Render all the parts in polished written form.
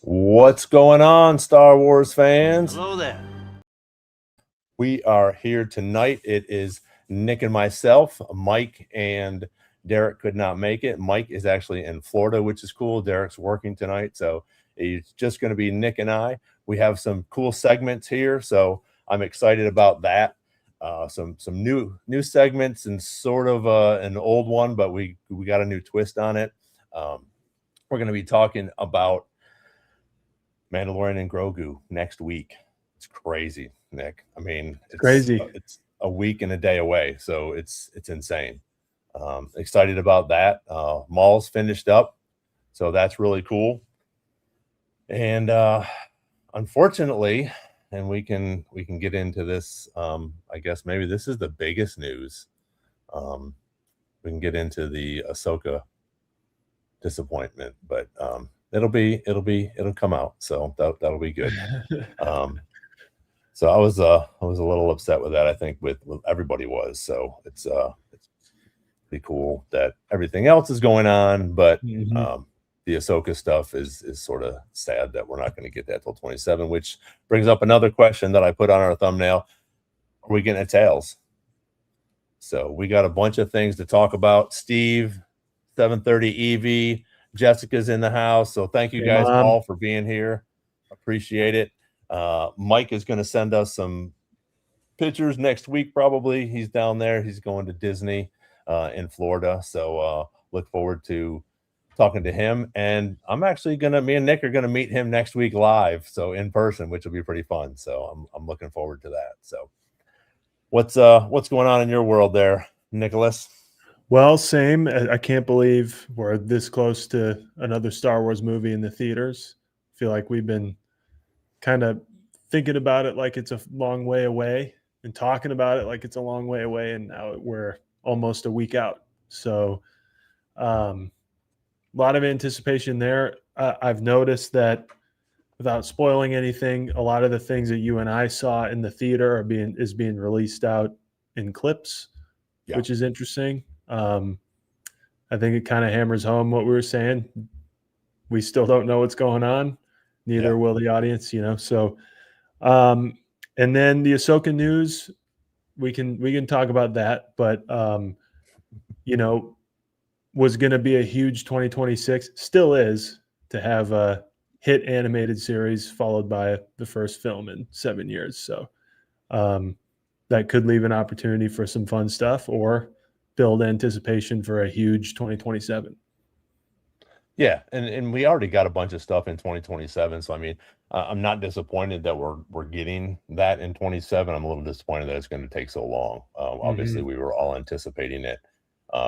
What's going on, Star Wars fans? Hello there. We are here tonight. It is Nick and myself. Mike and Derek could not make it. Mike is actually in Florida, which is cool. Derek's working tonight, so it's just going to be Nick and I. We have some cool segments here, so I'm excited about that. Some new segments and sort of an old one, but we got a new twist on it. We're going to be talking about Mandalorian and Grogu next week. It's crazy, Nick. I mean, it's crazy. It's a week and a day away, so it's insane. Excited about that. Mall's finished up, so that's really cool. And unfortunately, and we can get into this. I guess maybe this is the biggest news. We can get into the Ahsoka disappointment, but it'll come out, so that'll be good. So I was a little upset with that. I think with everybody was. So it's pretty cool that everything else is going on, but the Ahsoka stuff is sort of sad that we're not going to get that till 27, which brings up another question that I put on our thumbnail. Are we getting a Tails? So we got a bunch of things to talk about. Steve, 730 EV, Jessica's in the house. So thank you guys all for being here. Appreciate it. Mike is going to send us some pictures next week, probably. He's down there. He's going to Disney in Florida. So look forward to talking to him. And me and Nick are going to meet him next week live, so in person, which will be pretty fun. So I'm looking forward to that. So what's going on in your world there, Nicholas? Well, same. I can't believe we're this close to another Star Wars movie in the theaters. I feel like we've been kind of thinking about it like it's a long way away and talking about it like it's a long way away, and now we're almost a week out. So a lot of anticipation there. I've noticed that, without spoiling anything, a lot of the things that you and I saw in the theater is being released out in clips, which is interesting. I think it kind of hammers home what we were saying. We still don't know what's going on. Neither will the audience, So, and then the Ahsoka news, we can talk about that, but was going to be a huge 2026, still is, to have a hit animated series followed by the first film in 7 years. So that could leave an opportunity for some fun stuff or build anticipation for a huge 2027. Yeah, and we already got a bunch of stuff in 2027. So I mean, I'm not disappointed that we're getting that in 27. I'm a little disappointed that it's going to take so long. Obviously, we were all anticipating it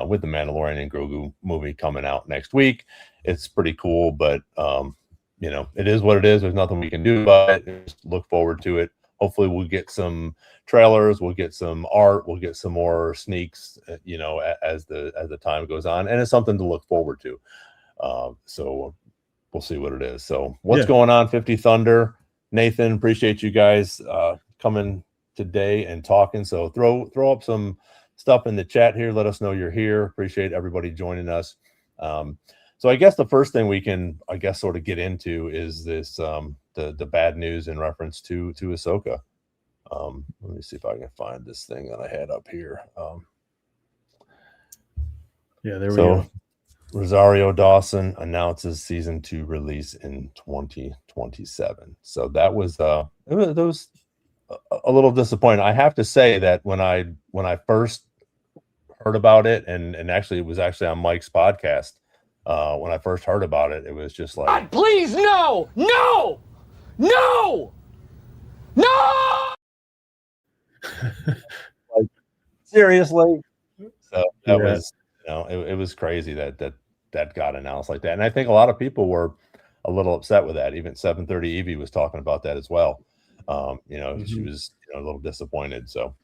with the Mandalorian and Grogu movie coming out next week. It's pretty cool, but it is what it is. There's nothing we can do about it. Just look forward to it. Hopefully, we'll get some trailers, we'll get some art, we'll get some more sneaks, as the time goes on, and it's something to look forward to. So we'll see what it is. So what's going on, 50 Thunder? Nathan, appreciate you guys coming today and talking. So throw up some stuff in the chat here. Let us know you're here. Appreciate everybody joining us. So I guess the first thing we can, sort of get into is this the bad news in reference to Ahsoka. Let me see if I can find this thing that I had up here. There we go. Rosario Dawson announces season 2 release in 2027. So that was it was a little disappointing. I have to say that when I first heard about it, and actually it was actually on Mike's podcast. When I first heard about it, it was just like, God, please, no! Like, seriously? So that was, it was crazy that got announced like that. And I think a lot of people were a little upset with that. Even 730 Evie was talking about that as well. She was a little disappointed. So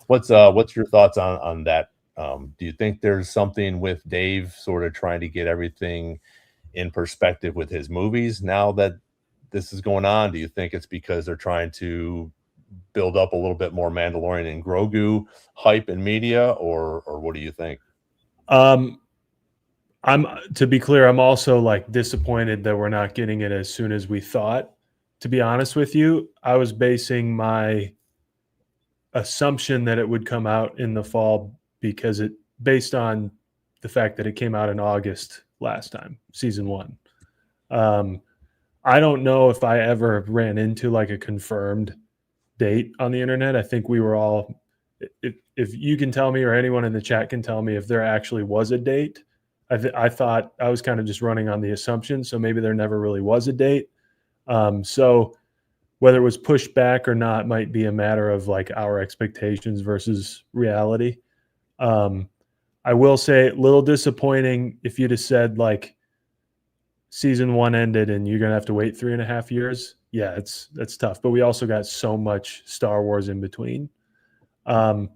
what's your thoughts on that? Do you think there's something with Dave sort of trying to get everything in perspective with his movies now that this is going on? Do you think it's because they're trying to build up a little bit more Mandalorian and Grogu hype in media, or what do you think? To be clear, I'm also like disappointed that we're not getting it as soon as we thought. To be honest with you, I was basing my assumption that it would come out in the fall because it based on the fact that it came out in August last time, season one. Um, I don't know if I ever ran into like a confirmed date on the internet. I think we were all, if you can tell me or anyone in the chat can tell me if there actually was a date. I thought I was kind of just running on the assumption, so maybe there never really was a date. So whether it was pushed back or not might be a matter of like our expectations versus reality. Um, I will say, a little disappointing if you'd have said like season one ended and you're gonna have to wait 3.5 years. Yeah, that's tough. But we also got so much Star Wars in between. To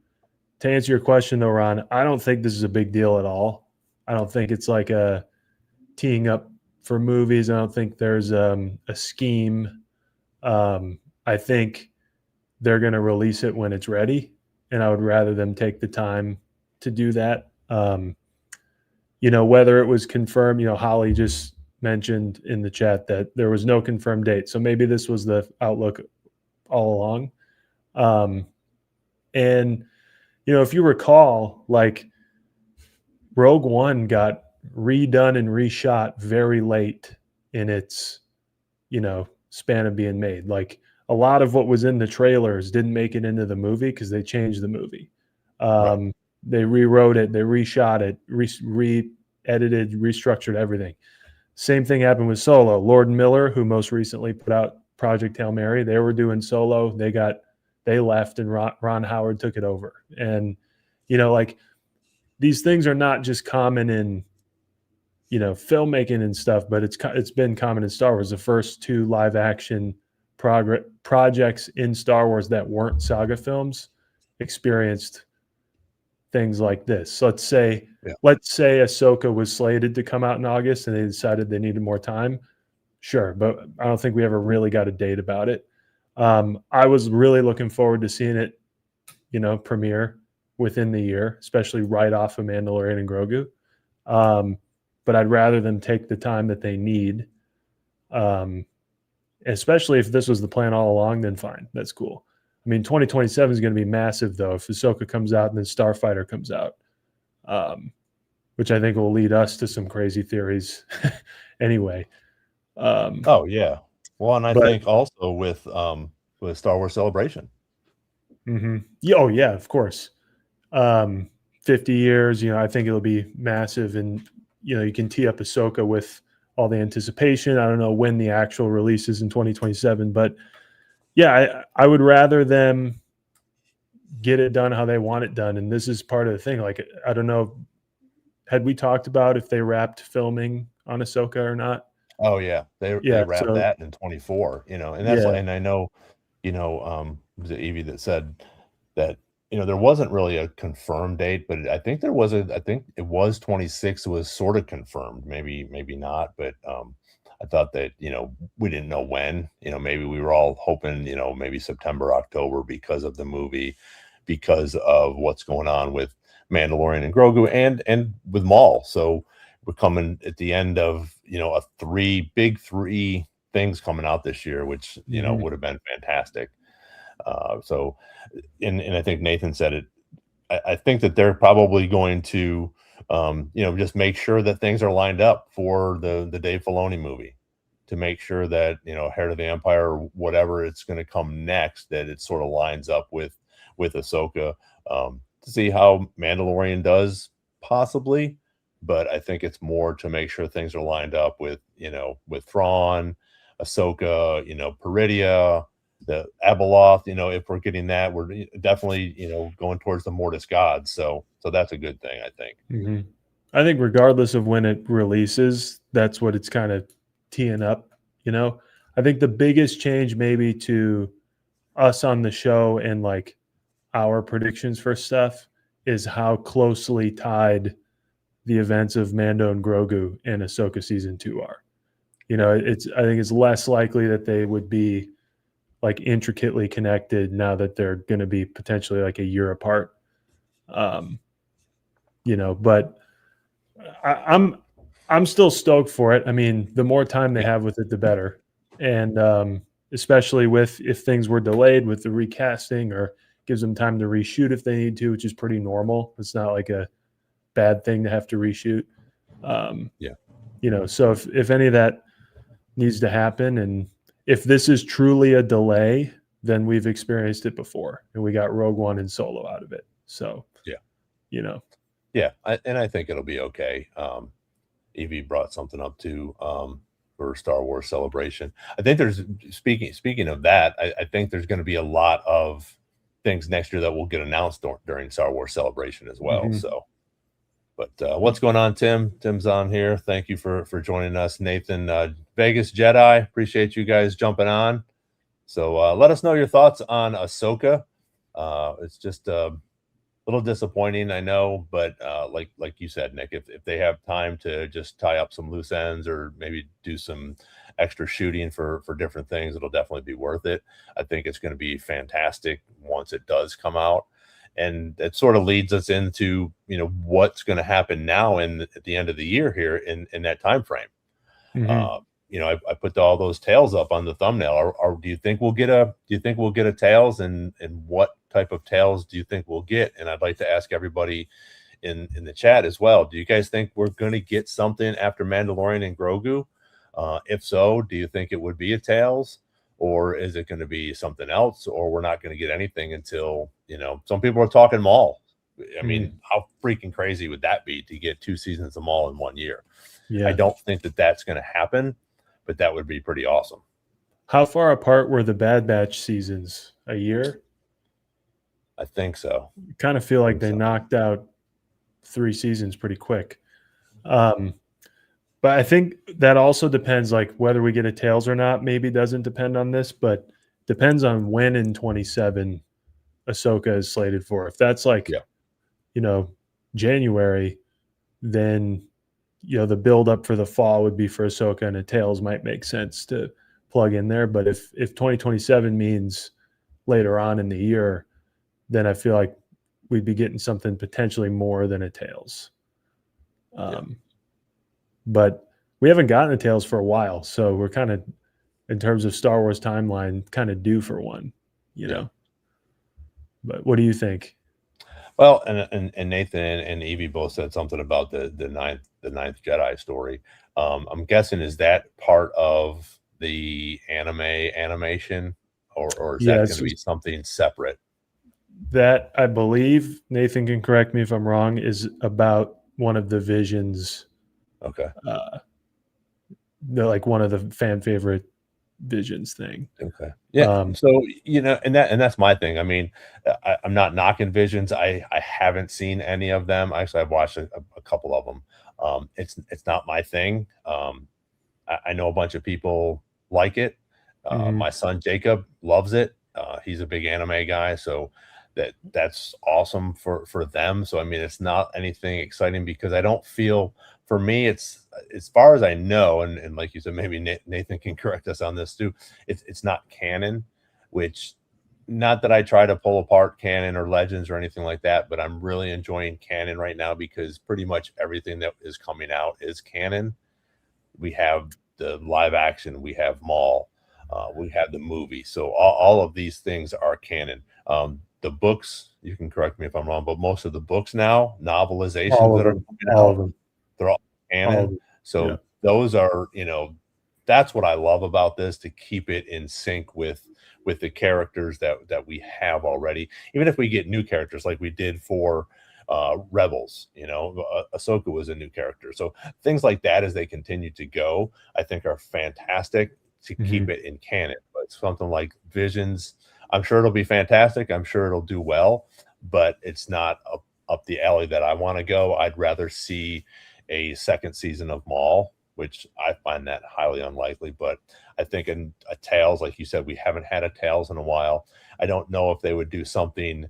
answer your question though, Ron, I don't think this is a big deal at all. I don't think it's like a teeing up for movies. I don't think there's a scheme. I think they're going to release it when it's ready, and I would rather them take the time to do that. Whether it was confirmed, Holly just mentioned in the chat that there was no confirmed date, so maybe this was the outlook all along. And if you recall, like Rogue One got redone and reshot very late in its span of being made. Like a lot of what was in the trailers didn't make it into the movie because they changed the movie. Right. They rewrote it, they reshot it, re-edited, restructured everything. Same thing happened with Solo. Lord and Miller, who most recently put out Project Hail Mary, they were doing Solo. They left, and Ron Howard took it over. And like these things are not just common in filmmaking and stuff, but it's been common in Star Wars. The first two live action projects in Star Wars that weren't saga films experienced things like this. So let's say Ahsoka was slated to come out in August and they decided they needed more time. Sure, but I don't think we ever really got a date about it. I was really looking forward to seeing it, premiere within the year, especially right off of Mandalorian and Grogu. But I'd rather them take the time that they need. Especially if this was the plan all along, then fine, that's cool. I mean, 2027 is going to be massive, though, if Ahsoka comes out and then Starfighter comes out, which I think will lead us to some crazy theories anyway. Oh, yeah. Well, and I think also with Star Wars Celebration. Mm-hmm. Oh, yeah, of course. 50 years, I think it'll be massive. And, you can tee up Ahsoka with all the anticipation. I don't know when the actual release is in 2027, but yeah, I would rather them get it done how they want it done. And this is part of the thing. Like, I don't know, had we talked about if they wrapped filming on Ahsoka or not? Oh yeah, they wrapped that in 24. And that's and I know, was it Evie that said that there wasn't really a confirmed date, but I think I think it was 26 was sort of confirmed, maybe not, but I thought that we didn't know when. Maybe we were all hoping maybe September, October because of the movie, because of what's going on with Mandalorian and Grogu and with Maul. So we're coming at the end of a big three things coming out this year, which would have been fantastic. So, and I think Nathan said it. I think that they're probably going to, just make sure that things are lined up for the Dave Filoni movie, to make sure that Heir to the Empire or whatever it's going to come next, that it sort of lines up with Ahsoka, to see how Mandalorian does possibly. But I think it's more to make sure things are lined up with Thrawn, Ahsoka, Peridia, the Abeloth. If we're getting that, we're definitely going towards the Mortis gods. So that's a good thing, I think. Mm-hmm. I think regardless of when it releases, that's what it's kind of teeing up. I think the biggest change maybe to us on the show and like our predictions for stuff is how closely tied the events of Mando and Grogu and Ahsoka season 2 are. I think it's less likely that they would be like intricately connected now that they're going to be potentially like a year apart. But I'm still stoked for it. I mean, the more time they have with it, the better. And especially with if things were delayed with the recasting or gives them time to reshoot if they need to, which is pretty normal. It's not like a bad thing to have to reshoot. Um, Yeah. so if any of that needs to happen, and if this is truly a delay, then we've experienced it before, and we got Rogue One and Solo out of it. So Yeah. you know, Yeah. I think it'll be okay. Evie brought something up too, for Star Wars Celebration. I think there's speaking of that, I think there's going to be a lot of things next year that will get announced during Star Wars Celebration as well. mhm. So, but what's going on, Tim? Tim's on here. Thank you for joining us, Nathan. Vegas Jedi. Appreciate you guys jumping on. So let us know your thoughts on Ahsoka. It's just little disappointing, I know, but like you said, Nick, if they have time to just tie up some loose ends or maybe do some extra shooting for different things, it'll definitely be worth it. I think it's going to be fantastic once it does come out, and it sort of leads us into what's going to happen now at the end of the year here in that time frame. Mhm. Uh, I put all those tails up on the thumbnail. Or do you think we'll get a tails, and what type of tails do you think we'll get? And I'd like to ask everybody in the chat as well. Do you guys think we're going to get something after Mandalorian and Grogu? If so, do you think it would be a tails, or is it going to be something else, or we're not going to get anything until some people are talking Maul. I mean, Mhm. how freaking crazy would that be to get 2 seasons of Maul in 1 year? I Yeah. don't think that that's going to happen, but that would be pretty awesome. How far apart were the Bad Batch seasons? A year? I think so. Kind of feel I like think they so. knocked out 3 seasons pretty quick. Um, but I think that also depends, like whether we get a tails or not. Maybe doesn't depend on this, but depends on when in 27 Ahsoka is slated for. If that's like Yeah. you know January, then the build up for the fall would be for Ahsoka, and a tails might make sense to plug in there. But if 2027 means later on in the year, then I feel like we'd be getting something potentially more than a tails. Yeah. But we haven't gotten a tails for a while, so we're kind of, in terms of Star Wars timeline, kind of due for one. You Yeah. know. But what do you think? Well, and Nathan and Evie both said something about the ninth Jedi story. I'm guessing, is that part of the animation, or is Yeah, that it's going to be just something separate? that, I believe, Nathan can correct me if I'm wrong, is about one of the visions, Okay. uh, like one of the fan favorite visions thing. Okay. Yeah. Um, So, and that's my thing. I mean, I'm not knocking Visions. I haven't seen any of them. Actually, I've watched a couple of them. It's not my thing. I know a bunch of people like it. mhm, My son Jacob loves it. He's a big anime guy, so that's awesome for them. So I mean, it's not anything exciting, because I don't feel, for me, it's, as far as I know, and like you said, maybe Nathan can correct us on this too. It's not canon, which, not that I try to pull apart canon or legends or anything like that, but I'm really enjoying canon right now, because pretty much everything that is coming out is canon. We have the live action, we have Maul, we have the movie. So all of these things are canon. The books, you can correct me if I'm wrong, but most of the books now, novelizations all of that are them, coming all of out, them, they're all all of canon. them. Yeah. So those are, that's what I love about this, to keep it in sync with the characters that we have already. Even if we get new characters like we did for Rebels, Ahsoka was a new character. So things like that, as they continue to go, I think are fantastic to keep Mhm. it in canon. But something like Visions, I'm sure it'll be fantastic. I'm sure it'll do well, but it's not up the alley that I want to go. I'd rather see a second season of Maul, which I find that highly unlikely. But I think in a Tales, like you said, we haven't had a Tales in a while. I don't know if they would do something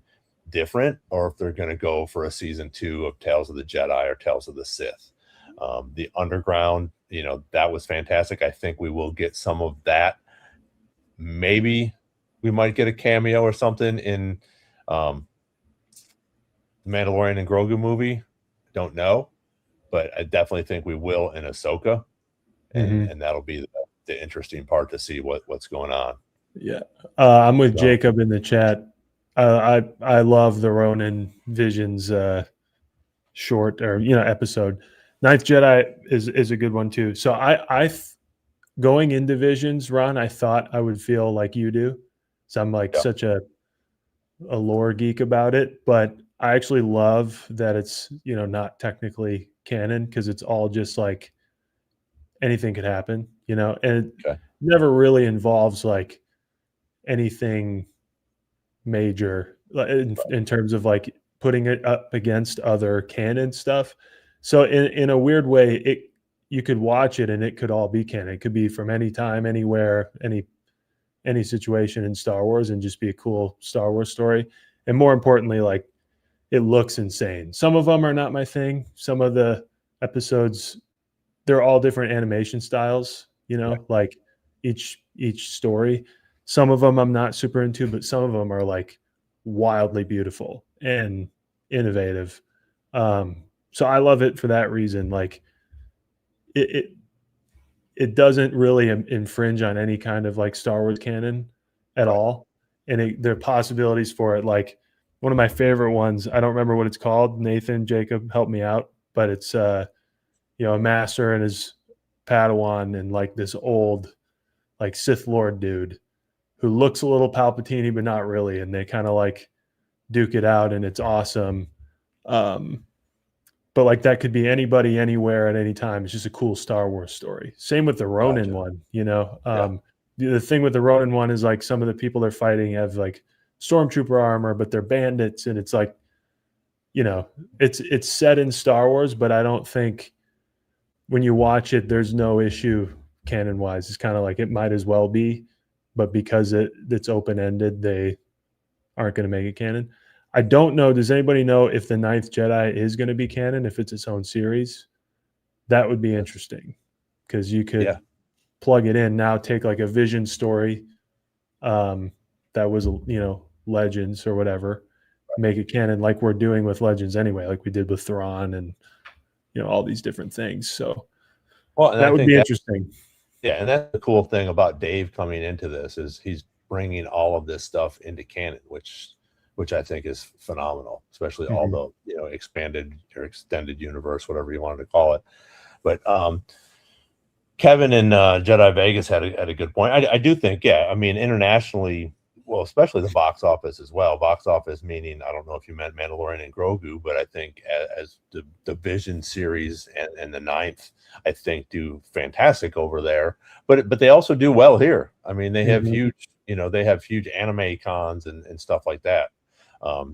different, or if they're going to go for a season 2 of Tales of the Jedi or Tales of the Sith. The Underground, that was fantastic. I think we will get some of that. Maybe we might get a cameo or something in um, the Mandalorian and Grogu movie. Don't know, but I definitely think we will in Ahsoka, Mm-hmm. and that'll be the interesting part to see what's going on. Yeah, I'm with So, Jacob in the chat. I love the Ronin Visions short or episode. Ninth Jedi is a good one too. So going into Visions, Ron, I thought I would feel like you do. So I'm like yeah, such a lore geek about it, but I actually love that it's not technically canon because it's all just like anything could happen, and it okay, never really involves like anything major in terms of like putting it up against other canon stuff. So in a weird way, you could watch it and it could all be canon. It could be from any time, anywhere, any situation in Star Wars and just be a cool Star Wars story. And more importantly, like it looks insane. Some of them are not my thing. Some of the episodes, they're all different animation styles, right, like each story. Some of them I'm not super into, but some of them are like wildly beautiful and innovative. So I love it for that reason. Like it, it it doesn't really infringe on any kind of like Star Wars canon at right. all. And there are possibilities for it. Like one of my favorite ones, I don't remember what it's called. Nathan, Jacob, help me out. But it's a master and his Padawan and like this old like Sith Lord dude who looks a little Palpatine, but not really. And they kind of like duke it out and it's awesome. Um, but like that could be anybody anywhere at any time. It's just a cool Star Wars story. Same with the Ronin Gotcha. one, Yeah, the thing with the Ronin one is like some of the people they're fighting have like stormtrooper armor, but they're bandits, and it's like, it's set in Star Wars, but I don't think when you watch it, there's no issue canon wise. It's kind of like it might as well be, but because it's open ended, they aren't going to make it canon. I don't know. Does anybody know if the Ninth Jedi is going to be canon? If it's its own series, that would be interesting because you yeah, could plug it in now. Take like a Vision story that was Legends or whatever, make it canon like we're doing with Legends anyway, like we did with Thrawn and all these different things. So well, and I that would think be that interesting. yeah, and that's the cool thing about Dave coming into this is he's bringing all of this stuff into canon, which I think is phenomenal, especially all Mhm. the expanded or extended universe, whatever you wanted to call it. But Kevin and Jedi Vegas had a good point. I do think, yeah, I mean, internationally, well, especially the box office as well. Box office meaning, I don't know if you meant Mandalorian and Grogu, but I think as the Vision series and the ninth, I think do fantastic over there. But they also do well here. I mean, they have Mhm. huge, they have huge anime cons and stuff like that.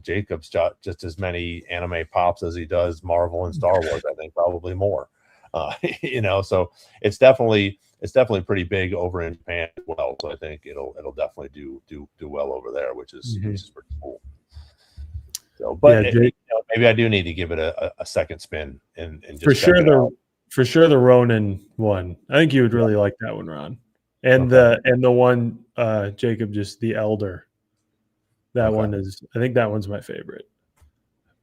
Jacob's got just as many anime pops as he does Marvel and Star Wars. I think probably more. So it's definitely pretty big over in Japan as well. So I think it'll definitely do well over there, which is Mhm. pretty cool. So, Yeah, but maybe I do need to give it a second spin and for just check sure it out. the Ronin one. I think you would Yeah. really like that one, Ron. And Okay. the one Jacob, just the Elder. That Okay. one is, I think that one's my favorite.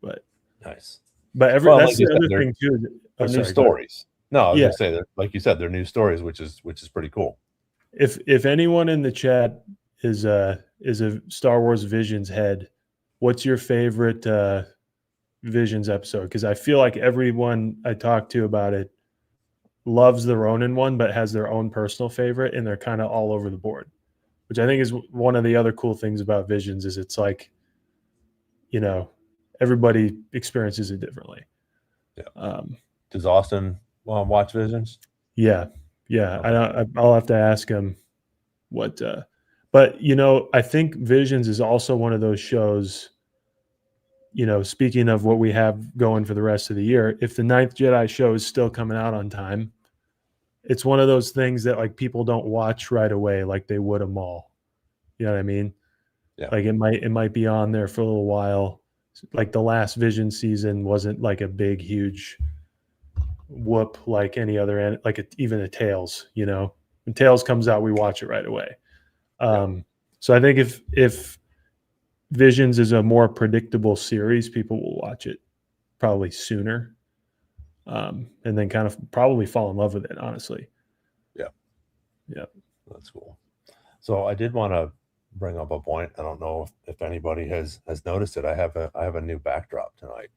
But Nice. Well, that's like you the said, other thing too. Oh, they're new sorry, go ahead. stories. No, I was Yeah. gonna say that, like you said, they're new stories, which is pretty cool. If anyone in the chat is a Star Wars Visions head, what's your favorite Visions episode? Because I feel like everyone I talk to about it loves the Ronin one, but has their own personal favorite, and they're kind of all over the board. Which I think is one of the other cool things about Visions is it's like, you know, everybody experiences it differently. Yeah. Um, Does Austin watch Visions? yeah, yeah. Okay. I'll have to ask him what. But I think Visions is also one of those shows. Speaking of what we have going for the rest of the year, if the Ninth Jedi show is still coming out on time, it's one of those things that like people don't watch right away like they would a Maul. You know what I mean? Yeah. Like it might be on there for a little while. Like the last Vision season wasn't like a big, huge whoop like any other, like even the Tails. When Tails comes out, we watch it right away. Yeah. So I think if Visions is a more predictable series, people will watch it probably sooner. and then kind of probably fall in love with it, honestly. Yeah. Yeah. That's cool. So I did want to bring up a point. I don't know if anybody has noticed it. I have a new backdrop tonight.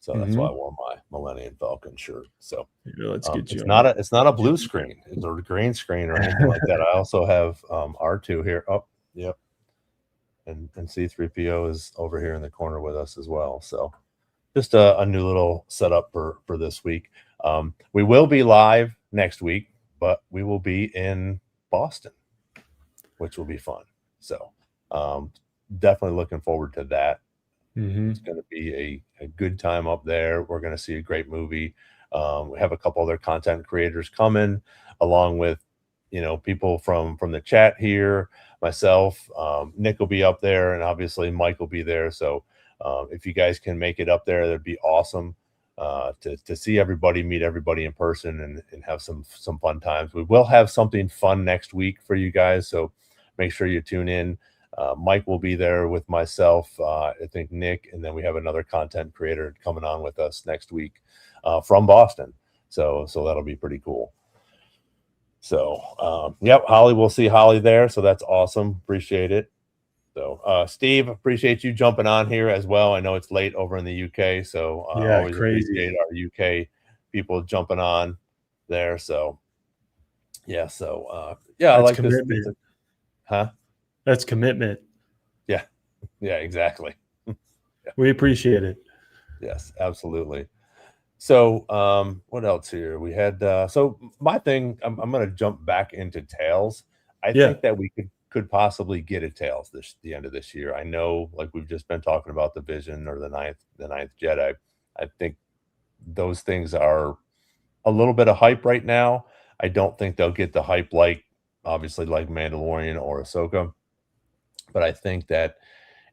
So that's why I wore my Millennium Falcon shirt. So Let's get you it's not a blue screen. It's a green screen or anything like that. I also have R2 here. Oh, yep. And C3PO is over here in the corner with us as well. So just a new little setup for this week. We will be live next week, but we will be in Boston, which will be fun. So definitely looking forward to that. It's going to be a good time up there. We're going to see a great movie. We have a couple other content creators coming, along with people from the chat here. Myself, Nick will be up there, and obviously Mike will be there. So if you guys can make it up there, that'd be awesome to see everybody, meet everybody in person, and have some fun times. We will have something fun next week for you guys, so make sure you tune in. Mike will be there with myself, I think Nick, and then we have another content creator coming on with us next week from Boston. So that'll be pretty cool. So yep, Holly, we'll see Holly there. So that's awesome. Appreciate it. So Steve, appreciate you jumping on here as well. I know it's late over in the UK, so always crazy. appreciate our UK people jumping on there. So yeah, yeah, I like commitment. this. Huh? That's commitment. Yeah, exactly. We appreciate it. Yes, absolutely. So what else here? We had so my thing, I'm gonna jump back into Tales. I think that we could possibly get a Tales the end of this year. I know, like we've just been talking about the Vision or the ninth Jedi. I think those things are a little bit of hype right now. I don't think they'll get the hype like obviously like Mandalorian or Ahsoka, but I think that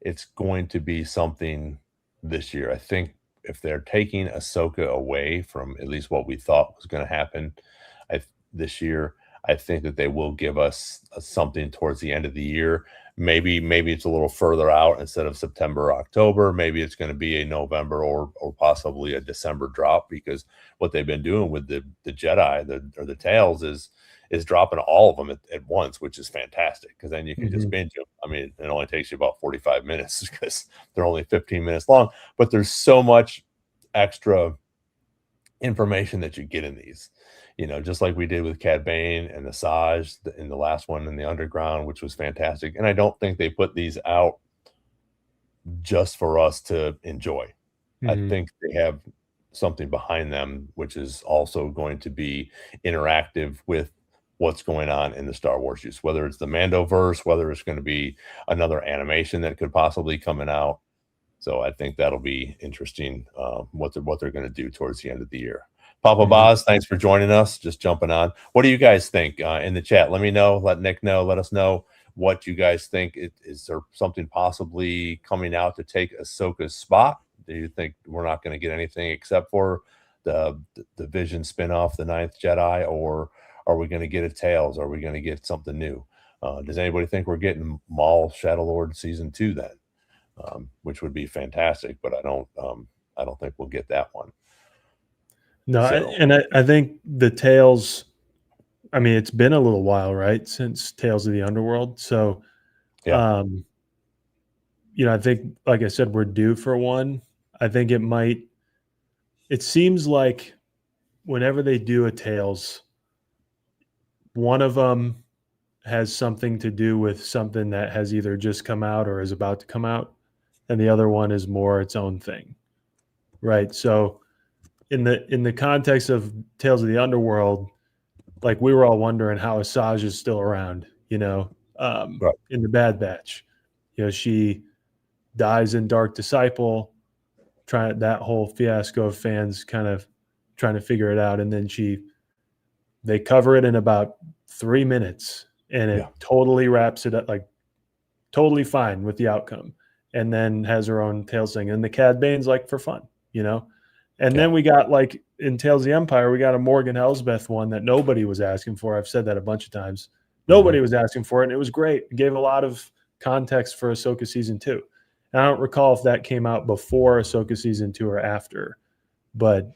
it's going to be something this year. I think if they're taking Ahsoka away from at least what we thought was going to happen this year, I think that they will give us something towards the end of the year. Maybe it's a little further out instead of September or October. Maybe it's going to be a November or possibly a December drop, because what they've been doing with the Jedi or the Tales is dropping all of them at once, which is fantastic, because then you can just binge them. I mean, it only takes you about 45 minutes because they're only 15 minutes long, but there's so much extra information that you get in these, just like we did with Cad Bane and Asajj in the last one in the Underground, which was fantastic. And I don't think they put these out just for us to enjoy. I think they have something behind them, which is also going to be interactive with what's going on in the Star Wars use, whether it's the Mandoverse, whether it's going to be another animation that could possibly coming out. So I think that'll be interesting, what they're going to do towards the end of the year. Papa Boz, thanks for joining us. Just jumping on. What do you guys think in the chat? Let me know. Let Nick know. Let us know what you guys think. Is there something possibly coming out to take Ahsoka's spot? Do you think we're not going to get anything except for the Vision spinoff, the Ninth Jedi, or are we going to get a Tales? Are we going to get something new? Does anybody think we're getting Maul Shadow Lord season 2 then? Which would be fantastic, but I don't think we'll get that one. No, and I think the Tales, I mean, it's been a little while, right, since Tales of the Underworld. So, yeah. I think, like I said, we're due for one. I think it seems like whenever they do a Tales, one of them has something to do with something that has either just come out or is about to come out, and the other one is more its own thing, right? So in the context of Tales of the Underworld, like we were all wondering how Asajj is still around, Right. in the Bad Batch. She dies in Dark Disciple, that whole fiasco of fans kind of trying to figure it out, and then they cover it in about 3 minutes, and it totally wraps it up, like totally fine with the outcome, and then has her own Tales thing. And the Cad Bane's like for fun, And then we got, like, in Tales of the Empire, we got a Morgan Elsbeth one that nobody was asking for. I've said that a bunch of times. Nobody was asking for it, and it was great. It gave a lot of context for Ahsoka season 2. And I don't recall if that came out before Ahsoka season 2 or after, but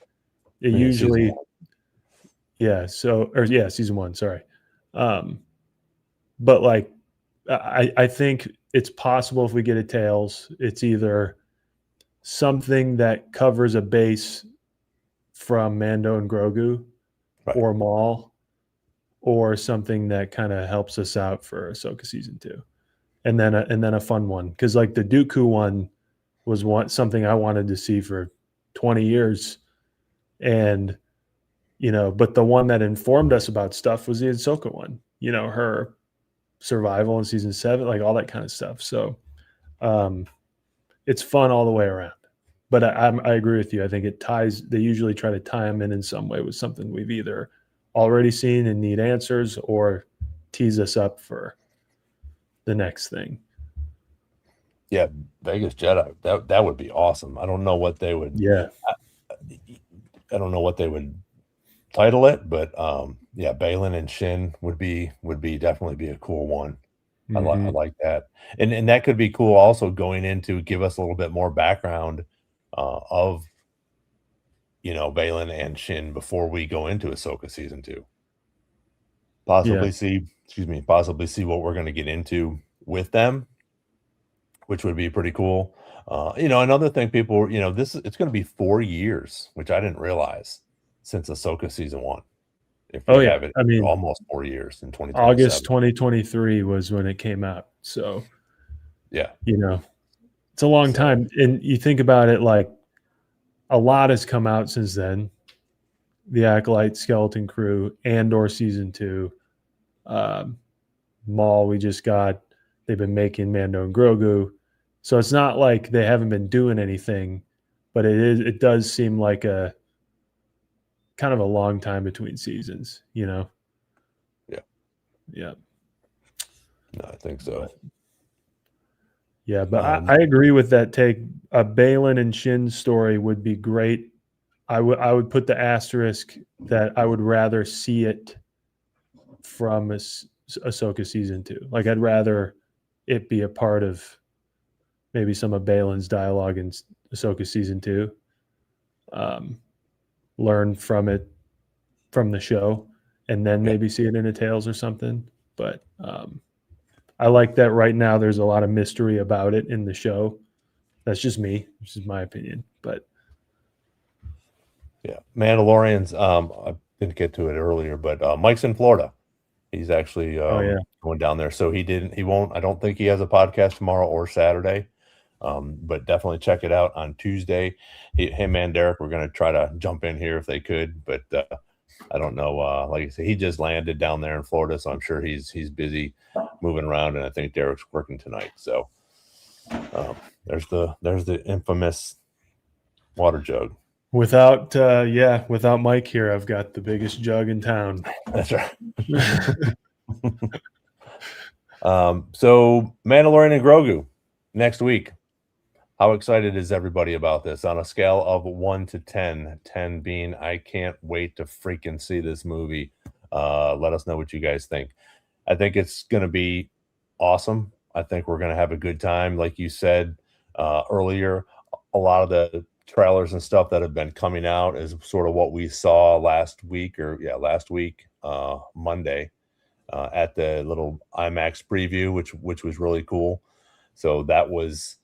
It Yeah, season usually, one. season one. Sorry, but like I think it's possible if we get a Tails, it's either something that covers a base from Mando and Grogu Right. or Maul, or something that kind of helps us out for Ahsoka season 2. And then a fun one, cuz like the Dooku one was something I wanted to see for 20 years, and but the one that informed us about stuff was the Ahsoka one. Her survival in season 7, like all that kind of stuff. So um it's fun all the way around. But I agree with you. I think they usually try to tie them in some way with something we've either already seen and need answers, or tease us up for the next thing. Yeah, Vegas Jedi. That would be awesome. I don't know what they would. Yeah. I don't know what they would title it, but yeah, Balin and Shin would definitely be a cool one. I Mm-hmm. like that, and that could be cool. Also, going into give us a little bit more background of Balin and Shin before we go into Ahsoka season 2. Yeah. Possibly see what we're going to get into with them, which would be pretty cool. Another thing, people, it's going to be 4 years, which I didn't realize, since Ahsoka season 1. If Oh we yeah. have it, I mean, almost 4 years in August 2027. 2023 was when it came out. So, Yeah. it's a long So time. And you think about it, like a lot has come out since then. The Acolyte, Skeleton Crew, Andor season 2, Maul we just got. They've been making Mando and Grogu. So it's not like they haven't been doing anything, but it does seem like a kind of a long time between seasons. yeah, Yeah. no, I think so. But I agree with that take. A Balin and Shin story would be great. I would put the asterisk that I would rather see it from Ahsoka season 2. Like I'd rather it be a part of maybe some of Balin's dialogue in Ahsoka season 2. Learn from it, from the show, and then Yeah. maybe see it in a Tales or something. But I like that right now there's a lot of mystery about it in the show. That's just me. This is my opinion. But Yeah, Mandalorians. I didn't get to it earlier, but Mike's in Florida. He's actually going down there. So he won't. I don't think he has a podcast tomorrow or Saturday. But definitely check it out on Tuesday. Him and Derek were going to try to jump in here if they could, but I don't know. Like I said, he just landed down there in Florida, so I'm sure he's busy moving around, and I think Derek's working tonight. So there's the infamous water jug. without Mike here, I've got the biggest jug in town. That's right. So Mandalorian and Grogu next week. How excited is everybody about this on a scale of 1 to 10? 10 being I can't wait to freaking see this movie. Let us know what you guys think. I think it's going to be awesome. I think we're going to have a good time. Like you said earlier, a lot of the trailers and stuff that have been coming out is sort of what we saw last week, Monday, at the little IMAX preview, which was really cool. So that was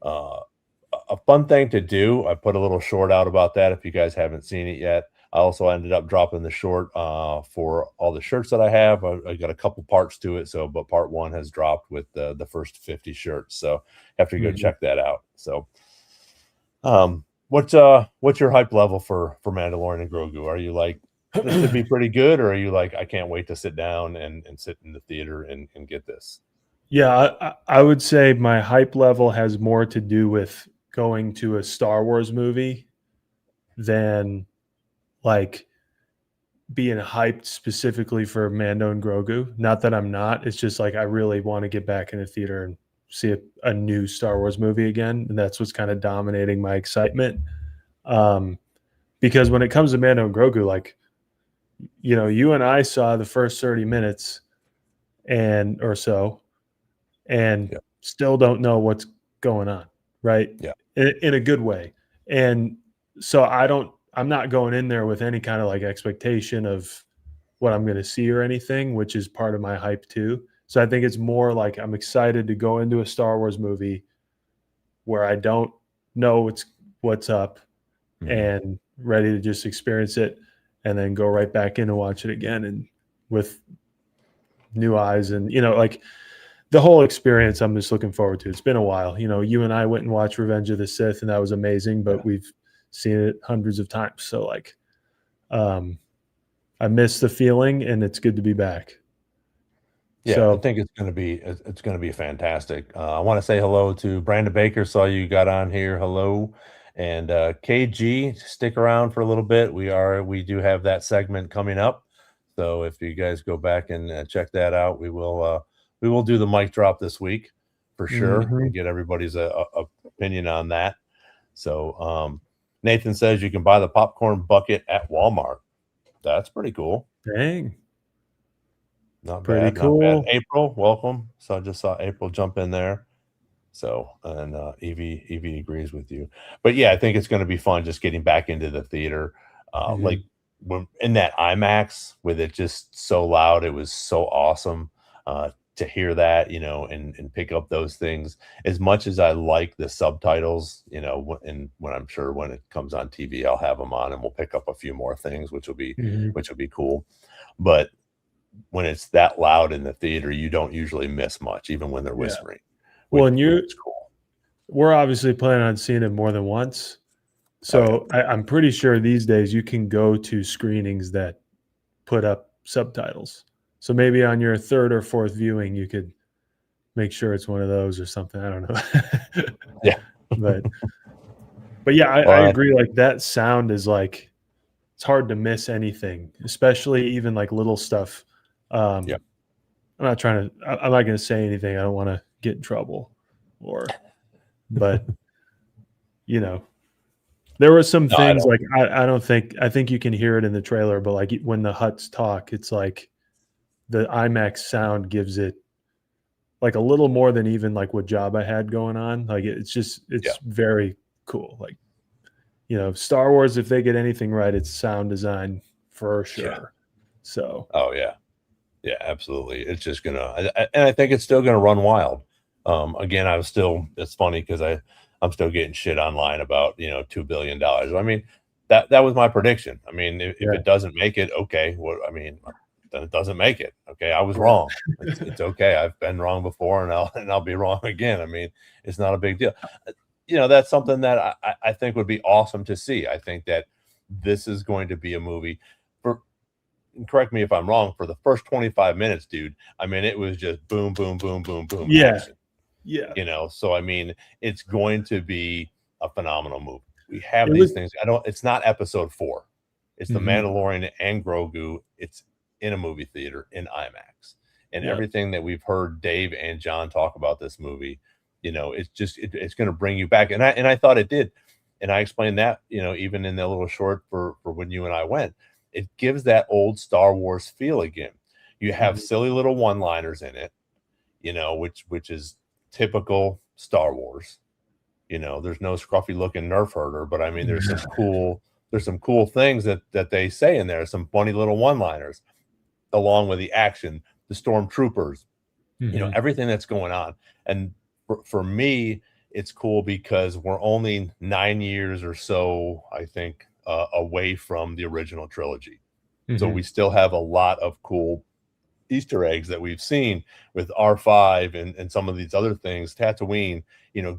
a fun thing to do. I put a little short out about that if you guys haven't seen it yet. I also ended up dropping the short for all the shirts that I have. I got a couple parts to it, but part 1 has dropped with the first 50 shirts. So have to go check that out. So what's your hype level for Mandalorian and Grogu? Are you like, this should be pretty good, or are you like, I can't wait to sit down and sit in the theater and get this? Yeah, I would say my hype level has more to do with going to a Star Wars movie than like being hyped specifically for Mando and Grogu. Not that I'm not. It's just like I really want to get back in the theater and see a new Star Wars movie again. And that's what's kind of dominating my excitement. Because when it comes to Mando and Grogu, like, you and I saw the first 30 minutes or so, and still don't know what's going on, right? Yeah. In a good way. And so I don't I'm not going in there with any kind of like expectation of what I'm going to see or anything, which is part of my hype too. So I think it's more like I'm excited to go into a Star Wars movie where I don't know what's up Mhm. and ready to just experience it and then go right back in and watch it again and with new eyes and like the whole experience I'm just looking forward to. It's been a while. You and I went and watched Revenge of the Sith and that was amazing, Yeah. but we've seen it hundreds of times. So like um I miss the feeling and it's good to be back. Yeah, I So think it's gonna be fantastic. I wanna say hello to Brandon Baker, saw you got on here, hello, and, KG, stick around for a little bit, we do have that segment coming up, so if you guys go back and, check that out, we will do the mic drop this week for sure and mhm. get everybody's, opinion on that. So, Nathan says you can buy the popcorn bucket at Walmart. That's pretty cool. Dang, Not pretty bad, not bad. cool. April, welcome. So I just saw April jump in there. So, and Evie agrees with you. But yeah, I think it's going to be fun just getting back into the theater. Like Mhm, when in that IMAX with it just so loud, it was so awesome to hear that, and pick up those things. As much as I like the subtitles, and when I'm sure when it comes on TV, I'll have them on and we'll pick up a few more things, mhm. which will be cool. But when it's that loud in the theater, you don't usually miss much, even when they're Yeah. whispering, Well, which is cool. we're obviously planning on seeing it more than once. Oh, yeah. So I'm pretty sure these days you can go to screenings that put up subtitles. So maybe on your third or fourth viewing, you could make sure it's one of those or something. I don't know. Yeah. but but yeah, I Alright. agree. Like that sound is like it's hard to miss anything, especially even like little stuff. Yeah. I'm not trying to. I'm not going to say anything. I don't want to get in trouble, or but you know, there were some No, I things don't. like I don't think I think you can hear it in the trailer, but like when the Huts talk, it's like the IMAX sound gives it like a little more than even like what Jabba had going on. Like Yeah. it's very cool. Like Star Wars, if they get anything right, it's sound design for Yeah. sure. So Oh, yeah. Yeah, absolutely. It's just and I think it's still gonna run wild. Again, it's funny because I'm still getting shit online about, $2 billion. I mean, that was my prediction. I mean, if yeah, it doesn't make it, okay, then it doesn't make it. Okay, I was right. wrong. It's okay. I've been wrong before and I'll be wrong again. I mean, it's not a big deal. That's something that I think would be awesome to see. I think that this is going to be a movie for and correct me if I'm wrong, for the first 25 minutes, dude, I mean, it was just boom, boom, boom, boom, boom, Yeah, action, yeah. So I mean, it's going to be a phenomenal movie. We have It was. these things. It's not episode 4. It's the Mhm. Mandalorian and Grogu. It's in a movie theater in IMAX. And Yeah. everything that we've heard Dave and John talk about this movie, it's going to bring you back. And I thought it did. And I explained that, even in the little short for when you and I went, it gives that old Star Wars feel again. You have Mhm. silly little one-liners in it, which is typical Star Wars. There's no scruffy looking nerf herder, but I mean, there's some cool things that they say in there, some funny little one-liners, along with the action, the stormtroopers, Mhm. everything that's going on. And for me, it's cool because we're only 9 years or so, I think, away from the original trilogy. So we Mhm. still have a lot of cool Easter eggs that we've seen with R5 and some of these other things, Tatooine,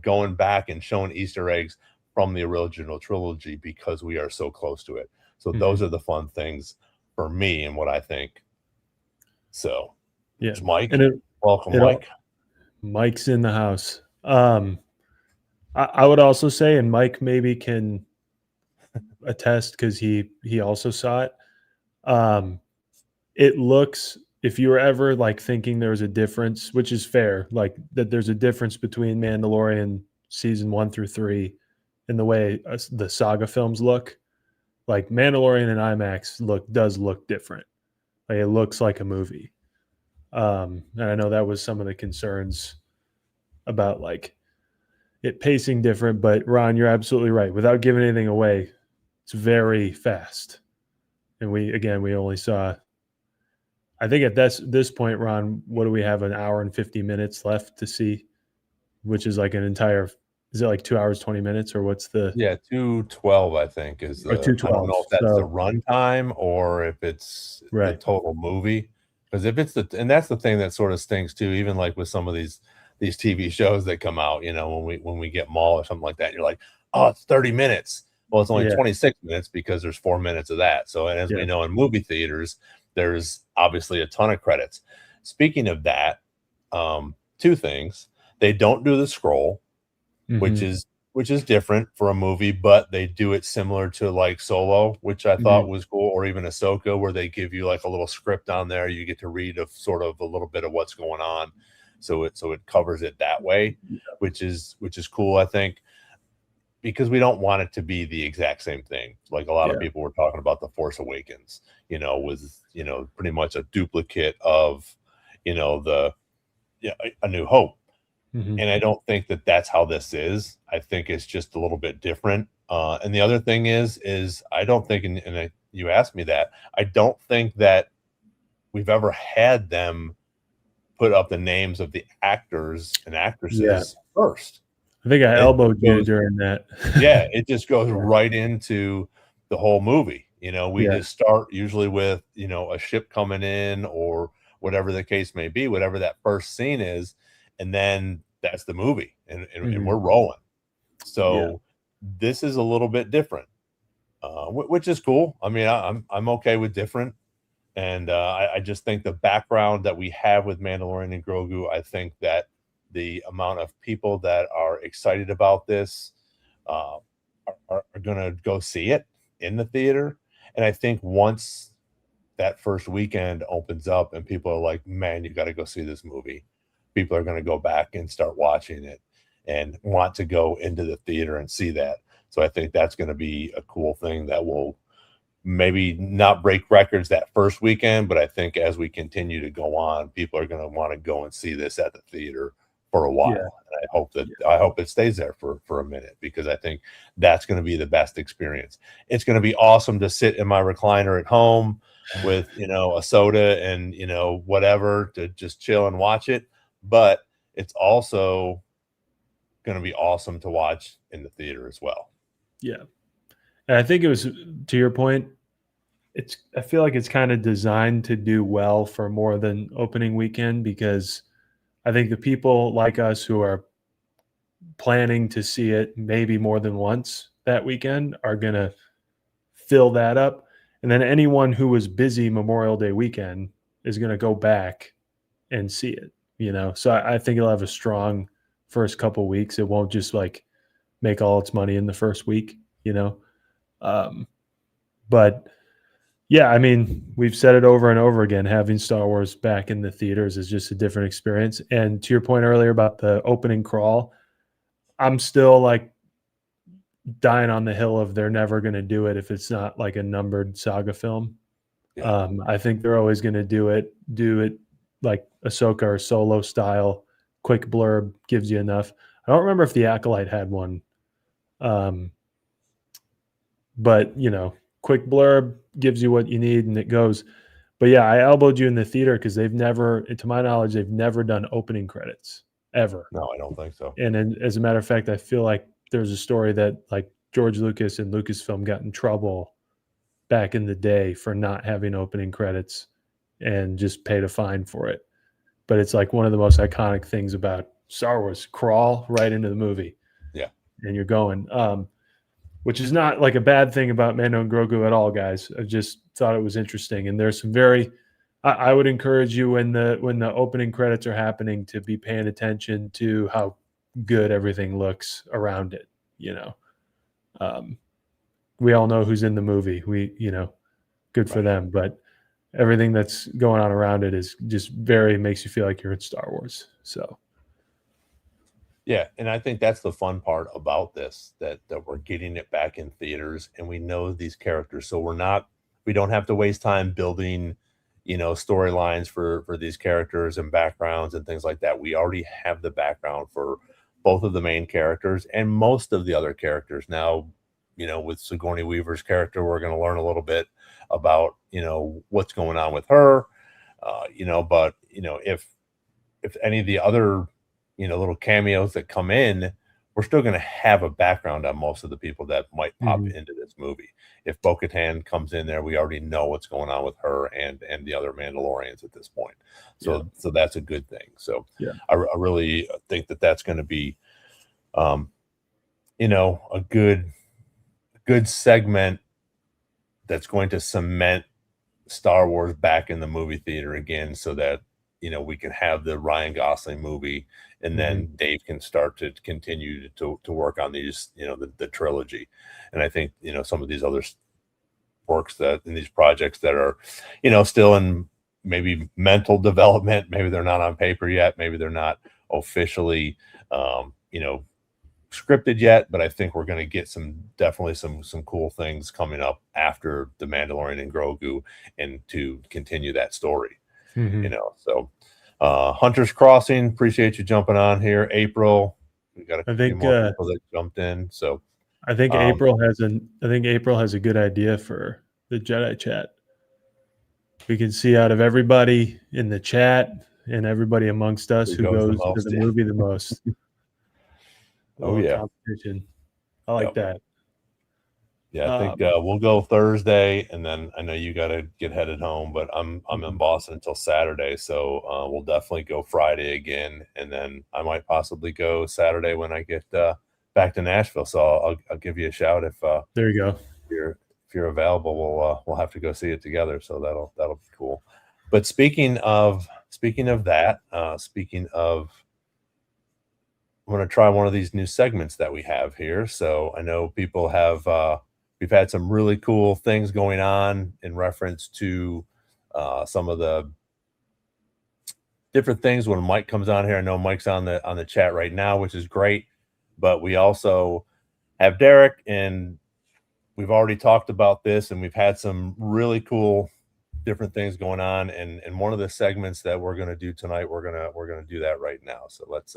going back and showing Easter eggs from the original trilogy because we are so close to it. So those Mhm. are the fun things for me and what I think. So Yeah. it's Mike. And Welcome, it all Mike. Mike's in the house. I would also say, and Mike maybe can attest because he also saw it. Um, it looks if you were ever like thinking there was a difference, which is fair, like that there's a difference between Mandalorian season 1 through 3 in the way the saga films look. Like Mandalorian and IMAX does look different. Like it looks like a movie. And I know that was some of the concerns about like it pacing different, but Ron, you're absolutely right. Without giving anything away, It's very fast. And we only saw, I think at this point, Ron, what do we have, an hour and 50 minutes left to see, which is like an entire, is it like 2 hours 20 minutes, or what's the, Yeah, 212, I think, is or I don't 212? know if that's the So runtime or if it's the right. total movie. Because if it's and that's the thing that sort of stinks too, even like with some of these TV shows that come out, when we get Maul or something like that, you're like, oh, it's 30 minutes. Well, it's only Yeah. 26 minutes because there's 4 minutes of that. So, and as we Yeah. know in movie theaters, there's obviously a ton of credits. Speaking of that, two things. They don't do the scroll, which Mm-hmm. is different for a movie, but they do it similar to like Solo, which I Mm-hmm. thought was cool, or even Ahsoka, where they give you like a little script on there. You get to read of sort of a little bit of what's going on, so it covers it that way, which is cool, I think, because we don't want it to be the exact same thing. Like a lot of Yeah. people were talking about the Force Awakens, was pretty much a duplicate of the A New Hope. Mm-hmm. And I don't think that that's how this is. I think it's just a little bit different. And the other thing is I don't think, you asked me that, I don't think that we've ever had them put up the names of the actors and Yeah. actresses first. I think I It elbowed you goes, during that. yeah, it just goes Yeah. right into the whole movie. We Yeah. just start usually with, a ship coming in or whatever the case may be, whatever that first scene is, and then that's the movie, and Mm-hmm. we're rolling. Yeah. So this is a little bit different, which is cool. I mean, I'm okay with different, and I just think the background that we have with Mandalorian and Grogu, I think that the amount of people that are excited about this uh, are going to go see it in the theater. And I think once that first weekend opens up and people are like, man, you got to go see this movie, people are going to go back and start watching it and want to go into the theater and see that. So I think that's going to be a cool thing that will maybe not break records that first weekend, but I think as we continue to go on, people are going to want to go and see this at the theater for a Yeah. while. And I hope it stays there for a minute, because I think that's going to be the best experience. It's going to be awesome to sit in my recliner at home with, a soda and, whatever, to just chill and watch it. But it's also going to be awesome to watch in the theater as well. Yeah. And I think it was, to your point, I feel like it's kind of designed to do well for more than opening weekend, because I think the people like us who are planning to see it maybe more than once that weekend are going to fill that up. And then anyone who was busy Memorial Day weekend is going to go back and see it. So I think it'll have a strong first couple weeks. It won't just like make all its money in the first week. But yeah, I mean, we've said it over and over again, having Star Wars back in the theaters is just a different experience. And to your point earlier about the opening crawl, I'm still like dying on the hill of they're never going to do it if it's not like a numbered saga film. Yeah. I think they're always going to do it like Ahsoka or Solo style. Quick blurb gives you enough. I don't remember if the Acolyte had one, but quick blurb gives you what you need and it goes. But yeah, I elbowed you in the theater because they've never, to my knowledge, they've never done opening credits ever. No, I don't think so. And as a matter of fact, I feel like there's a story that like George Lucas and Lucasfilm got in trouble back in the day for not having opening credits and just paid a fine for it. But it's like one of the most iconic things about Star Wars. Crawl right into the movie. Yeah. And you're going. Which is not like a bad thing about Mando and Grogu at all, guys. I just thought it was interesting. And there's some I would encourage you when the opening credits are happening to be paying attention to how good everything looks around it. We all know who's in the movie. Good for Right. them. But everything that's going on around it is just makes you feel like you're in Star Wars. So. Yeah, and I think that's the fun part about this, that we're getting it back in theaters and we know these characters. So we don't have to waste time building, storylines for these characters and backgrounds and things like that. We already have the background for both of the main characters and most of the other characters. Now, with Sigourney Weaver's character, we're going to learn a little bit about, what's going on with her. But if any of the other, little cameos that come in, we're still going to have a background on most of the people that might pop into this movie. If Bo-Katan comes in there, we already know what's going on with her and the other Mandalorians at this point. So that's a good thing. So I really think that that's going to be, a good segment that's going to cement Star Wars back in the movie theater again, so that we can have the Ryan Gosling movie, and then Dave can start to continue to work on these, the trilogy. And I think some of these other works that in these projects that are still in maybe mental development, maybe they're not on paper yet, maybe they're not officially scripted yet, but I think we're going to get definitely some cool things coming up after the Mandalorian and Grogu, and to continue that story. So Hunter's Crossing, appreciate you jumping on here. April, we got a few more people that jumped in. So I think April has a good idea for the Jedi chat. We can see out of everybody in the chat and everybody amongst us who goes to the movie the most. Competition. I like that. Yeah, I think we'll go Thursday, and then I know you got to get headed home, but I'm in Boston until Saturday, so we'll definitely go Friday again, and then I might possibly go Saturday when I get back to Nashville. So I'll give you a shout if there you go. If you're available, we'll have to go see it together. So that'll be cool. But speaking of that, I'm going to try one of these new segments that we have here. So I know people have, we've had some really cool things going on in reference to some of the different things when Mike comes on here. I know Mike's on the chat right now, which is great, but we also have Derek, and we've already talked about this, and we've had some really cool different things going on. And one of the segments that we're going to do tonight, we're going to do that right now. So let's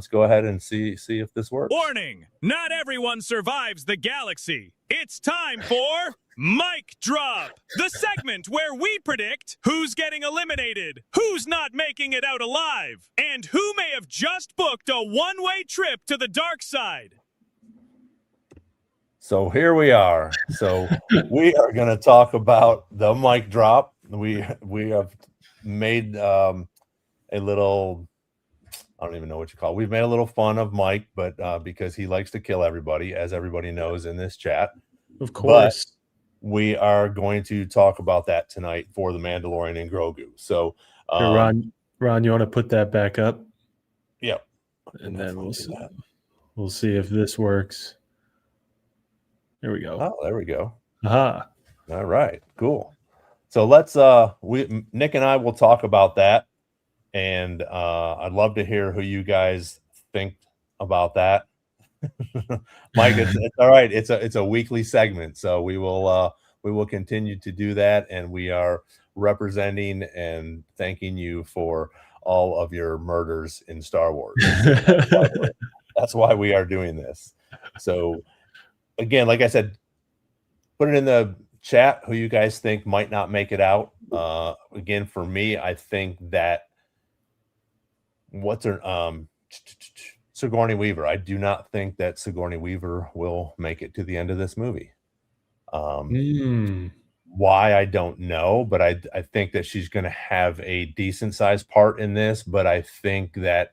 go ahead and see if this works. Warning! Not everyone survives the galaxy. It's time for Mic Drop, the segment where we predict who's getting eliminated, who's not making it out alive, and who may have just booked a one-way trip to the dark side. So here we are. So we are going to talk about the mic drop. We have made a little, I don't even know what you call it. We've made a little fun of Mike, but because he likes to kill everybody, as everybody knows in this chat. Of course. But we are going to talk about that tonight for the Mandalorian and Grogu. So Ron, you want to put that back up? Yep. And then we'll see if this works. There we go. Oh, there we go. Aha. All right, cool. So let's Nick and I will talk about that. And I'd love to hear who you guys think about that. Mike, it's all right. It's a weekly segment, so we will continue to do that, and we are representing and thanking you for all of your murders in Star Wars. That's why we are doing this. So again, like I said, put it in the chat who you guys think might not make it out. Again, for me, I think that Sigourney Weaver. I do not think that Sigourney Weaver will make it to the end of this movie. Why, I don't know, but I think that she's going to have a decent sized part in this. But I think that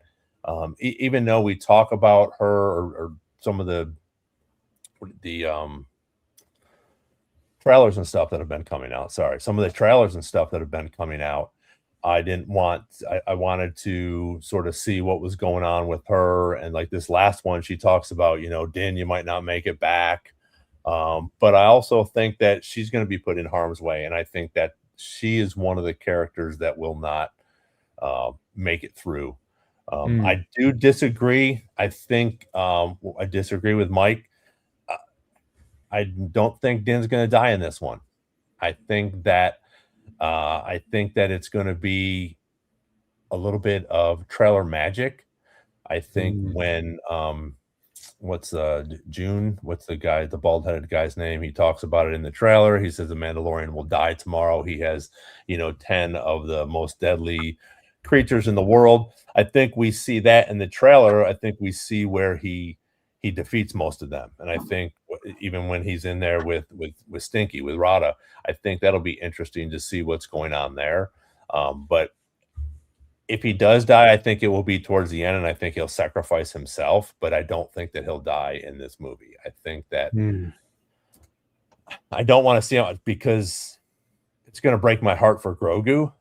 even though we talk about her or some of the trailers and stuff that have been coming out. Some of the trailers and stuff that have been coming out. I wanted to sort of see what was going on with her. And like this last one, she talks about, Din, you might not make it back. But I also think that she's going to be put in harm's way. And I think that she is one of the characters that will not make it through. I do disagree. I think I disagree with Mike. I don't think Din's going to die in this one. I think that it's going to be a little bit of trailer magic. I think when June? What's the bald-headed guy's name? He talks about it in the trailer. He says the Mandalorian will die tomorrow. He has, 10 of the most deadly creatures in the world. I think we see that in the trailer. I think we see where he defeats most of them. And I think even when he's in there with Stinky, with Rada, I think that'll be interesting to see what's going on there. But if he does die, I think it will be towards the end, and I think he'll sacrifice himself, but I don't think that he'll die in this movie. I think that I don't want to see him because it's going to break my heart for Grogu.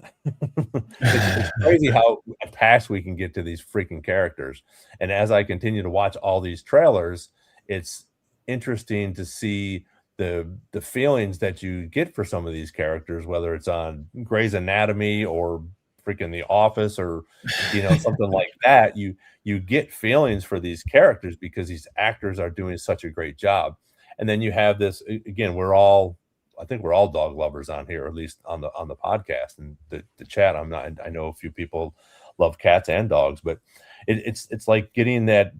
It's crazy how attached we can get to these freaking characters. And as I continue to watch all these trailers, it's interesting to see the feelings that you get for some of these characters, whether it's on Grey's Anatomy or freaking The Office or something like that. You get feelings for these characters because these actors are doing such a great job. And then you have this again, I think we're all dog lovers on here, at least on the podcast and the chat. I know a few people love cats and dogs, but it's like getting that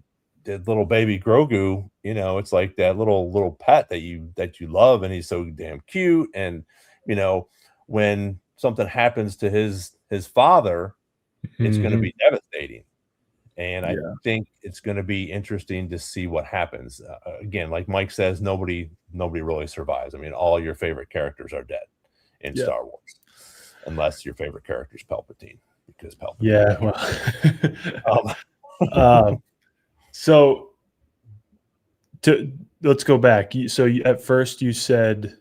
little baby Grogu, it's like that little pet that you love, and he's so damn cute. And when something happens to his father, it's going to be devastating. And I think it's going to be interesting to see what happens. Again, like Mike says, nobody really survives. I mean, all your favorite characters are dead in Star Wars, unless your favorite character is Palpatine, because Palpatine. Yeah. Well, so let's go back. So at first you said,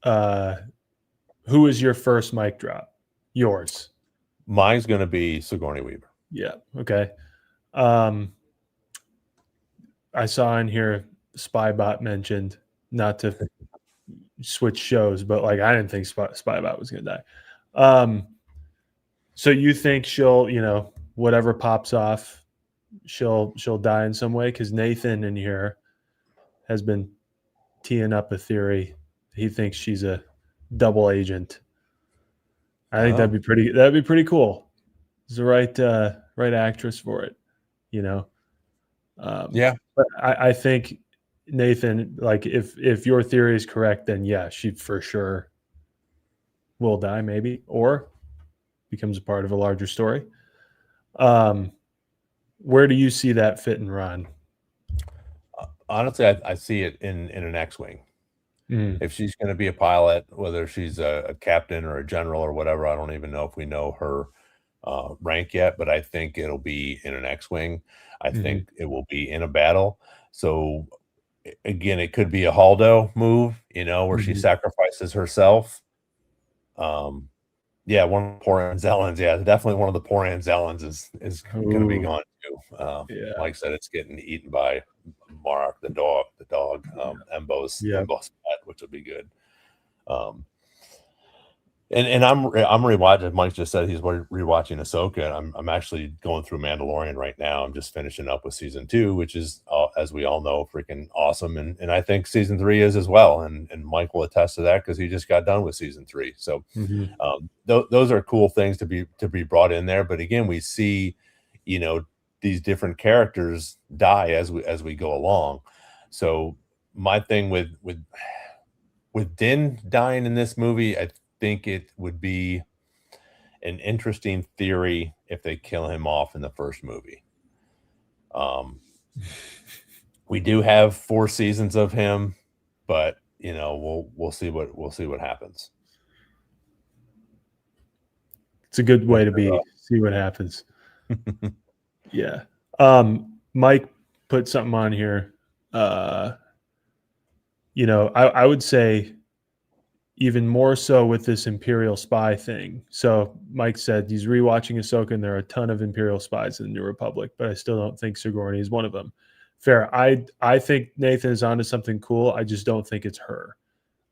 who is your first mic drop? Yours. Mine's going to be Sigourney Weaver. Yeah. Okay. I saw in here Spybot mentioned, not to switch shows, but like I didn't think Spybot was going to die. So you think she'll, whatever pops off, she'll die in some way? Because Nathan in here has been teeing up a theory. He thinks she's a double agent. I think that'd be pretty cool. It's the right actress for it, Yeah. But I think Nathan, like if your theory is correct, then yeah, she for sure will die, maybe, or becomes a part of a larger story. Where do you see that fit in Ron? Honestly, I see it in an X-wing. If she's going to be a pilot, whether she's a captain or a general or whatever, I don't even know if we know her rank yet, but I think it'll be in an X-wing. I think it will be in a battle. So again, it could be a Haldo move, where she sacrifices herself. Yeah, one of the poor Anzellans. Yeah, definitely one of the poor Anzellans is going to be gone too. Like I said, it's getting eaten by Mark, the dog, Embo's pet, which would be good. And I'm rewatching. Mike just said he's rewatching Ahsoka. I'm actually going through Mandalorian right now. I'm just finishing up with season 2, which is, as we all know, freaking awesome. And I think season 3 is as well. And Mike will attest to that because he just got done with season 3. So those are cool things to be brought in there. But again, we see, these different characters die as we go along. So my thing with Din dying in this movie, I think it would be an interesting theory if they kill him off in the first movie. We do have 4 seasons of him, but we'll see what happens. It's a good way to see what happens. Yeah. Mike put something on here. I would say even more so with this Imperial spy thing. So Mike said he's rewatching Ahsoka and there are a ton of Imperial spies in the New Republic, but I still don't think Sigourney is one of them. Fair. I think Nathan is onto something cool. I just don't think it's her.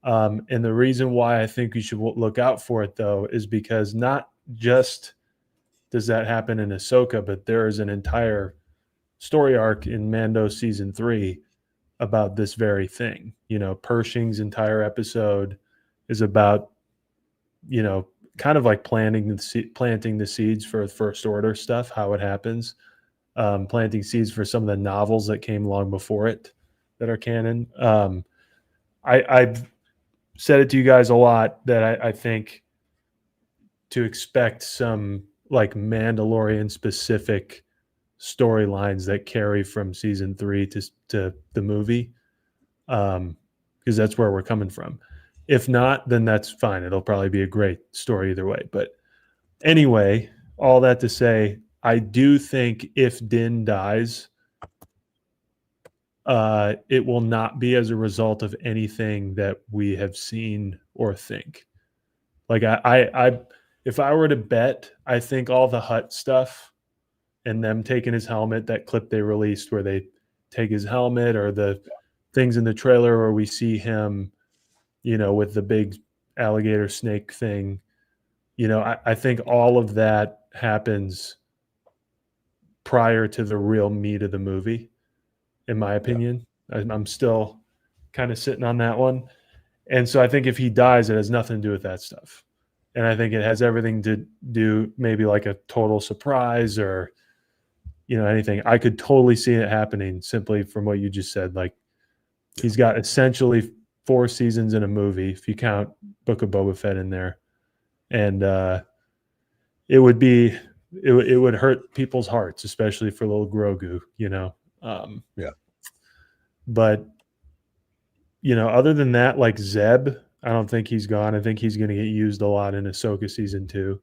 And the reason why I think we should look out for it, though, is because not just does that happen in Ahsoka, but there is an entire story arc in Mando season 3 about this very thing. Pershing's entire episode is about, kind of like planting the seeds for First Order stuff, how it happens. planting seeds for some of the novels that came long before it that are canon. I've said it to you guys a lot that I think to expect some like Mandalorian specific storylines that carry from season 3 to the movie, because that's where we're coming from. If not, then that's fine. It'll probably be a great story either way. But anyway, all that to say, I do think if Din dies, it will not be as a result of anything that we have seen or think. Like I if I were to bet, I think all the Hutt stuff and them taking his helmet, that clip they released where they take his helmet, or the things in the trailer where we see him, with the big alligator snake thing, I think all of that happens prior to the real meat of the movie, in my opinion. I'm still kind of sitting on that one. And so I think if he dies, it has nothing to do with that stuff. And I think it has everything to do maybe like a total surprise or, anything. I could totally see it happening simply from what you just said. Like he's got essentially 4 seasons in a movie, if you count Book of Boba Fett in there. And it would hurt people's hearts, especially for little Grogu, But, other than that, like Zeb, I don't think he's gone. I think he's going to get used a lot in Ahsoka season 2.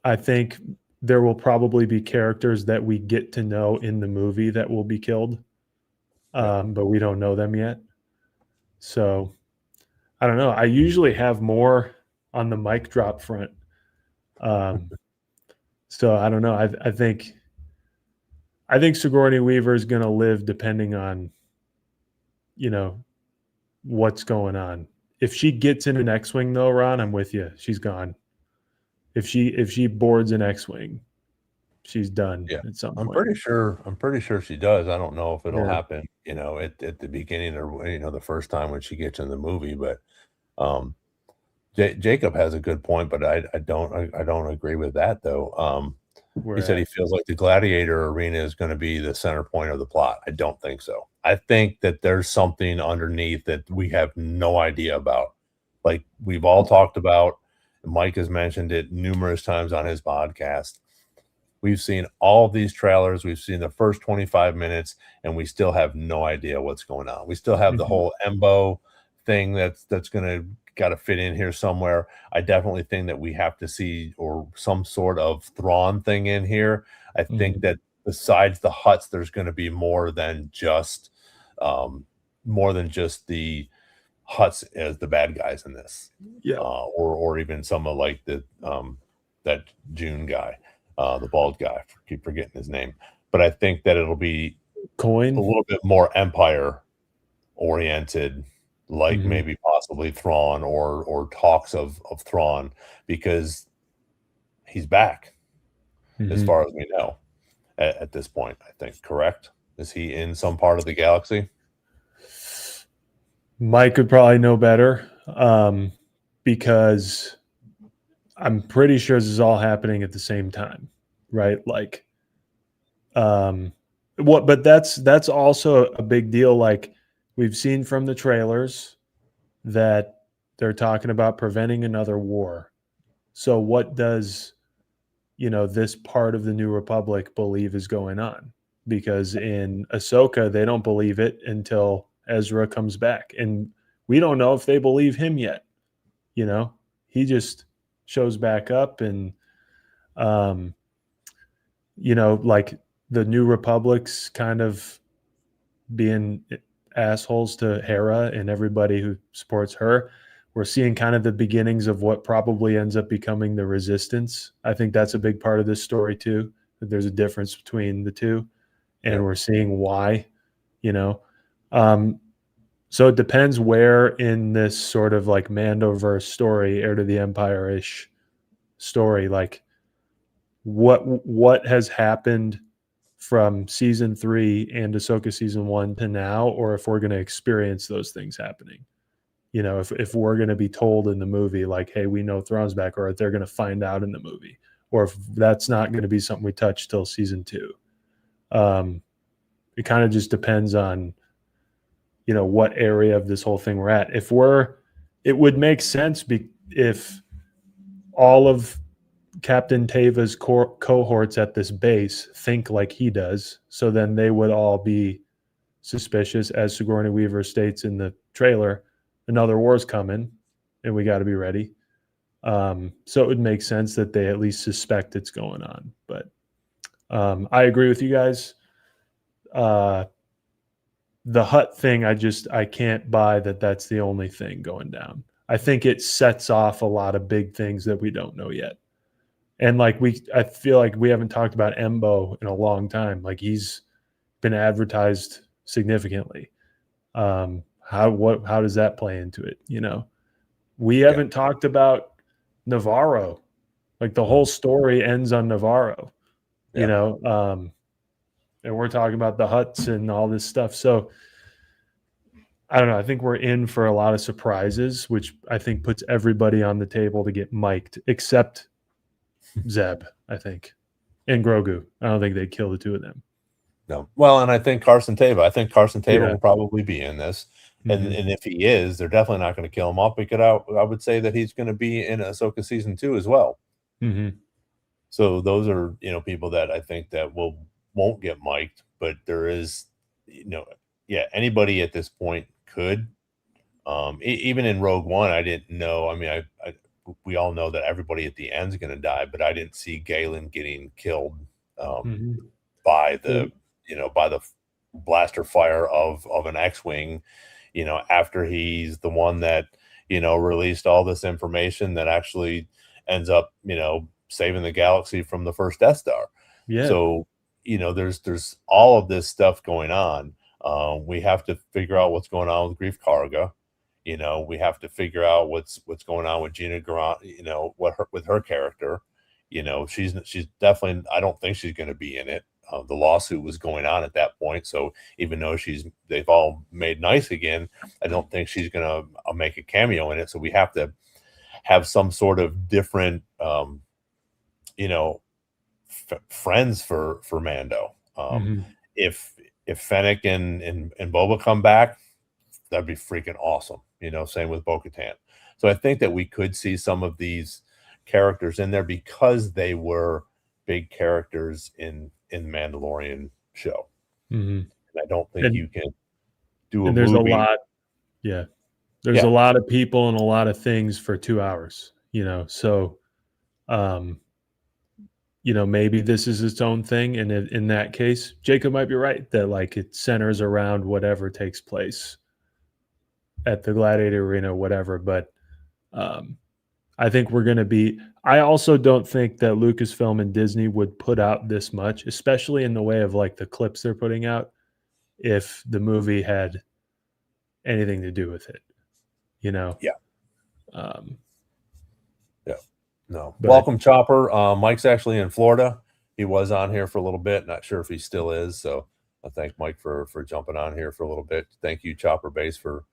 I think there will probably be characters that we get to know in the movie that will be killed, but we don't know them yet. So I don't know. I usually have more on the mic drop front. So I don't know. I think Sigourney Weaver is going to live depending on, what's going on. If she gets in an X-Wing though, Ron, I'm with you. She's gone. If she boards an X-Wing, she's done at some point. I'm pretty sure she does. I don't know if it'll happen, at the beginning or, the first time when she gets in the movie, but Jacob has a good point, but I don't agree with that though. He said he feels like the gladiator arena is going to be the center point of the plot. I don't think so. I think that there's something underneath that we have no idea about. Like we've all talked about, Mike has mentioned it numerous times on his podcast. We've seen all of these trailers. We've seen the first 25 minutes, and we still have no idea what's going on. We still have the whole Embo thing that's going to got to fit in here somewhere. I definitely think that we have to see or some sort of Thrawn thing in here. I think that besides the Hutts, there's going to be more than just the Hutts as the bad guys in this, or even some of like the that June guy, the bald guy. I keep forgetting his name, but I think that it'll be a little bit more Empire oriented, like maybe possibly Thrawn or talks of Thrawn, because he's back as far as we know at this point. I think, correct? Is he in some part of the galaxy? Mike could probably know better, because I'm pretty sure this is all happening at the same time, right? Like, but that's also a big deal. Like we've seen from the trailers that they're talking about preventing another war. So what does, this part of the New Republic believe is going on? Because in Ahsoka, they don't believe it until Ezra comes back, and we don't know if they believe him yet. He just shows back up, and like the New Republic's kind of being assholes to Hera and everybody who supports her. We're seeing kind of the beginnings of what probably ends up becoming the Resistance. I think that's a big part of this story too, that there's a difference between the two, and we're seeing why. So it depends where in this sort of like Mandoverse story, Heir to the Empire-ish story, like what has happened from season 3 and Ahsoka season 1 to now, or if we're going to experience those things happening. If we're going to be told in the movie, like, hey, we know Thrawn's back, or if they're going to find out in the movie, or if that's not going to be something we touch till season 2. It kind of just depends on, what area of this whole thing we're at. It would make sense if all of Captain Teva's cohorts at this base think like he does, so then they would all be suspicious, as Sigourney Weaver states in the trailer. Another war's coming, and we got to be ready. So it would make sense that they at least suspect it's going on. But I agree with you guys. The Hutt thing, I can't buy that that's the only thing going down. I think it sets off a lot of big things that we don't know yet. And I feel like we haven't talked about Embo in a long time. Like, he's been advertised significantly. How does that play into it? We haven't talked about Navarro. Like, the whole story ends on Navarro, and we're talking about the Hutts and all this stuff. So I don't know. I think we're in for a lot of surprises, which I think puts everybody on the table to get mic'd, except Zeb, I think, and Grogu. I don't think they'd kill the two of them. No. Well, and I think Carson Teva will probably be in this. And if he is, they're definitely not going to kill him off, because I would say that he's going to be in Ahsoka season 2 as well. So those are, people that I think that won't get mic'd, but there is, anybody at this point could. Even in Rogue One, I didn't know. I mean, we all know that everybody at the end is going to die, but I didn't see Galen getting killed by the blaster fire of an X-wing, after he's the one that, released all this information that actually ends up, saving the galaxy from the first Death Star. Yeah. So, there's all of this stuff going on. We have to figure out what's going on with Grief Karga. We have to figure out what's going on with Gina Carano, with her character. She's definitely, I don't think she's going to be in it. The lawsuit was going on at that point. So even though they've all made nice again, I don't think she's going to make a cameo in it. So we have to have some sort of different, friends for Mando. If Fennec and Boba come back, that'd be freaking awesome. Same with Bo-Katan. So I think that we could see some of these characters in there because they were big characters in the Mandalorian show. And I don't think you can do a there's movie. There's a lot of people and a lot of things for 2 hours, so maybe this is its own thing, and in that case, Jacob might be right that it centers around whatever takes place at the Gladiator Arena, whatever. But I think we're going to be. I also don't think that Lucasfilm and Disney would put out this much, especially in the way of the clips they're putting out, if the movie had anything to do with it. No. Welcome, Chopper. Mike's actually in Florida. He was on here for a little bit. Not sure if he still is. So I thank Mike for jumping on here for a little bit. Thank you, Chopper Base, for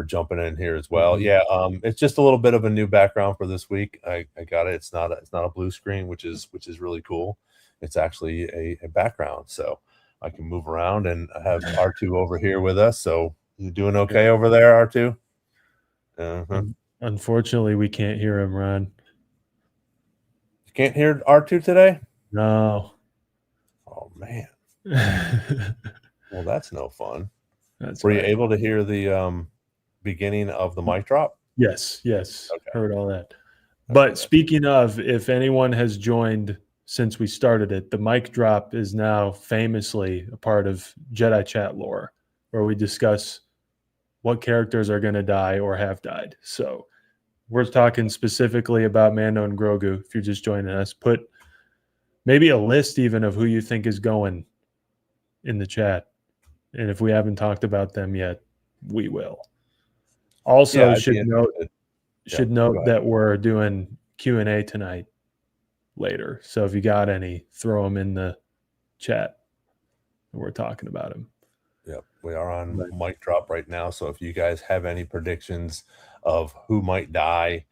jumping in here as well. Yeah, it's just a little bit of a new background for this week. I got it. It's not a blue screen, which is really cool. It's actually a background, so I can move around, and I have R2 over here with us. So you doing okay over there, R2? Unfortunately, we can't hear him, Ron. You can't hear R2 today? No. Oh man. Well, that's no fun. Were you able to hear the beginning of the mic drop? Yes. Okay. Heard all that. But speaking of, if anyone has joined since we started it, the mic drop is now famously a part of Jedi Chat lore, where we discuss what characters are going to die or have died. So we're talking specifically about Mando and Grogu. If you're just joining us, put maybe a list even of who you think is going in the chat. And if we haven't talked about them yet, we will. Also, should note that we're doing Q&A tonight later. So if you got any, throw them in the chat. We're talking about them. Yep, we are on mic drop right now. So if you guys have any predictions of who might die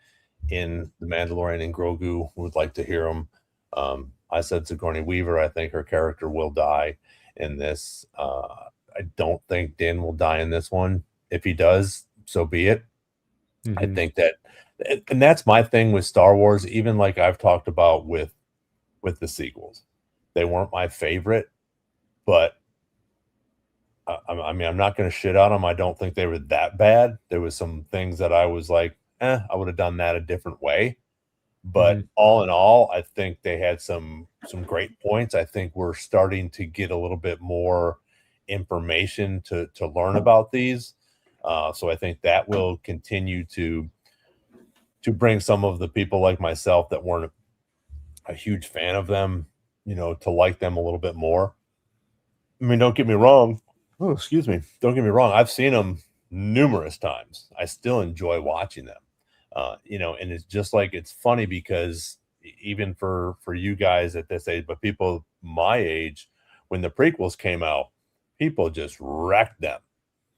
in The Mandalorian and Grogu, would like to hear them. I said Sigourney Weaver. I think her character will die in this. I don't think Din will die in this one. If he does, so be it. I Mhm. think that, and that's my thing with Star Wars. Even like I've talked about with the sequels, they weren't my favorite, but I mean, I'm not going to shit on them. I don't think they were that bad. There was some things that I was like, I would have done that a different way. But Mhm. all in all, I think they had some great points. I think we're starting to get a little bit more information to learn about these. So I think that will continue to bring some of the people like myself that weren't a huge fan of them, to like them a little bit more. I mean, don't get me wrong. Oh, excuse me. Don't get me wrong. I've seen them numerous times. I still enjoy watching them. And it's just like it's funny because even for you guys at this age, but people my age, when the prequels came out, people just wrecked them.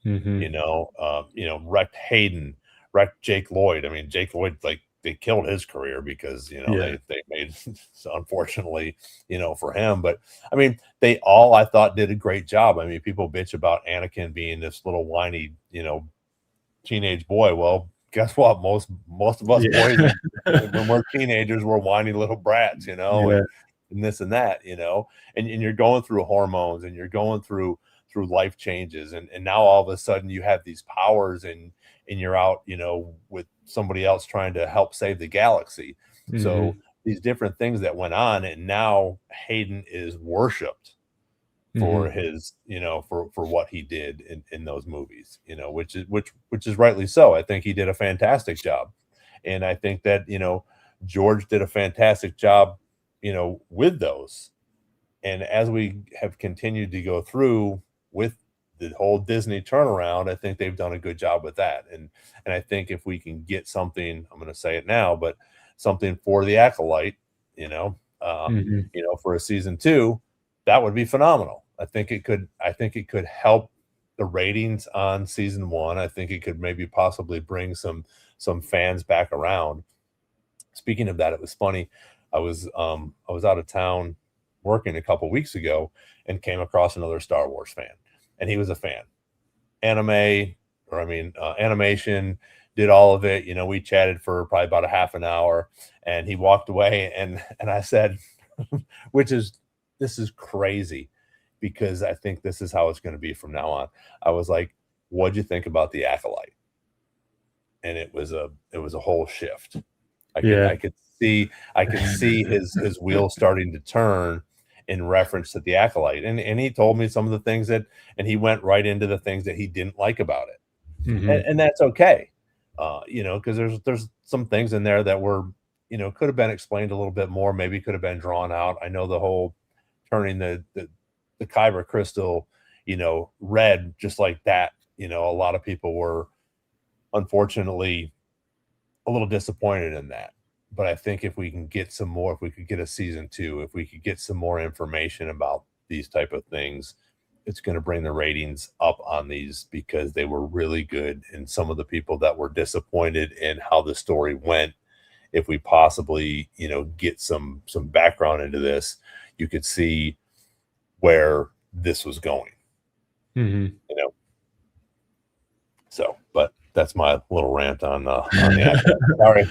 Mhm. Wrecked Hayden, wrecked Jake Lloyd. I mean, Jake Lloyd, like they killed his career because Yeah. they made unfortunately, for him. But I mean, they all I thought did a great job. I mean, people bitch about Anakin being this little whiny, teenage boy. Well, guess what? Most of us Yeah. boys when we're teenagers, we're whiny little brats, Yeah. and this and that, and you're going through hormones and you're going through life changes, and now all of a sudden you have these powers and you're out, with somebody else trying to help save the galaxy. So Mhm. these different things that went on, and now Hayden is worshipped for Mhm. his, for what he did in those movies, which is rightly so. I think he did a fantastic job. And I think that, George did a fantastic job, with those. And as we have continued to go through with the whole Disney turnaround, I think they've done a good job with that. And I think if we can get something, I'm going to say it now, but something for the Acolyte, you know, uh, Mhm. for a season two, that would be phenomenal. I think it could. I think it could help the ratings on season one. I think it could maybe possibly bring some fans back around. Speaking of that, it was funny. I was out of town working a couple weeks ago and came across another Star Wars fan, and he was a fan. Anime, or I mean, animation, did all of it. We chatted for probably about a half an hour, and he walked away, and I said, which is this is crazy because I think this is how it's going to be from now on. I was like, "What'd you think about the Acolyte?" And it was a whole shift. I could Yeah. I could see I could see his wheels starting to turn in reference to the Acolyte, and he told me some of the things that, and he went right into the things that he didn't like about it, Mhm. and that's okay, because there's some things in there that were, could have been explained a little bit more, maybe could have been drawn out. I know the whole turning the kyber crystal, red just like that. A lot of people were unfortunately a little disappointed in that. But I think if we can get some more, if we could get a season two, if we could get some more information about these type of things, it's going to bring the ratings up on these because they were really good. And some of the people that were disappointed in how the story went, if we possibly, get some background into this, you could see where this was going, Mhm. you know. So, but that's my little rant on the Acolyte. Sorry,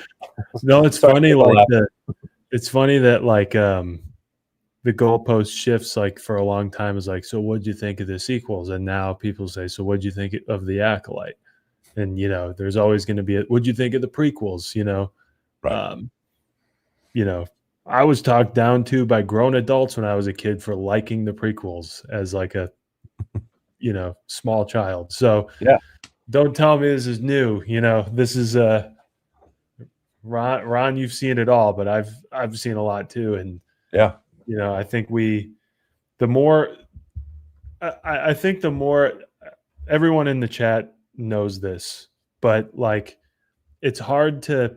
No, it's sorry funny, for the like, laugh. it's funny that, like, the goalpost shifts, like, for a long time is like, "So what'd you think of the sequels?" And now people say, "So what'd you think of The Acolyte?" And, there's always gonna be a, "What'd you think of the prequels?" Right. Um, you know, I was talked down to by grown adults when I was a kid for liking the prequels as, like, a, small child. So, Yeah. don't tell me this is new, this is, Ron, you've seen it all, but I've seen a lot too, and, Yeah. I think the more I think the more everyone in the chat knows this, but like it's hard to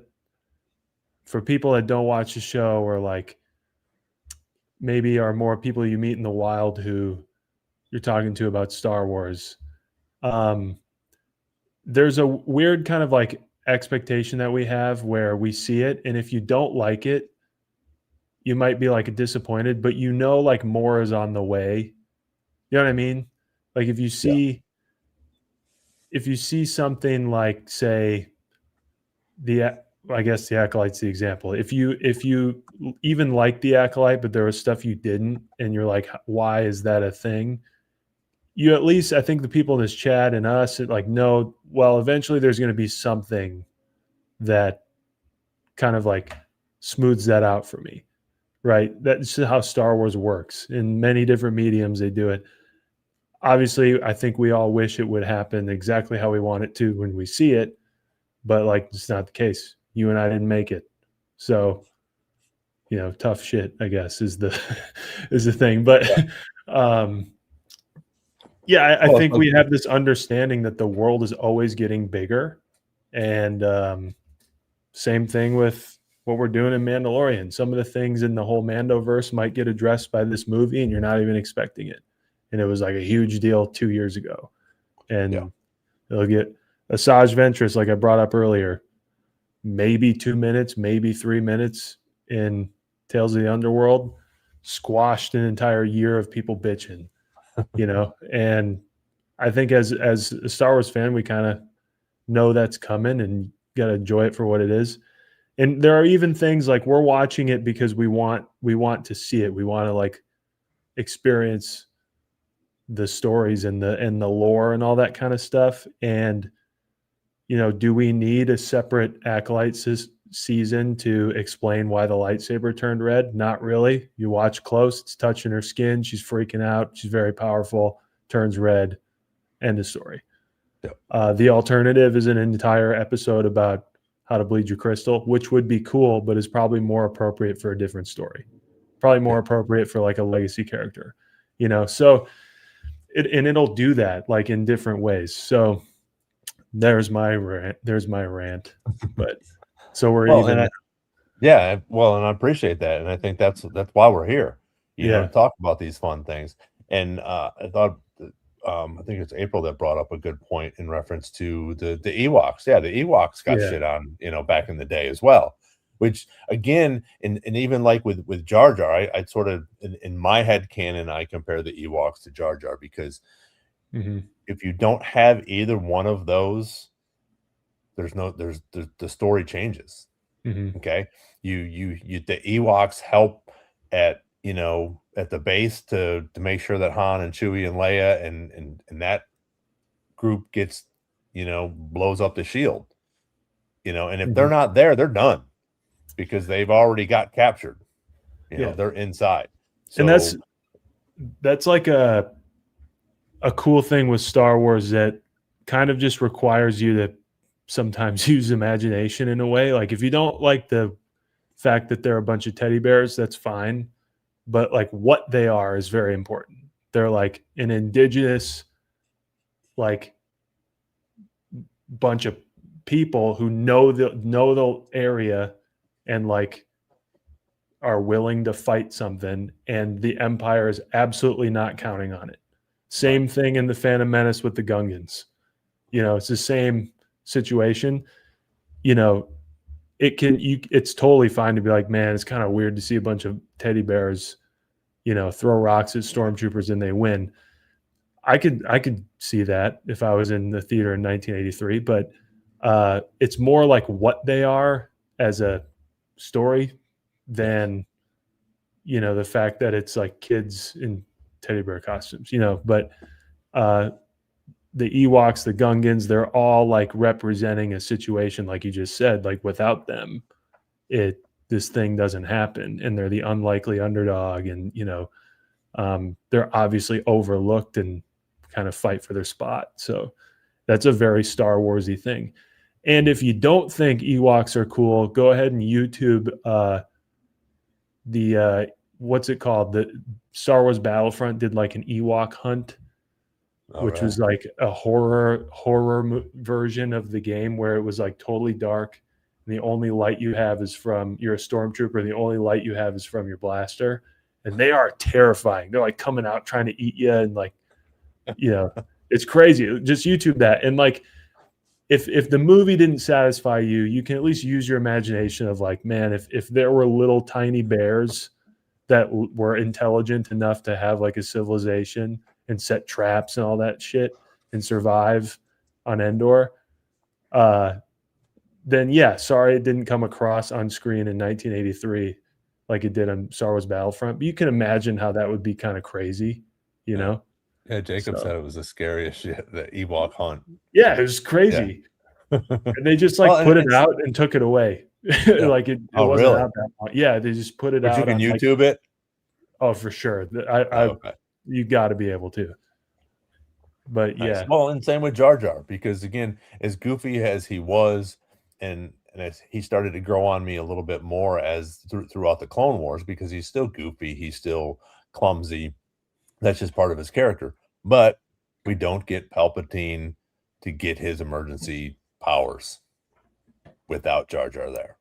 for people that don't watch the show or like maybe are more people you meet in the wild who you're talking to about Star Wars. Um, there's a weird kind of like expectation that we have where we see it, and if you don't like it, you might be like disappointed, but you know, like more is on the way. You know what I mean? Like if you see something like, say, I guess the Acolyte's the example. If you even like the Acolyte, but there was stuff you didn't, and you're like, why is that a thing? You at least, I think the people in this chat and us like know, well, eventually there's going to be something that kind of like smooths that out for me, right? That's how Star Wars works. In many different mediums, they do it. Obviously, I think we all wish it would happen exactly how we want it to when we see it, but like it's not the case. You and I didn't make it, so tough shit, I guess, is the is the thing. But I think we have this understanding that the world is always getting bigger, and same thing with what we're doing in Mandalorian. Some of the things in the whole Mandoverse might get addressed by this movie, and you're not even expecting it. And it was like a huge deal 2 years ago, and they'll get Asajj Ventress, like I brought up earlier, maybe 2 minutes, maybe 3 minutes in Tales of the Underworld, squashed an entire year of people bitching, and I think as a Star Wars fan, we kind of know that's coming and got to enjoy it for what it is. And there are even things like we're watching it because we want to see it. We want to like experience the stories and the lore and all that kind of stuff. And do we need a separate Acolyte season to explain why the lightsaber turned red? Not really. You watch close, it's touching her skin, she's freaking out, she's very powerful, turns red, end of story. Yep. The alternative is an entire episode about how to bleed your crystal, which would be cool, but is probably more appropriate for a different story. Probably more appropriate for like a legacy character, so it'll do that like in different ways. So there's my rant. But so we're even. And I appreciate that, and I think that's why we're here, to talk about these fun things. And I thought, I think it's April that brought up a good point in reference to the Ewoks. Yeah, the Ewoks got shit on, back in the day as well. Which again, and even like with Jar Jar, I sort of in my head canon, I compare the Ewoks to Jar Jar because if you don't have either one of those, the story changes. Okay, you the Ewoks help at the base to make sure that Han and Chewie and Leia and that group gets blows up the shield, and if they're not there, they're done because they've already got captured. They're inside. So, and that's like a cool thing with Star Wars that kind of just requires you to sometimes use imagination in a way. Like if you don't like the fact that they're a bunch of teddy bears, that's fine. But like what they are is very important. They're like an indigenous, like bunch of people who know the area and like are willing to fight something, and the Empire is absolutely not counting on it. Same thing in the Phantom Menace with the Gungans. It's the same situation. It's totally fine to be like, man, it's kind of weird to see a bunch of teddy bears, throw rocks at stormtroopers and they win. I could see that if I was in the theater in 1983, but it's more like what they are as a story than the fact that it's like kids in teddy bear costumes, but the Ewoks, the Gungans, they're all like representing a situation, like you just said, like without them, this thing doesn't happen, and they're the unlikely underdog, and they're obviously overlooked and kind of fight for their spot. So that's a very Star Warsy thing. And if you don't think Ewoks are cool, go ahead and YouTube the what's it called? The Star Wars Battlefront did like an Ewok hunt, which was like a horror version of the game where it was like totally dark. And the only light you have is you're a stormtrooper. And the only light you have is from your blaster. And they are terrifying. They're like coming out trying to eat you. And like, it's crazy. Just YouTube that. And like, if the movie didn't satisfy you, you can at least use your imagination of like, man, if there were little tiny bears that were intelligent enough to have like a civilization and set traps and all that shit and survive on Endor, then yeah, sorry it didn't come across on screen in 1983 like it did on Star Wars Battlefront. But you can imagine how that would be kind of crazy, you know? Yeah, Jacob So, said it was the scariest shit, the Ewok hunt. yeah, it was Yeah. crazy. And they just like Well, put it out and took it away. Yeah. Like it Oh, wasn't really? out that long. Yeah, they just put it But you out can on like, YouTube it? oh, for sure. Okay. You got to be able to. But Nice. yeah, Well, and same with Jar Jar, because again, as goofy as he was, and as he started to grow on me a little bit more as throughout the Clone Wars, because he's still goofy, he's still clumsy. That's just part of his character. But we don't get Palpatine to get his emergency powers without Jar Jar there.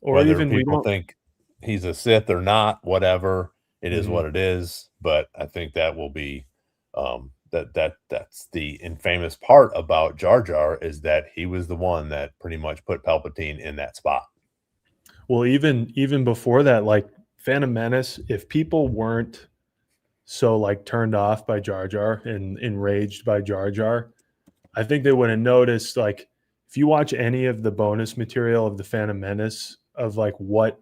or Whether even we people don't. think he's a Sith or not, whatever, it is Mhm. what it is. But I think that will be that's the infamous part about Jar Jar, is that he was the one that pretty much put Palpatine in that spot. Well, even before that, like Phantom Menace, if people weren't so like turned off by Jar Jar and enraged by Jar Jar, I think they would have noticed, like, if you watch any of the bonus material of the Phantom Menace of like what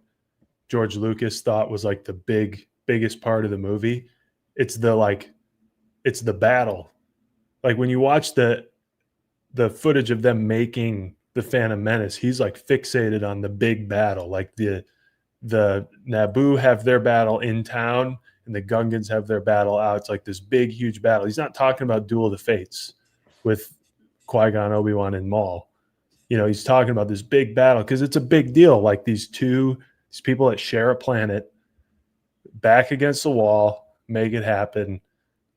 George Lucas thought was like the biggest part of the movie, it's the battle. Like when you watch the footage of them making the Phantom Menace, he's like fixated on the big battle. Like the Naboo have their battle in town and the Gungans have their battle out. It's like this big, huge battle. He's not talking about Duel of the Fates with Qui-Gon, Obi-Wan, and Maul. He's talking about this big battle because it's a big deal. Like these people that share a planet back against the wall, make it happen.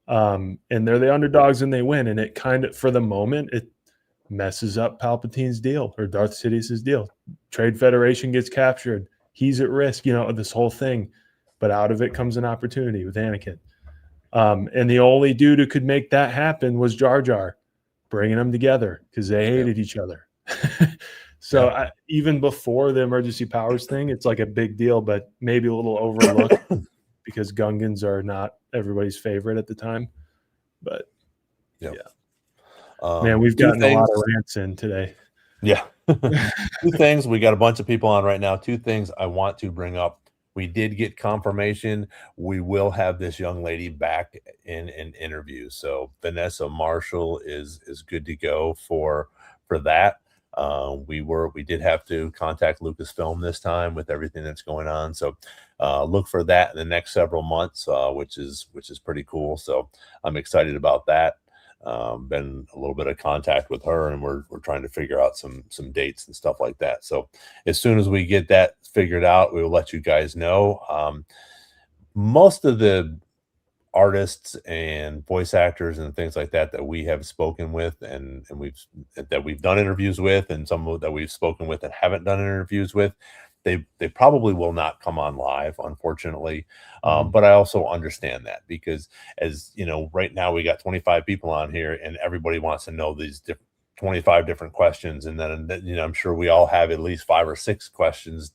And they're the underdogs and they win. And it kind of, for the moment, it messes up Palpatine's deal or Darth Sidious's deal. Trade Federation gets captured. He's at risk, this whole thing. But out of it comes an opportunity with Anakin. And the only dude who could make that happen was Jar Jar, bringing them together because they hated each other. So even before the emergency powers thing, it's like a big deal, but maybe a little overlooked because Gungans are not everybody's favorite at the time. But man, we've gotten a lot of rants in today. Yeah. Two things. We got a bunch of people on right now. Two things I want to bring up. We did get confirmation. We will have this young lady back in an interview. So Vanessa Marshall is good to go for that. We did have to contact Lucasfilm this time with everything that's going on. So look for that in the next several months, which is pretty cool. So I'm excited about that. Been a little bit of contact with her, and we're trying to figure out some dates and stuff like that. So as soon as we get that figured out, we will let you guys know. Most of the artists and voice actors and things like that we have spoken with and we've done interviews with, and some that we've spoken with and haven't done interviews with, they probably will not come on live, unfortunately. But I also understand that, because as you know, right now we got 25 people on here and everybody wants to know these 25 different questions, and then I'm sure we all have at least 5 or 6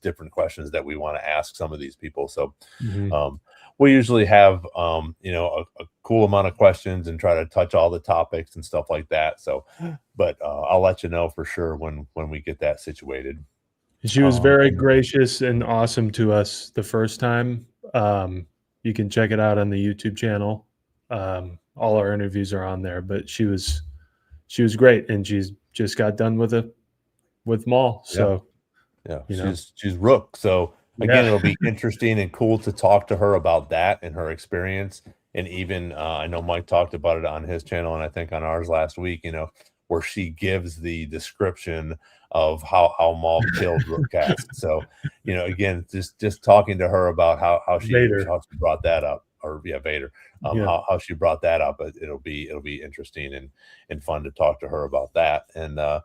different questions that we want to ask some of these people. So we usually have a cool amount of questions and try to touch all the topics and stuff like that. So but I'll let you know for sure when we get that situated. She was very gracious and awesome to us the first time. You can check it out on the YouTube channel. All our interviews are on there, but she was great, and she's just got done with Maul. So she's Rook. So again, it'll be interesting and cool to talk to her about that and her experience. And even I know Mike talked about it on his channel, and I think on ours last week, where she gives the description of how Maul killed Rookcast. So, again, just talking to her about how she brought that up, or Vader, how she brought that up. It'll be interesting and fun to talk to her about that. And I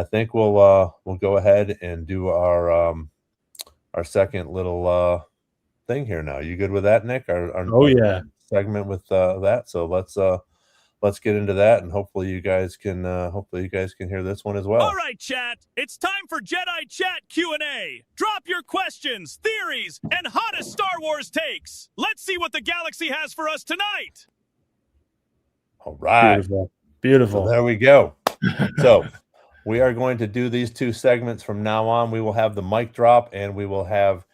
think we'll go ahead and do our second little thing here now. You good with that, Nick? Our segment with that. So let's get into that, and hopefully you guys can hear this one as well. All right, chat. It's time for Jedi Chat Q&A. Drop your questions, theories, and hottest Star Wars takes. Let's see what the galaxy has for us tonight. All right. Beautiful. So there we go. So we are going to do these two segments from now on. We will have the mic drop, and we will have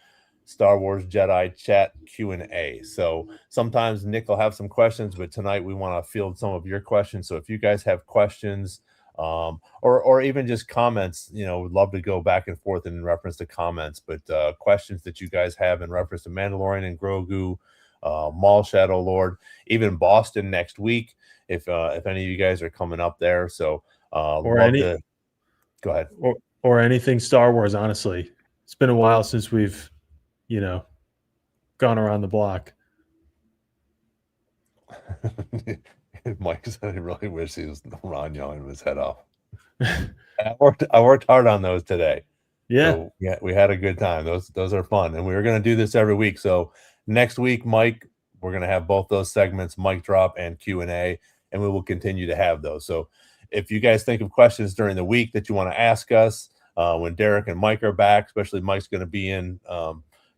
Star Wars Jedi Chat Q&A. So sometimes Nick will have some questions, but tonight we want to field some of your questions. So if you guys have questions, or even just comments, we'd love to go back and forth in reference to comments, but questions that you guys have in reference to Mandalorian and Grogu, Maul Shadow Lord, even Boston next week, if any of you guys are coming up there. So go ahead. Or anything Star Wars, honestly. It's been a while since we've gone around the block. Mike said he really wished he was Ron yelling his head off. I worked hard on those today. Yeah. So, yeah, we had a good time. Those are fun. And we were going to do this every week. So next week, Mike, we're going to have both those segments, mic drop and Q&A, and we will continue to have those. So if you guys think of questions during the week that you want to ask us, when Derek and Mike are back, especially Mike's going to be in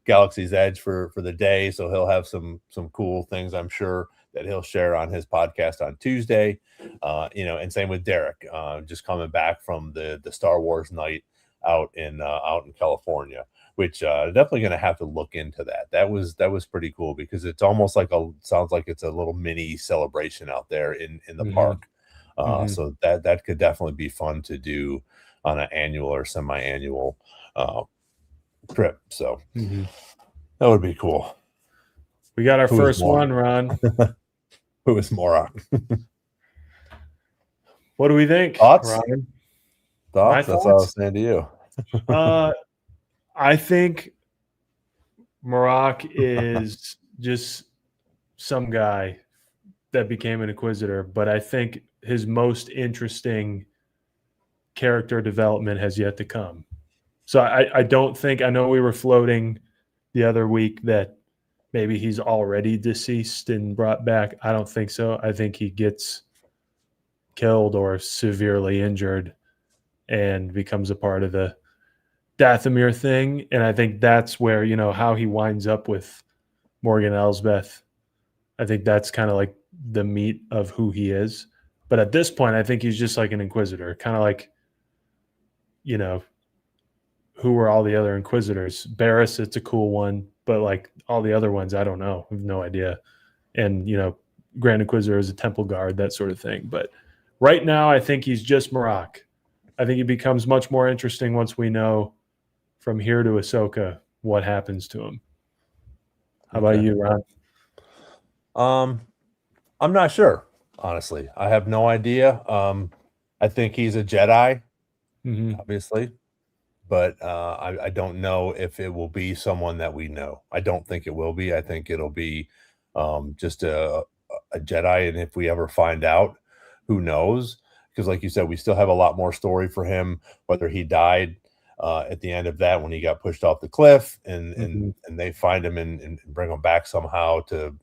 Galaxy's Edge for the day, so he'll have some cool things, I'm sure, that he'll share on his podcast on Tuesday. And same with Derek, just coming back from the Star Wars night out in California, which definitely going to have to look into that. That was pretty cool, because it's almost sounds like it's a little mini celebration out there in the park. So that could definitely be fun to do on an annual or semi-annual trip. So that would be cool. We got our first one, Ron. Who is Morak? What do we think? Thoughts? Ron? Thoughts? That's what I was saying to you. I think Morak is just some guy that became an Inquisitor, but I think his most interesting character development has yet to come. So I don't think, I know we were floating the other week that maybe he's already deceased and brought back. I don't think so. I think he gets killed or severely injured and becomes a part of the Dathomir thing. And I think that's where, how he winds up with Morgan Elsbeth. I think that's kind of like the meat of who he is. But at this point, I think he's just like an Inquisitor, kind of like, who were all the other Inquisitors? Barriss, it's a cool one, but like all the other ones, I don't know. I have no idea. And, Grand Inquisitor is a temple guard, that sort of thing. But right now, I think he's just Morak. I think he becomes much more interesting once we know from here to Ahsoka what happens to him. How about you, Ron? I'm not sure, honestly. I have no idea. I think he's a Jedi, obviously, but I don't know if it will be someone that we know. I don't think it will be. I think it'll be just a Jedi, and if we ever find out, who knows? Because like you said, we still have a lot more story for him, whether he died at the end of that when he got pushed off the cliff and they find him and bring him back somehow to,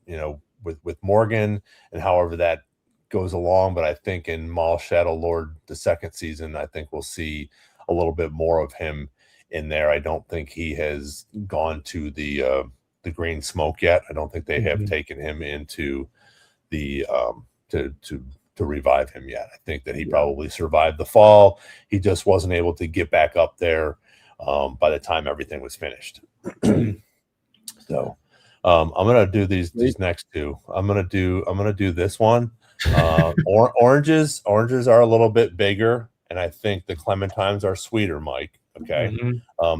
with Morgan, and however that goes along. But I think in Maul Shadow Lord, the second season, I think we'll see a little bit more of him in there. I don't think he has gone to the green smoke yet. I don't think they have taken him into the to revive him yet. I think that he probably survived the fall. He just wasn't able to get back up there by the time everything was finished. So I'm gonna do these next two. I'm gonna do this one. Oranges are a little bit bigger, and I think the clementines are sweeter, Mike. Okay.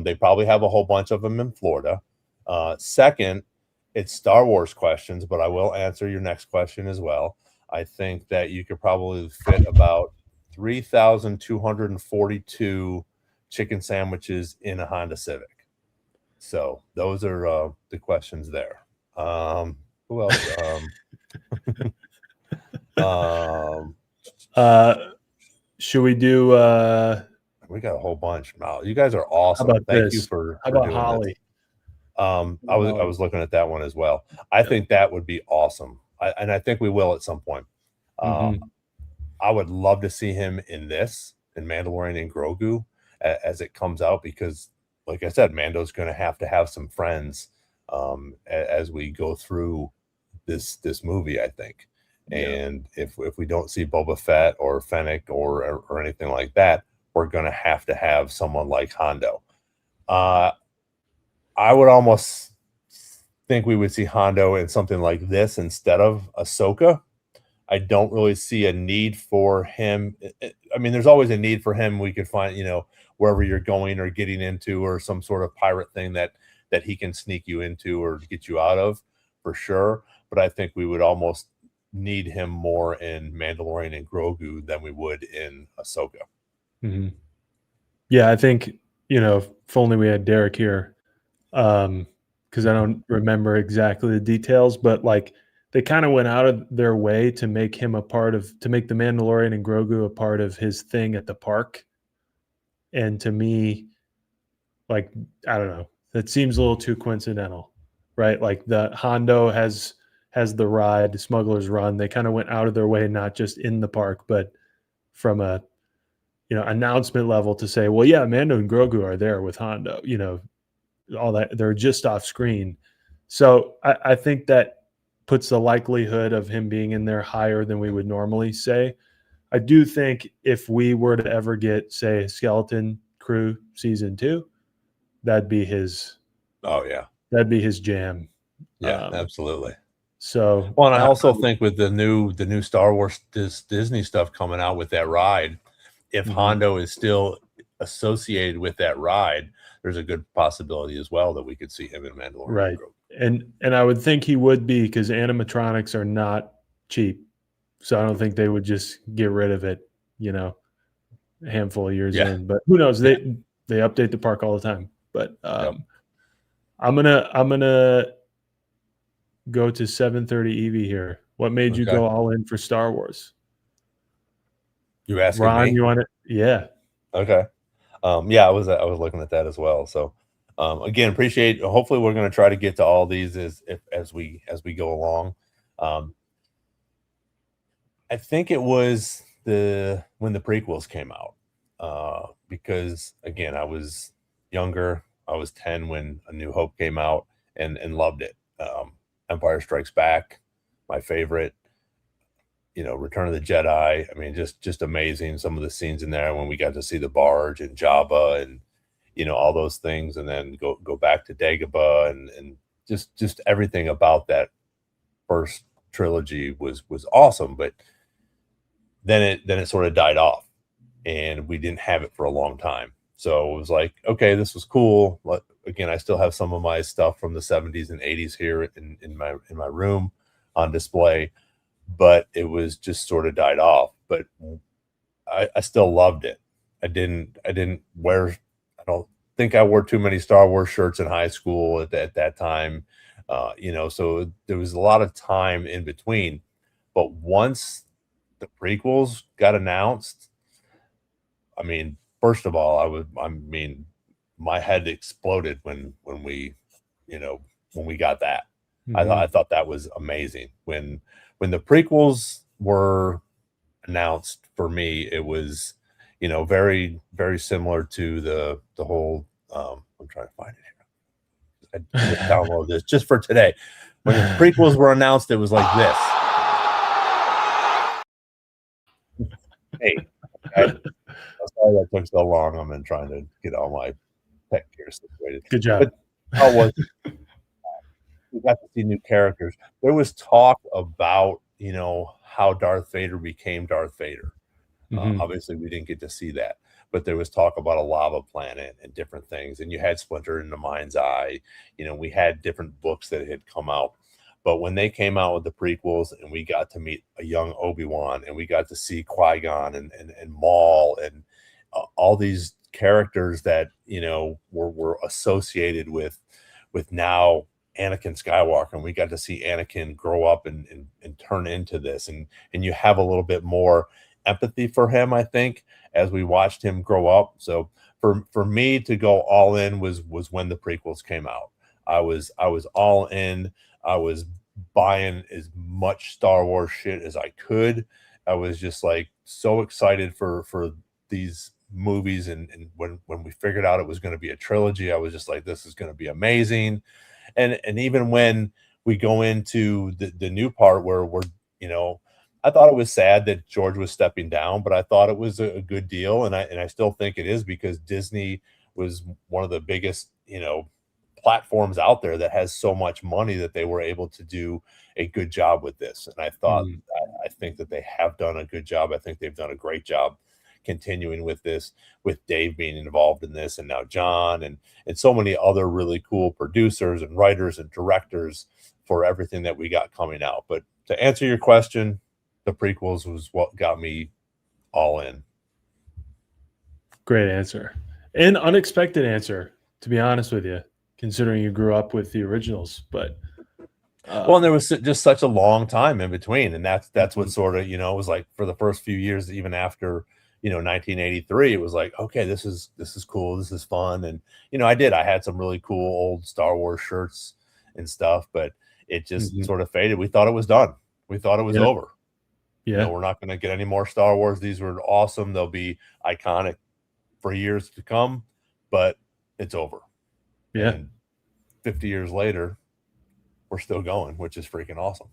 They probably have a whole bunch of them in Florida. Second, it's Star Wars questions, but I will answer your next question as well. I think that you could probably fit about 3,242 chicken sandwiches in a Honda Civic. So those are the questions there. Who else? Should we do? We got a whole bunch. Wow, you guys are awesome. Thank you for about doing Holly? This. I was looking at that one as well. I think that would be awesome. And I think we will at some point. Mhm. I would love to see him in Mandalorian and Grogu as it comes out, because, like I said, Mando's going to have some friends as we go through this movie, I think. Yeah. And if we don't see Boba Fett or Fennec or anything like that, we're going to have someone like Hondo. I would almost think we would see Hondo in something like this instead of Ahsoka. I don't really see a need for him. I mean, there's always a need for him. We could find, wherever you're going or getting into, or some sort of pirate thing that he can sneak you into or get you out of, for sure. But I think we would almost need him more in Mandalorian and Grogu than we would in Ahsoka. Mhm. Yeah, I think, if only we had Derek here, because I don't remember exactly the details, but, like, they kinda went out of their way to make to make the Mandalorian and Grogu a part of his thing at the park, and to me, like, I don't know, that seems a little too coincidental, right? Like, the Hondo has the ride, Smuggler's Run. They kinda went out of their way, not just in the park, but from a, announcement level to say, "Well, yeah, Mando and Grogu are there with Hondo," all that. They're just off screen. So I think that puts the likelihood of him being in there higher than we would normally say. I do think if we were to ever get, say, Skeleton Crew season 2, that'd be his Oh yeah, that'd be his jam. yeah, Um, absolutely. so Well, and I I also think with the new Star Wars Disney stuff coming out with that ride, if Mhm. Hondo is still associated with that ride, there's a good possibility as well that we could see him in Mandalorian Right. Grogu. And I would think he would be, because animatronics are not cheap. So I don't think they would just get rid of it, a handful of years Yeah, in. But who knows? yeah, They update the park all the time. But yep. I'm gonna go to 7:30 Evie here. What made you Okay. go all in for Star Wars? You asking Ron, me? you want it? Yeah. Okay. Yeah, I was looking at that as well. So, again, appreciate. Hopefully, we're going to try to get to all these as we go along. Um, I think it was when the prequels came out, because again, I was younger. I was 10 when A New Hope came out, and loved it. Empire Strikes Back, my favorite. Return of the Jedi. I mean, just amazing. Some of the scenes in there when we got to see the barge and Jabba and all those things, and then go back to Dagobah, and just everything about that first trilogy was awesome. But then it sort of died off, and we didn't have it for a long time. So it was like, okay, this was cool. But again, I still have some of my stuff from the 70s and 80s here in my room on display, but it was just sort of died off. But I still loved it. I didn't wear, I don't think I wore too many Star Wars shirts in high school at that time. So there was a lot of time in between. But once the prequels got announced, I mean, first of all, I mean, my head exploded you know, when we got that. I Mhm. thought that was amazing. When the prequels were announced, for me, it was, very, very similar to the whole, I'm trying to find it here. I just downloaded this just for today. When the prequels were announced, it was like this. Hey, okay? I'm sorry that took so long. I've been trying to get all my tech gear situated. Good job. But how was we got to see new characters. There was talk about, how Darth Vader became Darth Vader. Mhm. Obviously, we didn't get to see that, but there was talk about a lava planet and different things. And you had Splinter in the Mind's Eye. We had different books that had come out. But when they came out with the prequels, and we got to meet a young Obi-Wan, and we got to see Qui-Gon and Maul, and all these characters that were associated with now Anakin Skywalker, and we got to see Anakin grow up and turn into this, and you have a little bit more empathy for him, I think, as we watched him grow up. So for me to go all in was when the prequels came out. I was all in. I was buying as much Star Wars shit as I could, I was just like so excited for these movies, and when we figured out it was going to be a trilogy, I was just like, this is going to be amazing. And even when we go into the new part where we're, you know, I thought it was sad that George was stepping down, but I thought it was a good deal, and I still think it is, because Disney was one of the biggest, you know, platforms out there that has so much money that they were able to do a good job with this. And I thought, Mhm. I think that they have done a good job. I think they've done a great job continuing with this, with Dave being involved in this, and now John, and so many other really cool producers and writers and directors for everything that we got coming out. But to answer your question, the prequels was what got me all in. Great answer. And unexpected answer, to be honest with you, considering you grew up with the originals. But Well, and there was just such a long time in between, and that's what Mhm. sort of, you know, it was like for the first few years, even after, you know, 1983, it was like, okay, this is cool, this is fun. And you know, I had some really cool old Star Wars shirts and stuff, but it just Mhm. sort of faded. We thought it was done. We thought it was Yeah. over. You know, Yeah. we're not going to get any more Star Wars. These were awesome. They'll be iconic for years to come, but it's over. Yeah. And 50 years later, we're still going, which is freaking awesome.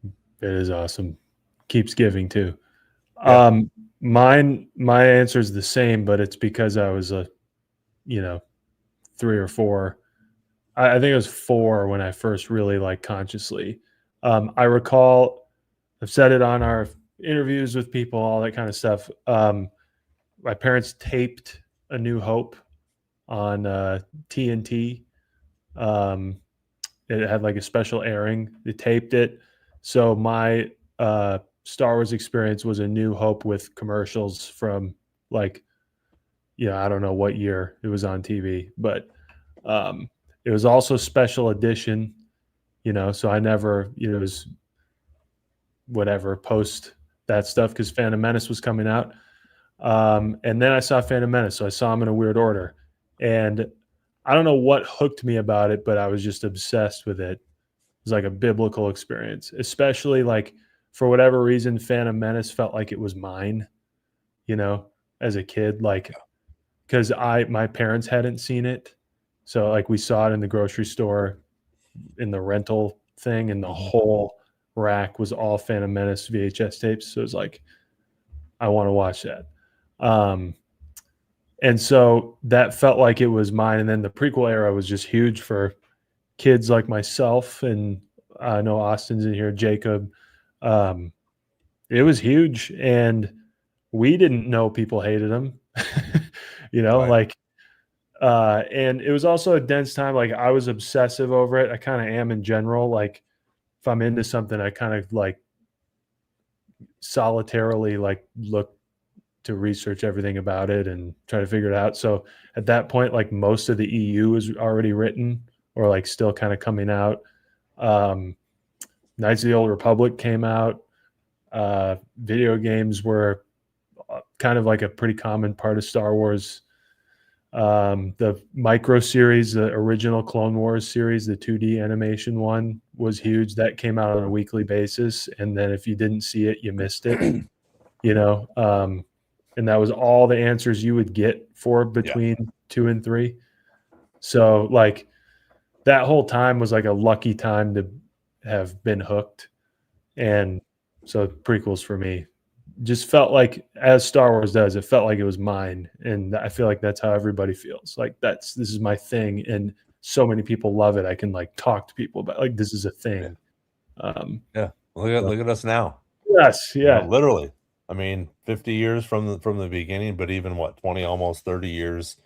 It is awesome. Keeps giving too. Yeah. My answer is the same, but it's because I was a, you know, 3 or 4. I think it was 4 when I first really like consciously. I recall I've said it on our interviews with people, all that kind of stuff. My parents taped A New Hope on TNT. Um, it had like a special airing. They taped it. So my Star Wars experience was A New Hope with commercials from like, I don't know what year it was on TV, but um, it was also special edition, so I never, it was whatever post that stuff because Phantom Menace was coming out. And then I saw Phantom Menace, so I saw them in a weird order. And I don't know what hooked me about it, but I was just obsessed with it. It was like a biblical experience, especially like for whatever reason, Phantom Menace felt like it was mine, as a kid, like because my parents hadn't seen it. So like we saw it in the grocery store in the rental thing, and the Mhm. whole rack was all Phantom Menace VHS tapes. So it was like, I want to watch that. Um, and so that felt like it was mine. And then the prequel era was just huge for kids like myself. And I know Austin's in here, Jacob. Um, it was huge. And we didn't know people hated them, Right. like, and it was also a dense time. Like I was obsessive over it. I kind of am in general. Like if I'm into something, I kind of like solitarily like look to research everything about it and try to figure it out. So at that point, like most of the EU was already written or like still kind of coming out. Um, Knights of the Old Republic came out. Video games were kind of like a pretty common part of Star Wars. The micro series, the original Clone Wars series, the 2D animation one was huge. That came out on a weekly basis. And then if you didn't see it, you missed it, and that was all the answers you would get for Yeah. between 2 and 3. So like that whole time was like a lucky time to have been hooked. And so prequels for me just felt like, as Star Wars does, it felt like it was mine. And I feel like that's how everybody feels. Like this is my thing. And so many people love it. I can like talk to people about like, this is a Yeah. thing. Yeah. So, Look at us now. yes. You know, Yeah. literally. I mean, 50 years from the beginning, but even what, 20, almost 30 years,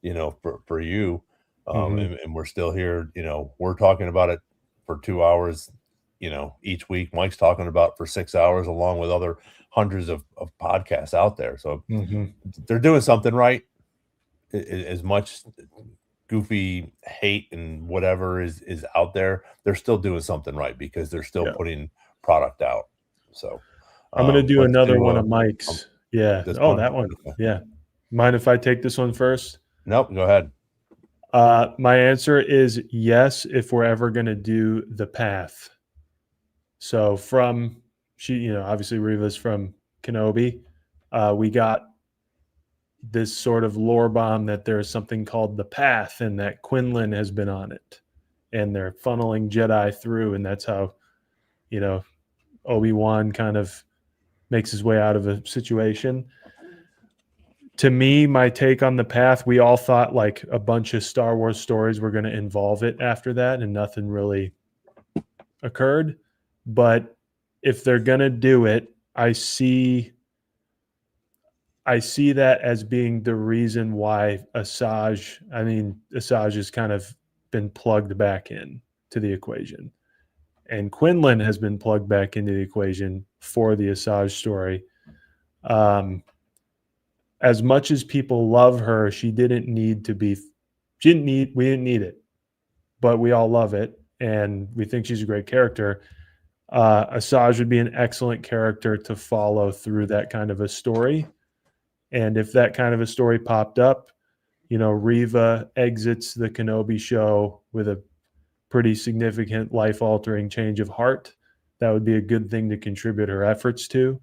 you know, for you. Hmm. And we're still here, you know, we're talking about it for 2 hours, you know, each week. Mike's talking about it for 6 hours, along with other hundreds of podcasts out there. So Hmm. they're doing something right. As much goofy hate and whatever is out there, they're still doing something right because they're still Yeah. putting product out. So I'm gonna do let's another do one of um, Mike's. Yeah. this Oh, one. that one. Okay. Yeah. Mind if I take this one first? Nope, go ahead. My answer is yes, if we're ever gonna do The Path. So from she, obviously Reva's from Kenobi. We got this sort of lore bomb that there is something called the Path and that Quinlan has been on it. And they're funneling Jedi through, and that's how, Obi-Wan kind of makes his way out of a situation. To me, my take on the Path, we all thought like a bunch of Star Wars stories were going to involve it after that, and nothing really occurred. But if they're going to do it, I see that as being the reason why Asajj has kind of been plugged back in to the equation. And Quinlan has been plugged back into the equation for the Asajj story. As much as people love her, we didn't need it, but we all love it. And we think she's a great character. Asajj would be an excellent character to follow through that kind of a story. And if that kind of a story popped up, Reva exits the Kenobi show with a pretty significant life-altering change of heart. That would be a good thing to contribute her efforts to,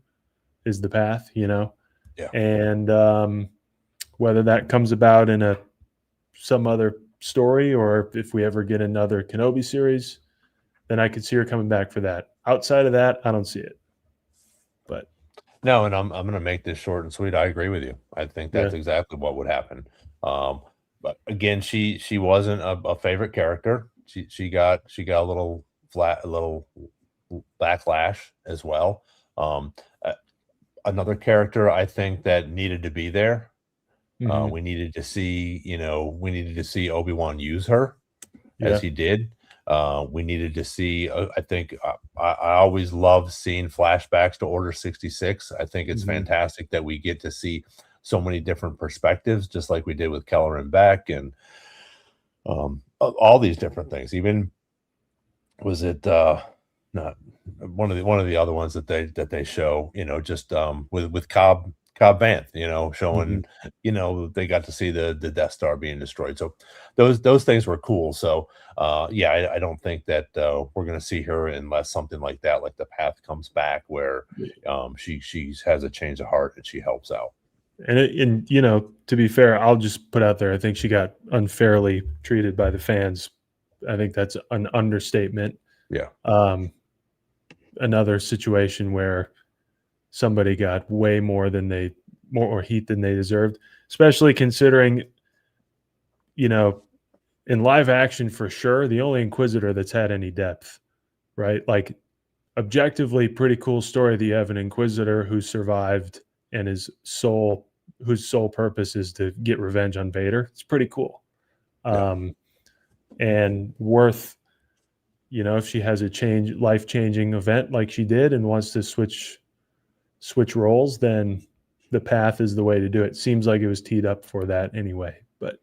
is the Path, Yeah. And whether that comes about in some other story, or if we ever get another Kenobi series, then I could see her coming back for that. Outside of that, I don't see it. But no, and I'm going to make this short and sweet. I agree with you. I think that's exactly what would happen. But again, she wasn't a favorite character. She got a little backlash as well. Another character I think that needed to be there. We needed to see, Obi-Wan use her as he did. We needed to see, I think I always love seeing flashbacks to Order 66. I think it's fantastic that we get to see so many different perspectives, just like we did with Keller and Beck, and all these different things. Even was it not one of the other ones that they show, just with Cobb Vanth, showing, they got to see the Death Star being destroyed. So those things were cool. So I don't think that we're going to see her unless something like that, like the Path comes back, where she has a change of heart and she helps out. And to be fair, I'll just put out there, I think she got unfairly treated by the fans. I think that's an understatement. Yeah. Another situation where somebody got way more heat than they deserved, especially considering, in live action, for sure, the only Inquisitor that's had any depth, right? Like, objectively pretty cool story that you have an Inquisitor who survived and whose sole purpose is to get revenge on Vader. It's pretty cool. And worth, if she has a life-changing event like she did and wants to switch roles, then the Path is the way to do it. Seems like it was teed up for that anyway. But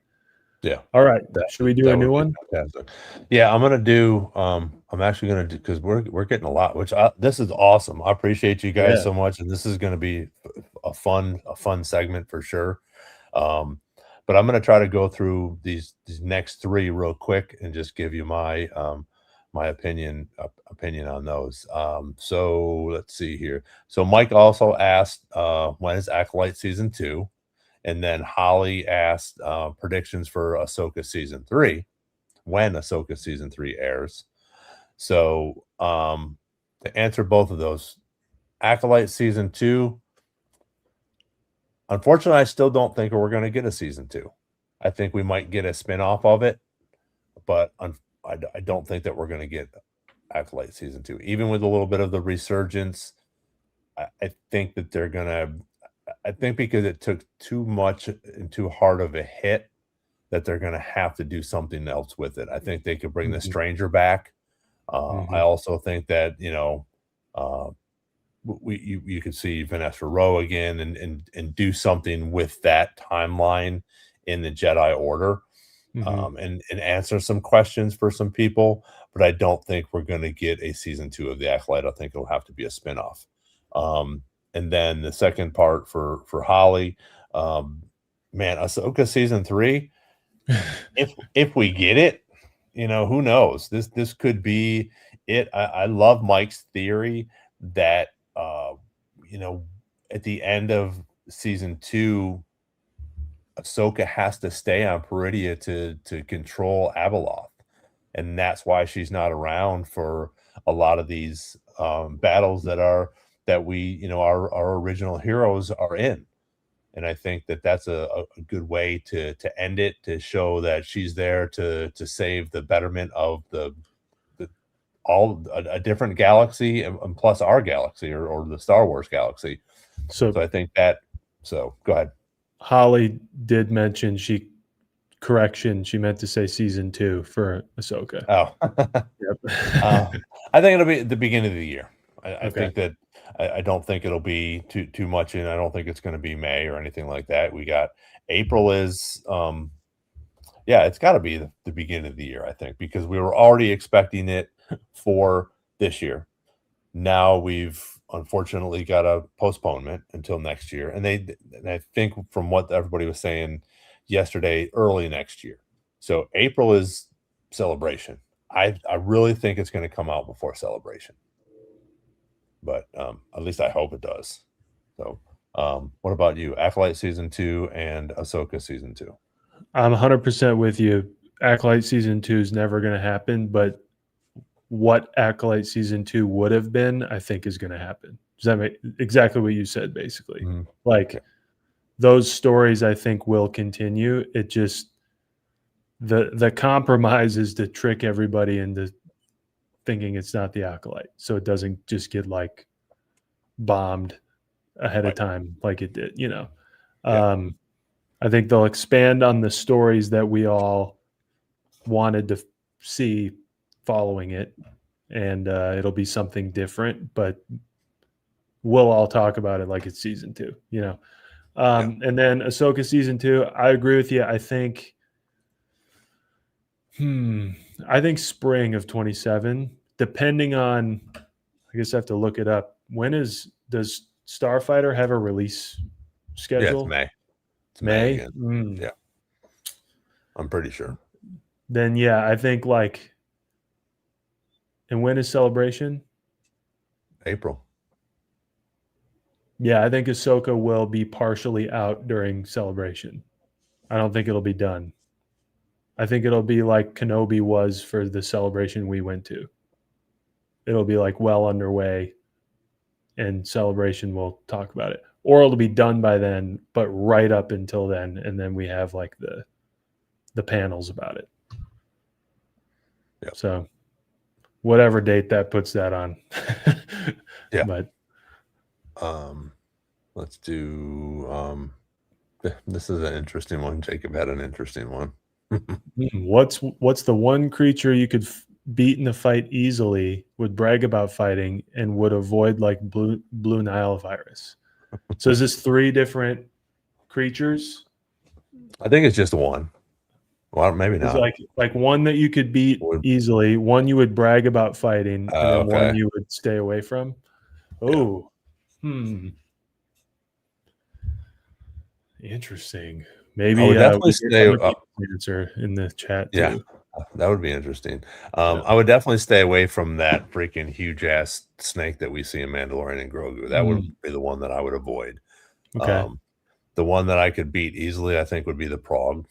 yeah. All right. Should we do a new one? Fantastic. Yeah, I'm gonna do. I'm actually gonna do, because we're getting a lot, which this is awesome. I appreciate you guys so much, and this is gonna be a fun segment for sure. But I'm gonna try to go through these next three real quick and just give you my my opinion on those. So let's see here. So Mike also asked, when is Acolyte season 2? And then Holly asked predictions for Ahsoka season 3, when Ahsoka season 3 airs. So to answer both of those, Acolyte season 2, unfortunately, I still don't think we're going to get a season 2. I think we might get a spinoff of it, but I don't think that we're going to get Acolyte season 2. Even with a little bit of the resurgence, I think that they're going to, I think because it took too much and too hard of a hit, that they're going to have to do something else with it. I think they could bring the Stranger back. I also think that, you could see Vanessa Rowe again and do something with that timeline in the Jedi Order, and answer some questions for some people. But I don't think we're going to get a season 2 of the Acolyte. I think it'll have to be a spinoff. And then the second part for Holly, man, Ahsoka season 3. if we get it, who knows? This could be it. I love Mike's theory that at the end of season 2, Ahsoka has to stay on Peridia to control Abeloth, and that's why she's not around for a lot of these battles that our original heroes are in. And I think that that's a good way to end it, to show that she's there to save the betterment of the all a different galaxy, and plus our galaxy, or the Star Wars galaxy. So So I think that. So go ahead. Holly did mention she meant to say season 2 for Ahsoka. Oh, Yep. I think it'll be at the beginning of the year. I Okay. think that I don't think it'll be too much, and I don't think it's going to be May or anything like that. We got April is yeah, it's got to be the beginning of the year, I think, because we were already expecting it for this year. Now we've unfortunately got a postponement until next year, and I think from what everybody was saying yesterday, early next year. So April is Celebration. I really think it's going to come out before Celebration, but at least I hope it does. So what about you? Acolyte season 2 and Ahsoka season 2. I'm 100% with you. Acolyte season 2 is never going to happen, but what Acolyte season 2 would have been, I think, is going to happen. Does that make exactly what you said, basically? Mm-hmm. Like, yeah. Those stories, I think, will continue. It just the compromise is to trick everybody into thinking it's not the Acolyte, so it doesn't just get like bombed ahead of time like it did. Yeah. I think they'll expand on the stories that we all wanted to see following it, and it'll be something different, but we'll all talk about it like it's season 2, and then Ahsoka season 2, I agree with you. I think spring of 27, depending on, I guess I have to look it up. Does Starfighter have a release schedule? Yeah, it's May. It's May again. Yeah. I'm pretty sure. Then I think and when is Celebration? April. Yeah, I think Ahsoka will be partially out during Celebration. I don't think it'll be done. I think it'll be like Kenobi was for the Celebration we went to. It'll be like well underway, and Celebration will talk about it. Or it'll be done by then, but right up until then, and then we have like the panels about it. Yep. So whatever date that puts that on. Yeah. But let's do this is an interesting one. Jacob had an interesting one. What's the one creature you could beat in a fight easily, would brag about fighting, and would avoid like blue Nile virus? So is this 3 different creatures? I think it's just one. Well, maybe not. It's like one that you could beat easily, one you would brag about fighting, and then one you would stay away from. Oh, Interesting. Maybe I would definitely stay answer in the chat too. Yeah, that would be interesting. I would definitely stay away from that freaking huge ass snake that we see in Mandalorian and Grogu. That would be the one that I would avoid. Okay. The one that I could beat easily, I think, would be the Prog.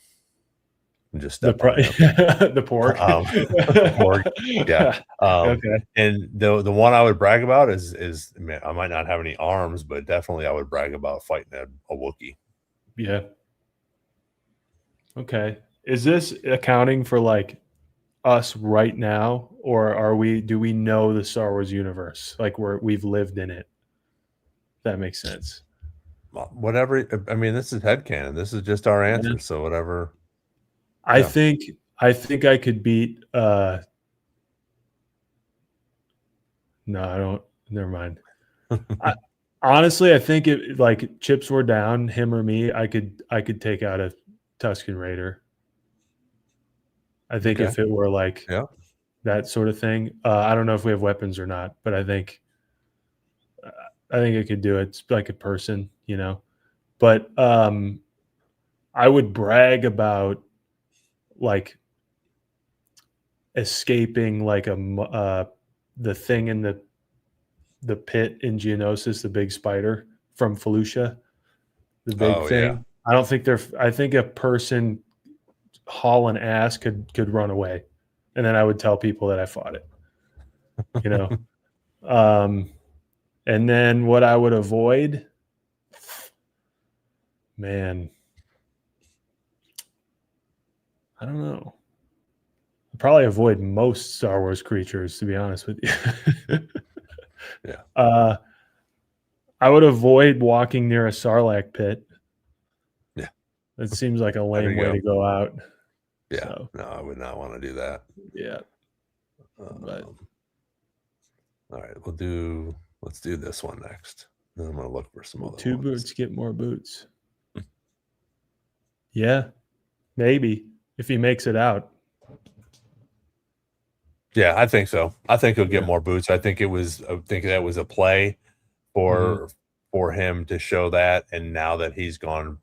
Just the pork. the pork. Yeah. Okay. And the one I would brag about is man, I might not have any arms, but definitely I would brag about fighting a Wookiee. Yeah. Okay. Is this accounting for like us right now, or do we know the Star Wars universe? Like we've lived in it. That makes sense. Whatever. I mean, this is headcanon. This is just our answer. Yeah. So whatever. I think I could beat no, I don't, never mind. Honestly, I think it, like, chips were down, him or me, I could take out a Tusken Raider. I think if it were like that sort of thing. I don't know if we have weapons or not, but I think I could do it. It's like a person, But I would brag about like escaping like the thing in the pit in Geonosis, the big spider from Felucia, the big thing. Yeah. I don't think I think a person hauling ass could run away, and then I would tell people that I fought it. You know, and then what I would avoid, man, I don't know. I'd probably avoid most Star Wars creatures, to be honest with you. Yeah. I would avoid walking near a Sarlacc pit. Yeah. It seems like a There lame you way go. to go out. Yeah. So, No, I would not want to do that. yeah. But All right, let's do this one next. Then I'm gonna look for some other two ones. boots get more boots. Yeah, maybe if he makes it out. Yeah, I think so. I think he'll get Yeah. more boots. I think that was a play for him to show that. And now that he's gone,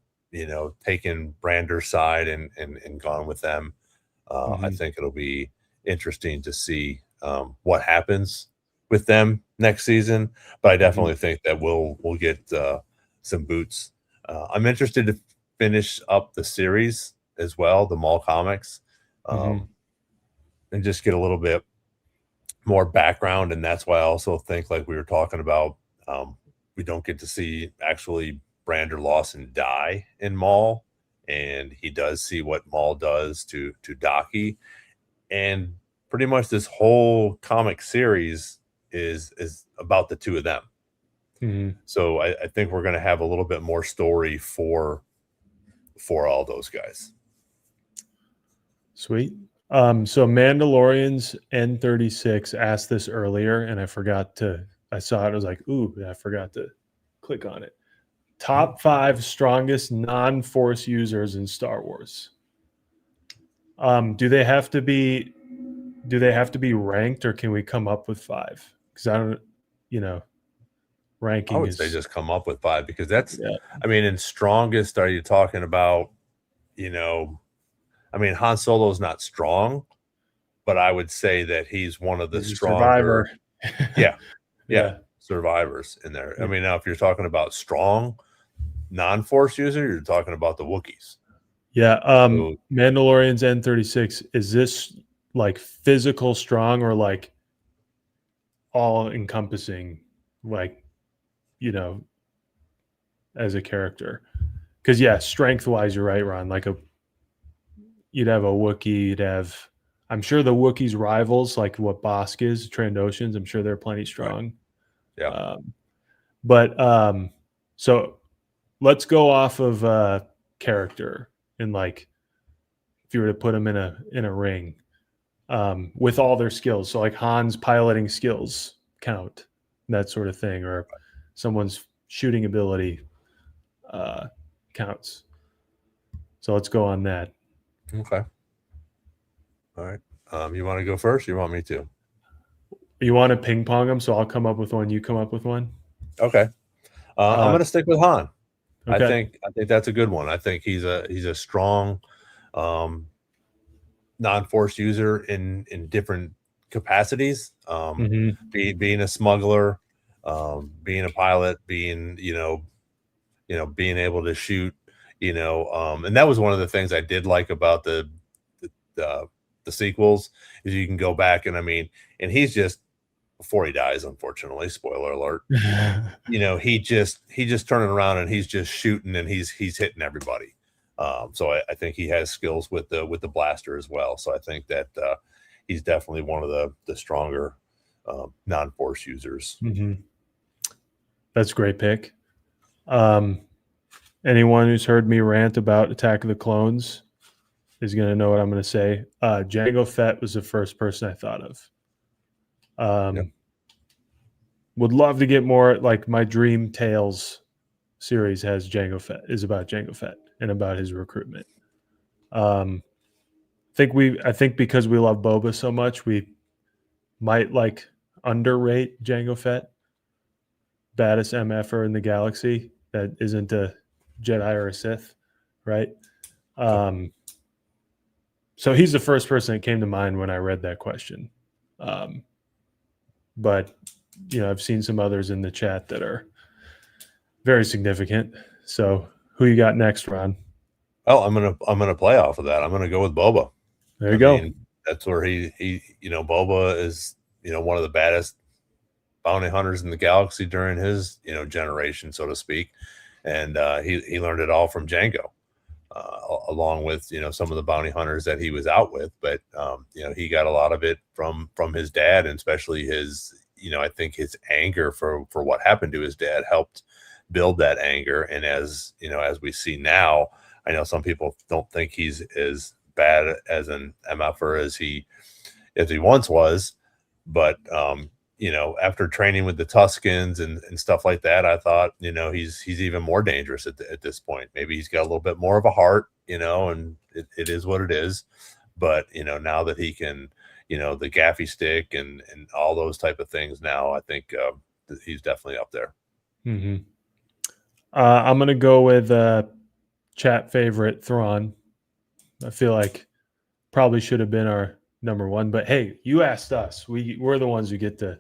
taken Brander's side and gone with them, I think it'll be interesting to see what happens with them next season. But I definitely think that we'll get some boots. I'm interested to finish up the series as well, the Mall comics, and just get a little bit more background. And that's why I also think, like we were talking about, we don't get to see actually Brander Lawson die in Maul, and he does see what Maul does to Daki, and pretty much this whole comic series is about the two of them. So I think we're going to have a little bit more story for all those guys. Sweet. So Mandalorian's N36 asked this earlier, and I saw it. I was like, ooh, I forgot to click on it. Top 5 strongest non-Force users in Star Wars. Do they have to be ranked, or can we come up with 5? Because I don't, ranking I would say just come up with 5, because that's, I mean, in strongest, are you talking about, I mean, Han Solo's not strong, but I would say that he's one of the stronger. Survivor. Yeah. Survivors in there. I mean, now if you're talking about strong non-Force user, you're talking about the Wookiees. Yeah. Mandalorian's N36, is this like physical strong, or like all encompassing, like, as a character? Because strength wise, you're right, Ron. Like you'd have a Wookiee, you'd have, I'm sure the Wookiees rivals, like what Bosk is, Trandoshans, I'm sure they're plenty strong. Right. Yeah. So let's go off of character, and like if you were to put them in a ring, with all their skills. So like Han's piloting skills count, that sort of thing, or someone's shooting ability counts. So let's go on that. Okay. All right. You want to go first? Or you want me to? You want to ping pong them, so I'll come up with one. You come up with one. Okay. I'm going to stick with Han. Okay. I think that's a good one. I think he's a strong non-Force user in different capacities. Being a smuggler, being a pilot, being being able to shoot, and that was one of the things I did like about the sequels, is you can go back and and he's just, before he dies, unfortunately, spoiler alert, he just turning around and he's just shooting, and he's hitting everybody. So I think he has skills with the blaster as well. So I think that he's definitely one of the stronger non-Force users. That's a great pick. Anyone who's heard me rant about Attack of the Clones is going to know what I'm going to say. Jango Fett was the first person I thought of. Would love to get more, like my Dream Tales series is about Jango Fett and about his recruitment. I think because we love Boba so much, we might like underrate Jango Fett, baddest MFer in the galaxy that isn't a Jedi or a Sith, right? So he's the first person that came to mind when I read that question. but I've seen some others in the chat that are very significant. So who you got next, Ron? Oh, I'm gonna play off of that. I'm gonna go with Boba. There you I go. mean, that's where he Boba is, one of the baddest bounty hunters in the galaxy during his, generation, so to speak. And he learned it all from Django, along with, some of the bounty hunters that he was out with. But, he got a lot of it from his dad, and especially his, I think his anger for what happened to his dad helped build that anger. And as we see now, I know some people don't think he's as bad as an MFer as he once was, but after training with the Tuscans and stuff like that, I thought he's even more dangerous at this point. Maybe he's got a little bit more of a heart, and it is what it is. But now that he can, the gaffy stick and all those type of things, now I think he's definitely up there. Mm-hmm. I'm gonna go with chat favorite Thrawn. I feel like probably should have been our number one, but hey, you asked us. We're the ones who get to.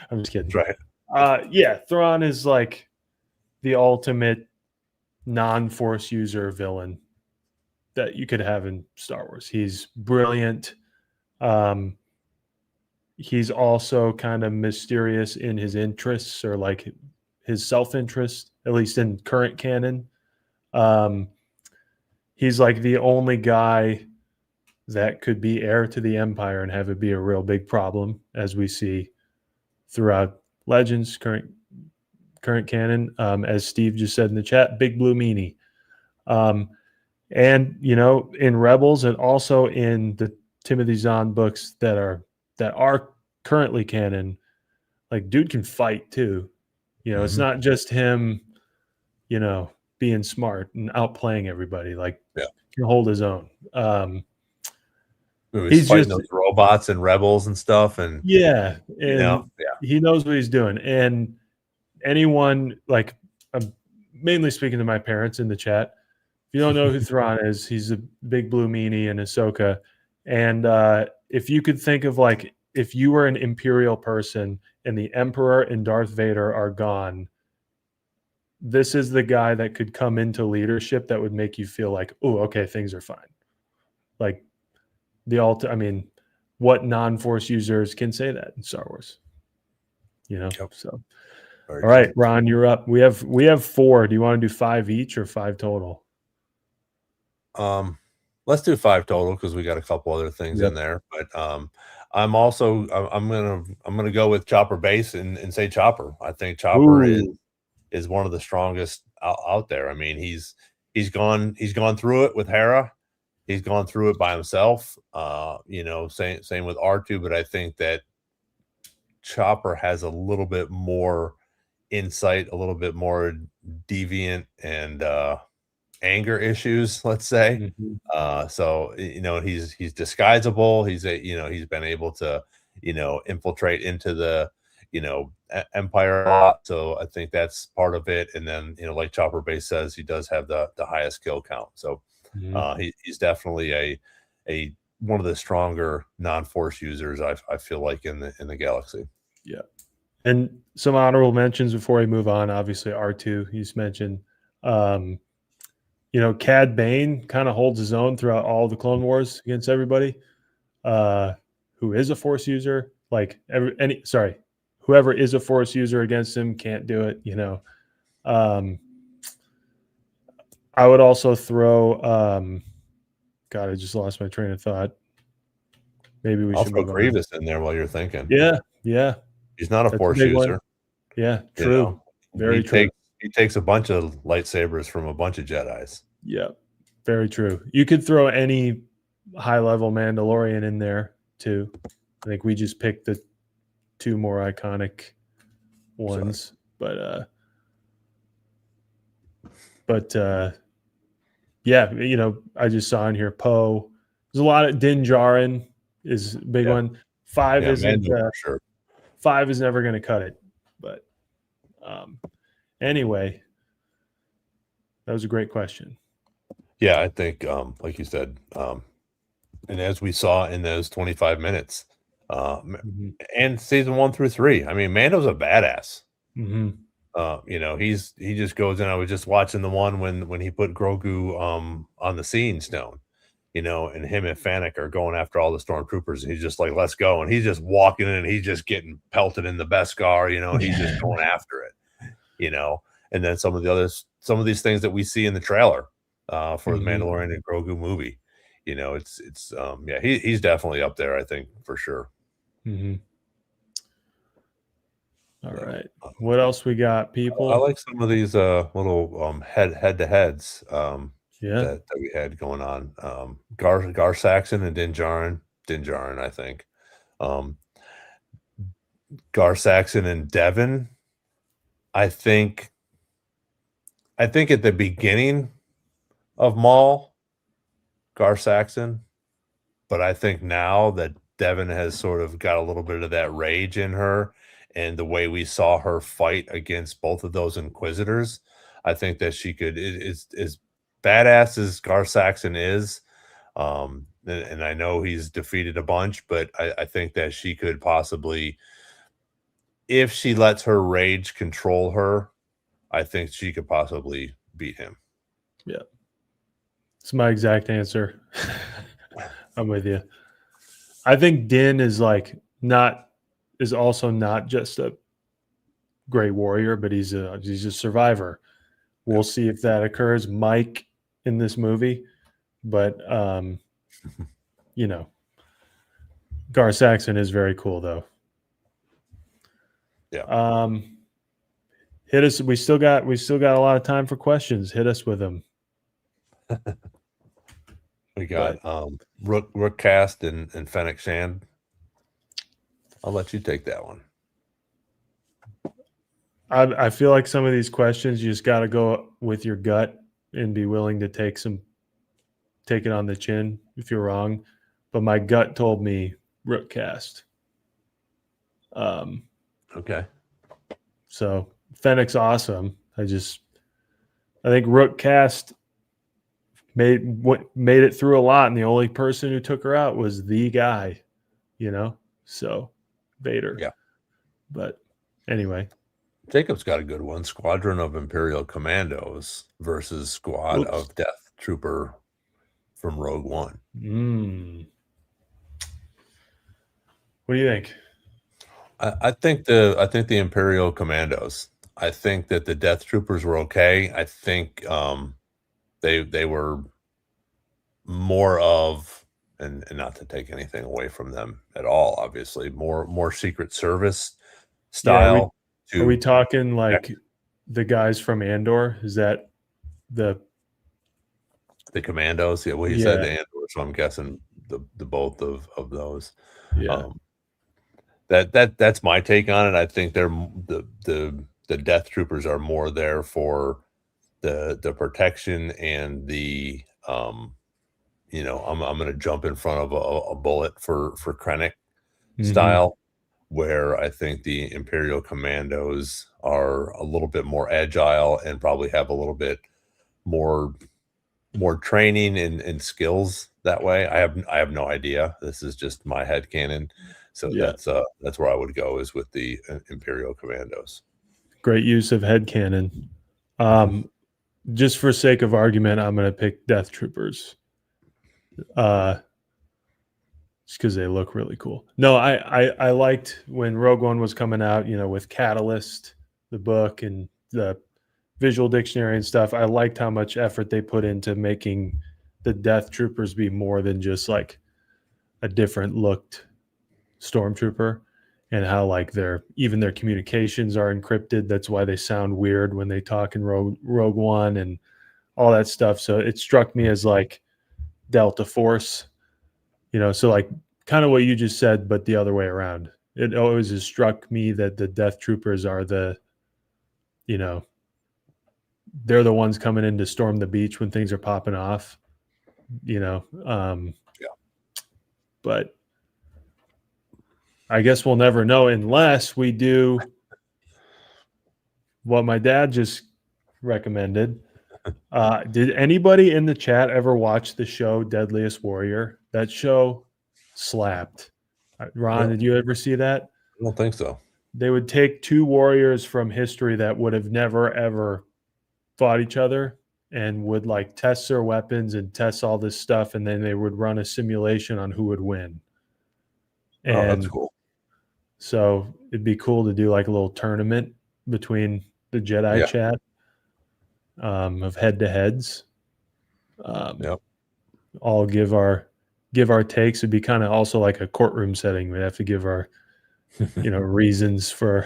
I'm just kidding. That's right. Yeah, Thrawn is like the ultimate non-force user villain that you could have in Star Wars. He's brilliant. He's also kind of mysterious in his interests, or like his self-interest, at least in current canon. He's like the only guy that could be heir to the Empire and have it be a real big problem, as we see throughout Legends, current canon. As Steve just said in the chat, Big Blue Meanie. And in Rebels, and also in the Timothy Zahn books that are currently canon, like dude can fight too. It's not just him, being smart and outplaying everybody. Like, can hold his own. He's fighting those robots and rebels and stuff, and he knows what he's doing. And anyone, like, I'm mainly speaking to my parents in the chat. If you don't know who Thrawn is, he's a big blue meanie in Ahsoka. And if you could think of, like, if you were an Imperial person and the Emperor and Darth Vader are gone, this is the guy that could come into leadership that would make you feel like, oh, okay, things are fine. Like what non-force users can say that in Star Wars? So all right, Ron, you're up. We have 4. Do you want to do 5 each or 5 total? Let's do 5 total, because we got a couple other things in there. But I'm gonna go with Chopper Base and say Chopper. I think Chopper is one of the strongest out there. I mean, he's gone through it with Hera. He's gone through it by himself. Same with R2, but I think that Chopper has a little bit more insight, a little bit more deviant and anger issues, let's say. So he's disguisable. He's been able to infiltrate into the Empire a lot. So I think that's part of it. And then like Chopper Base says, he does have the highest kill count. So he's definitely a one of the stronger non-force users, I feel like, in the galaxy. Yeah. And some honorable mentions before we move on. Obviously R2, he's mentioned. Cad Bane kind of holds his own throughout all the Clone Wars against everybody who is a Force user. Like whoever is a Force user against him can't do it. I would also throw. God, I just lost my train of thought. Maybe we should throw Grievous in there while you're thinking. Yeah. He's not a Force user. Yeah, true. Very true. He takes a bunch of lightsabers from a bunch of Jedis. Yeah, very true. You could throw any high-level Mandalorian in there too. I think we just picked the 2 more iconic ones, but I just saw in here Poe. There's a lot of Din Djarin is a big one. 5 isn't sure. 5 is never going to cut it, but anyway, that was a great question. Yeah, I think, like you said, and as we saw in those 25 minutes, And season 1 through 3. I mean, Mando's a badass. Mm-hmm. He just goes in. I was just watching the one when he put Grogu on the Seeing Stone, and him and Fennec are going after all the stormtroopers, and he's just like, let's go. And he's just walking in and he's just getting pelted in the Beskar, he's just going after it. And then some of these things that we see in the trailer for the Mandalorian and Grogu movie, he's definitely up there, I think, for sure. Mm-hmm. All right. What else we got, people? I like some of these little head-to-heads Yeah. that we had going on. Gar Saxon and Din Djarin, I think. Gar Saxon and Devin. I think at the beginning of Maul, Gar Saxon, but I think now that Devin has sort of got a little bit of that rage in her, and the way we saw her fight against both of those Inquisitors, I think that she could is badass as Gar Saxon is. And I know he's defeated a bunch, but I think that she could possibly, if she lets her rage control her, I think she could possibly beat him. Yeah. It's my exact answer. I'm with you. I think Din is also not just a great warrior, but he's a survivor. We'll see if that occurs, Mike, in this movie. But Gar Saxon is very cool, though. Yeah. Hit us. We still got a lot of time for questions. Hit us with them. We got Rook Cast and Fennec Shand. I'll let you take that one. I feel like some of these questions you just got to go with your gut and be willing to take it on the chin if you're wrong. But my gut told me Rook Cast. Okay. So Fennec's awesome. I think Rook Cast made it through a lot, and the only person who took her out was the guy, So Vader. Yeah. But anyway, Jacob's got a good one. Squadron of Imperial Commandos versus Squad of Death Trooper from Rogue One. What do you think? I think the Imperial Commandos. I think that the Death Troopers were okay. I think they were more of, and not to take anything away from them at all, obviously, more Secret Service style. Are we talking like the guys from Andor? Is that the Commandos? Yeah, well, he said the Andor, so I'm guessing the both of those. Yeah. That's my take on it. I think they're the Death Troopers are more there for the protection and the I'm going to jump in front of a bullet for Krennic style, where I think the Imperial Commandos are a little bit more agile and probably have a little bit more training and skills that way. I have no idea. This is just my headcanon. So that's where I would go, is with the Imperial Commandos. Great use of headcanon. Just for sake of argument, I'm going to pick Death Troopers. Just because they look really cool. No, I liked when Rogue One was coming out, with Catalyst, the book, and the visual dictionary and stuff. I liked how much effort they put into making the Death Troopers be more than just like a different looked stormtrooper, and how even their communications are encrypted. That's why they sound weird when they talk in Rogue One and all that stuff. So it struck me as like Delta Force, so like kind of what you just said, but the other way around. It always has struck me that the Death Troopers are they're the ones coming in to storm the beach when things are popping off, But I guess we'll never know unless we do what my dad just recommended. Did anybody in the chat ever watch the show Deadliest Warrior? That show slapped. Ron, did you ever see that? I don't think so. They would take two warriors from history that would have never ever fought each other and would like test their weapons and test all this stuff, and then they would run a simulation on who would win. Oh, that's And cool. so it'd be cool to do like a little tournament between the Jedi chat of head to heads. Yep. All give our takes. It'd be kind of also like a courtroom setting. We'd have to give our reasons for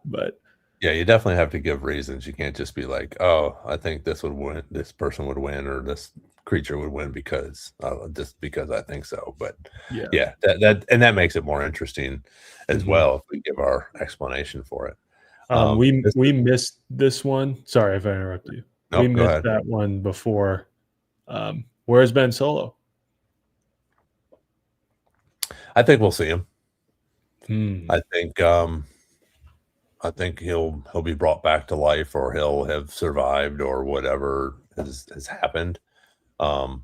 but yeah, you definitely have to give reasons. You can't just be like, oh, I think this would win, this person would win, or this creature would win because just because I think so. But that makes it more interesting as well if we give our explanation for it. We missed this one. Sorry if I interrupt you. Nope, we missed that one before. Where's Ben Solo? I think we'll see him. I think he'll be brought back to life, or he'll have survived, or whatever has happened. I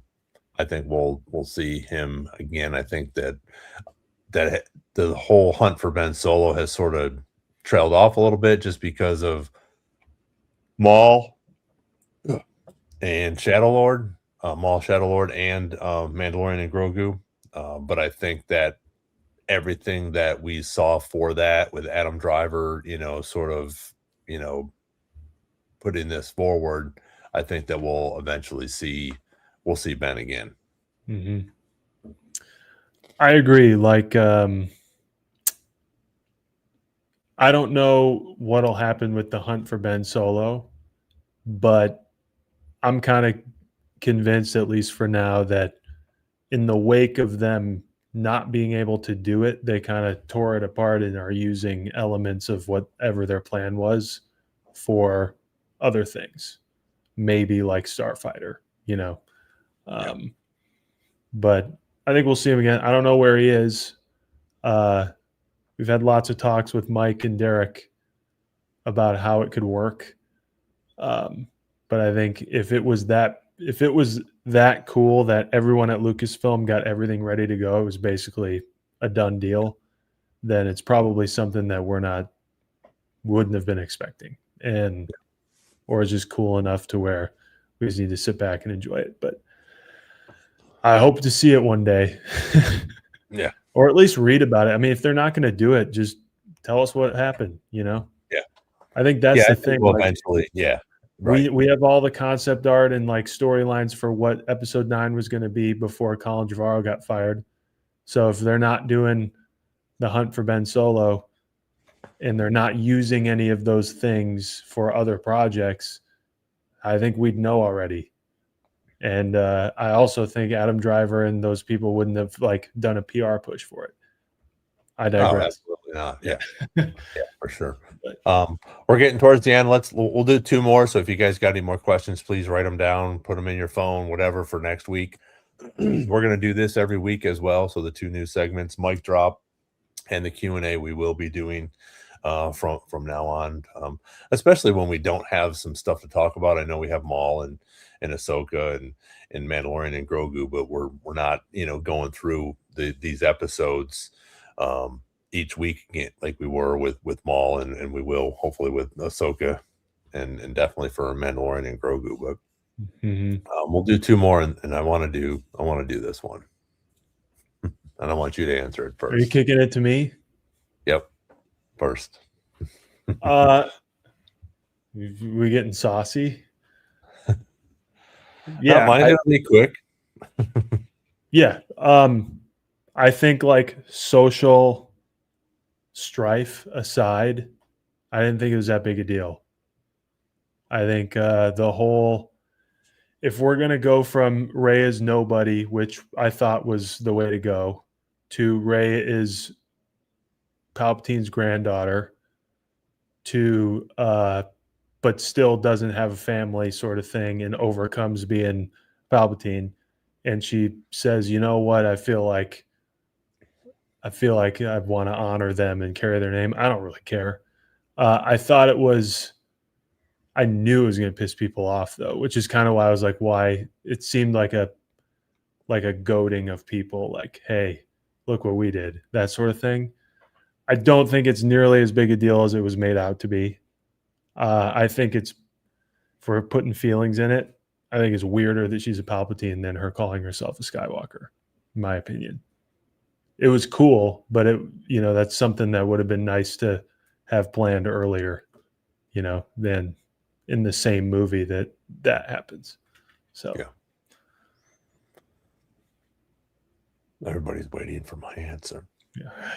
think we'll see him again. I think that the whole hunt for Ben Solo has sort of trailed off a little bit just because of Maul and Shadow Lord, and Mandalorian and Grogu. But I think that everything that we saw for that with Adam Driver, sort of, putting this forward, I think that we'll eventually see Ben again. I agree. Like, I don't know what'll happen with the hunt for Ben Solo, but I'm kind of convinced, at least for now, that in the wake of them not being able to do it, they kind of tore it apart and are using elements of whatever their plan was for other things, maybe like Starfighter, but I think we'll see him again. I don't know where he is. We've had lots of talks with Mike and Derek about how it could work. But I think if it was that cool that everyone at Lucasfilm got everything ready to go, it was basically a done deal, then it's probably something that wouldn't have been expecting, or is just cool enough to where we just need to sit back and enjoy it. But I hope to see it one day. Or at least read about it. I mean, if they're not going to do it, just tell us what happened, I think that's the thing. Eventually, right. We have all the concept art and like storylines for what episode 9 was going to be before Colin Trevorrow got fired. So if they're not doing the hunt for Ben Solo and they're not using any of those things for other projects, I think we'd know already. And I also think Adam Driver and those people wouldn't have done a PR push for it. I digress. Oh, absolutely not. Yeah, for sure. We're getting towards the end. We'll do 2 more. So if you guys got any more questions, please write them down, put them in your phone, whatever, for next week. We're going to do this every week as well. So the 2 new segments, Mic Drop and the Q&A, we will be doing from now on, especially when we don't have some stuff to talk about. I know we have Maul and Ahsoka and Mandalorian and Grogu, but we're not going through these episodes each week again, like we were with Maul, and we will hopefully with Ahsoka, and definitely for Mandalorian and Grogu. But we'll do 2 more, and I want to do this one, and I want you to answer it first. Are you kicking it to me? Yep, first. We getting saucy? Yeah, mine's gonna be quick. Yeah, I think social strife aside, I didn't think it was that big a deal. I think if we're going to go from Rey as nobody, which I thought was the way to go, to Rey is Palpatine's granddaughter, to but still doesn't have a family sort of thing and overcomes being Palpatine, and she says, you know what, I feel like I want to honor them and carry their name. I don't really care. I knew it was going to piss people off, though, which is kind of why I was like, why it seemed like a goading of people, like, hey, look what we did, that sort of thing. I don't think it's nearly as big a deal as it was made out to be. I think it's, for putting feelings in it, I think it's weirder that she's a Palpatine than her calling herself a Skywalker, in my opinion. It was cool, but that's something that would have been nice to have planned earlier, than in the same movie that happens. So yeah. Everybody's waiting for my answer.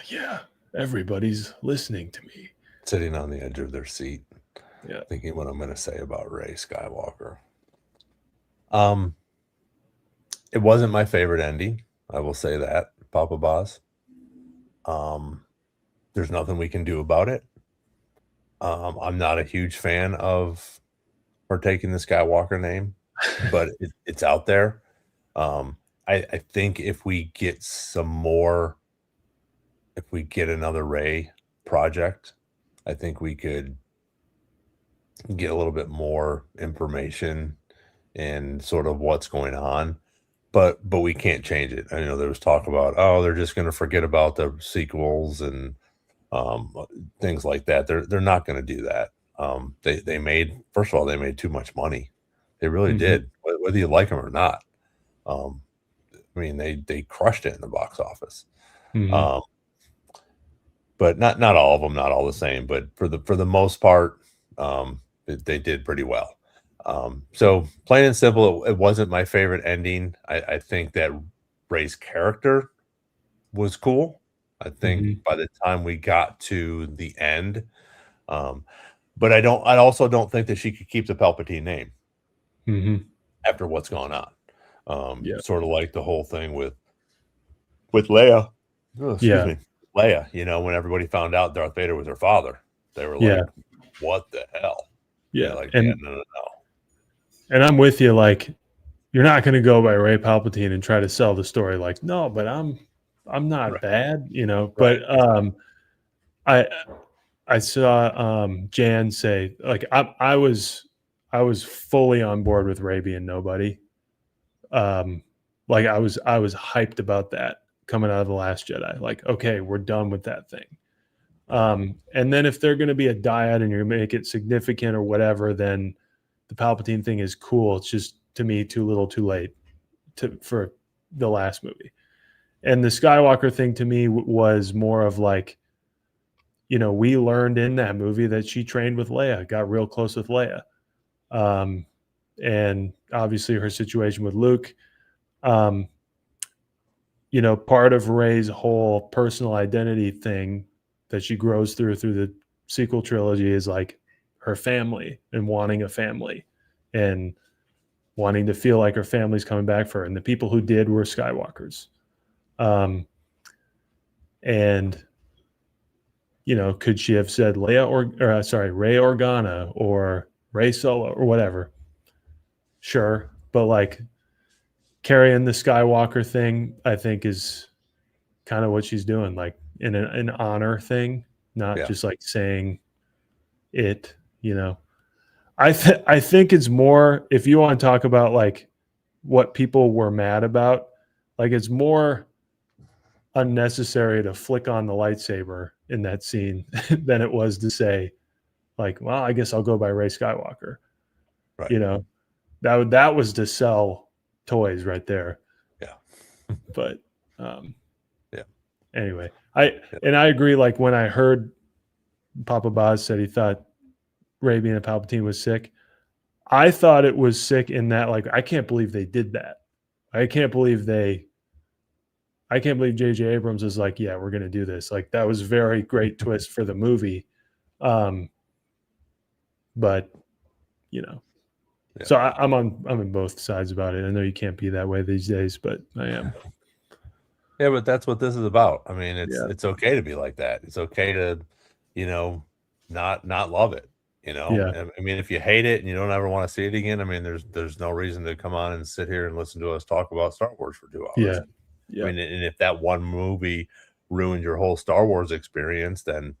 Yeah. Everybody's listening to me. Sitting on the edge of their seat. Yeah. Thinking what I'm going to say about Rey Skywalker. It wasn't my favorite ending. I will say that, Papa Boss. There's nothing we can do about it. I'm not a huge fan of her taking the Skywalker name, but it's out there. I think if we get another Rey project, I think we could get a little bit more information and sort of what's going on, but we can't change it. I know there was talk about, they're just going to forget about the sequels and things like that. They're not going to do that. They made too much money. They really did, whether you like them or not. I mean, they crushed it in the box office. But not all of them, not all the same, but for the most part, they did pretty well. So plain and simple, it wasn't my favorite ending. I think that Rey's character was cool. I think by the time we got to the end, but I also don't think that she could keep the Palpatine name after what's gone on. Sort of like the whole thing with Leia. Oh, excuse me. Leia, when everybody found out Darth Vader was her father, they were like, what the hell? Yeah. Like, no. And I'm with you. Like, you're not going to go by Rey Palpatine and try to sell the story like, no, but I'm not bad, but I saw Jan say, like, I was fully on board with Rey being nobody. Like I was hyped about that coming out of The Last Jedi. Like, okay, we're done with that thing. And then if they're going to be a dyad and you make it significant or whatever, then the Palpatine thing is cool. It's just, to me, too little too late for the last movie. And the Skywalker thing to me was more of like, we learned in that movie that she trained with Leia, got real close with Leia. And obviously her situation with Luke, part of Rey's whole personal identity thing that she grows through the sequel trilogy is like her family and wanting a family and wanting to feel like her family's coming back for her. And the people who did were Skywalkers. And, could she have said Leia Rey Organa or Rey Solo or whatever? Sure. But like carrying the Skywalker thing, I think is kind of what she's doing, like in an honor thing, not just like saying it, I think it's more, if you want to talk about like what people were mad about, like it's more unnecessary to flick on the lightsaber in that scene than it was to say like, well, I guess I'll go by Rey Skywalker. Right. That was to sell toys right there. Yeah. But anyway, I agree. Like when I heard Papa Boz said he thought Rey being a Palpatine was sick, I thought it was sick in that, like, I can't believe they did that. I can't believe J.J. Abrams is like, yeah, we're going to do this. Like, that was a very great twist for the movie. But, so I'm in both sides about it. I know you can't be that way these days, but I am. Yeah, but that's what this is about. I mean, it's okay to be like that. It's okay to, not love it. I mean, if you hate it and you don't ever want to see it again, I mean, there's no reason to come on and sit here and listen to us talk about Star Wars for 2 hours. Yeah. I mean, and if that one movie ruined your whole Star Wars experience, then,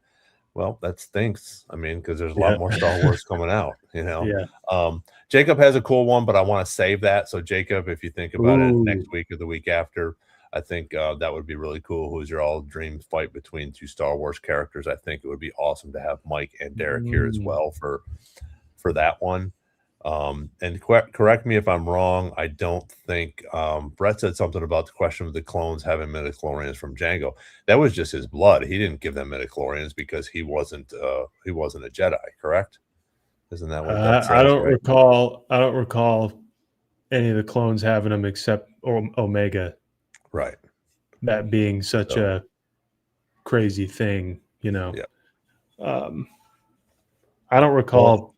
well, that stinks. I mean, because there's a lot more Star Wars coming out, Jacob has a cool one, but I want to save that. So Jacob, if you think about it next week or the week after, I think that would be really cool. Who's your all dream fight between two Star Wars characters? I think it would be awesome to have Mike and Derek here as well for that one. And correct me if I'm wrong. I don't think Brett said something about the question of the clones having midichlorians from Jango. That was just his blood. He didn't give them midichlorians because he wasn't a Jedi, correct? Isn't that what that says? I don't recall. I don't recall any of the clones having them except Omega. Right. That being such a crazy thing, you know. Yeah. I don't recall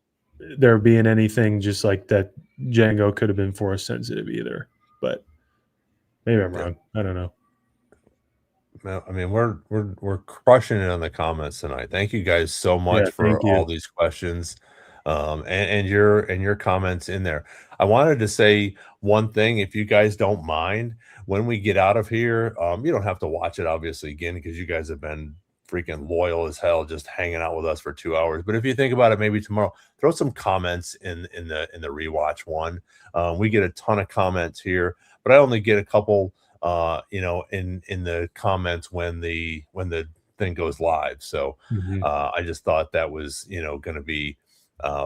there being anything just like that. Django could have been force sensitive either, but maybe I'm wrong. I don't know. I mean, we're crushing it on the comments tonight. Thank you guys so much for all these questions, and your comments in there. I wanted to say one thing, if you guys don't mind, when we get out of here, you don't have to watch it obviously again because you guys have been freaking loyal as hell, just hanging out with us for 2 hours. But if you think about it, maybe tomorrow, throw some comments in the rewatch one. We get a ton of comments here, but I only get a couple. In the comments when the thing goes live. So I just thought that was going to be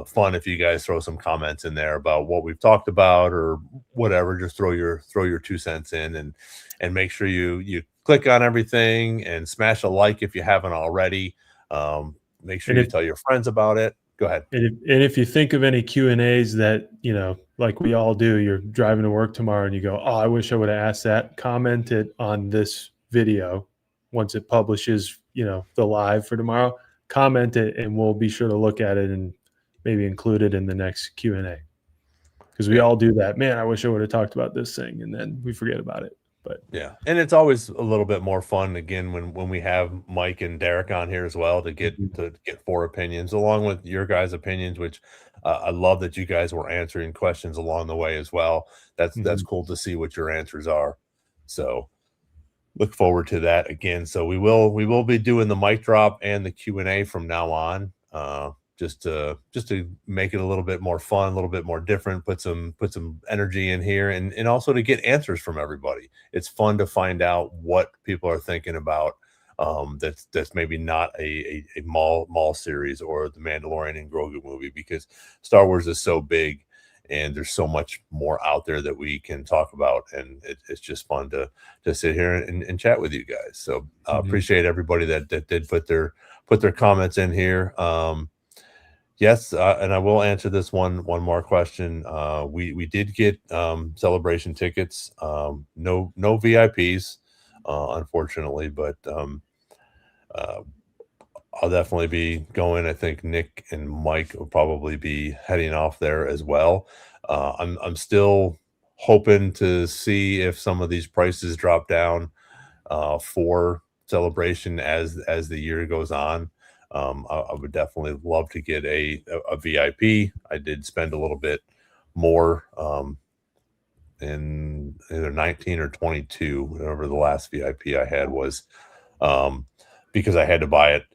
fun if you guys throw some comments in there about what we've talked about or whatever. Just throw your 2 cents in and make sure you click on everything and smash a like if you haven't already. Make sure you tell your friends about it. Go ahead. And if you think of any Q&As that, like we all do, you're driving to work tomorrow and you go, oh, I wish I would have asked that, comment it on this video. Once it publishes, the live for tomorrow, comment it and we'll be sure to look at it and maybe include it in the next Q&A. Because we all do that. Man, I wish I would have talked about this thing. And then we forget about it. But yeah, and it's always a little bit more fun again when we have Mike and Derek on here as well to get 4 opinions along with your guys' opinions, which I love that you guys were answering questions along the way as well. That's cool to see what your answers are. So look forward to that again. So we will be doing the mic drop and the Q&A from now on. Just to make it a little bit more fun, a little bit more different, put some energy in here and also to get answers from everybody. It's fun to find out what people are thinking about. That's maybe not a Maul series or the Mandalorian and Grogu movie, because Star Wars is so big and there's so much more out there that we can talk about. And it's just fun to sit here and chat with you guys. So appreciate everybody that did put their comments in here. Yes, and I will answer this one more question. We did get celebration tickets. No VIPs, unfortunately, but I'll definitely be going. I think Nick and Mike will probably be heading off there as well. I'm still hoping to see if some of these prices drop down for celebration as the year goes on. I would definitely love to get a VIP. I did spend a little bit more in either 19 or 22, whatever the last VIP I had was, because I had to buy it,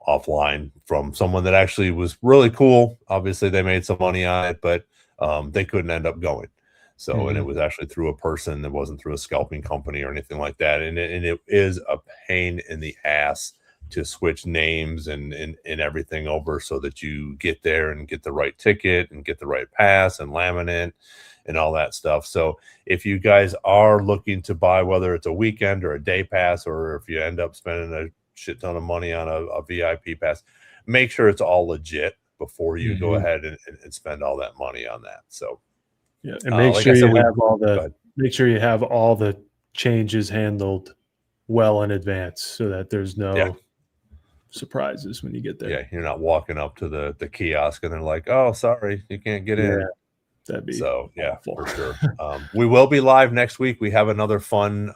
offline from someone that actually was really cool. Obviously, they made some money on it, but they couldn't end up going. So, and it was actually through a person. It wasn't through a scalping company or anything like that. And it is a pain in the ass to switch names and everything over so that you get there and get the right ticket and get the right pass and laminate and all that stuff. So if you guys are looking to buy, whether it's a weekend or a day pass, or if you end up spending a shit ton of money on a VIP pass, make sure it's all legit before you go ahead and spend all that money on that. So yeah, and make sure you have all the changes handled well in advance so that there's no surprises when you get there. Yeah, you're not walking up to the kiosk and they're like, "Oh, sorry, you can't get in." That'd be so awful. For sure. We will be live next week. We have another fun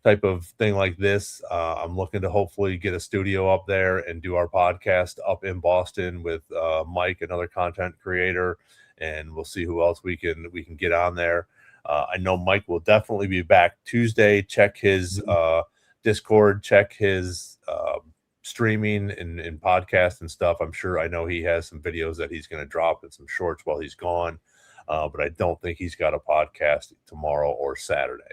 type of thing like this. I'm looking to hopefully get a studio up there and do our podcast up in Boston with Mike, another content creator, and we'll see who else we can get on there. I know Mike will definitely be back Tuesday. Check his Discord, check his streaming and podcast and stuff. I know he has some videos that he's going to drop and some shorts while he's gone, but I don't think he's got a podcast tomorrow or Saturday.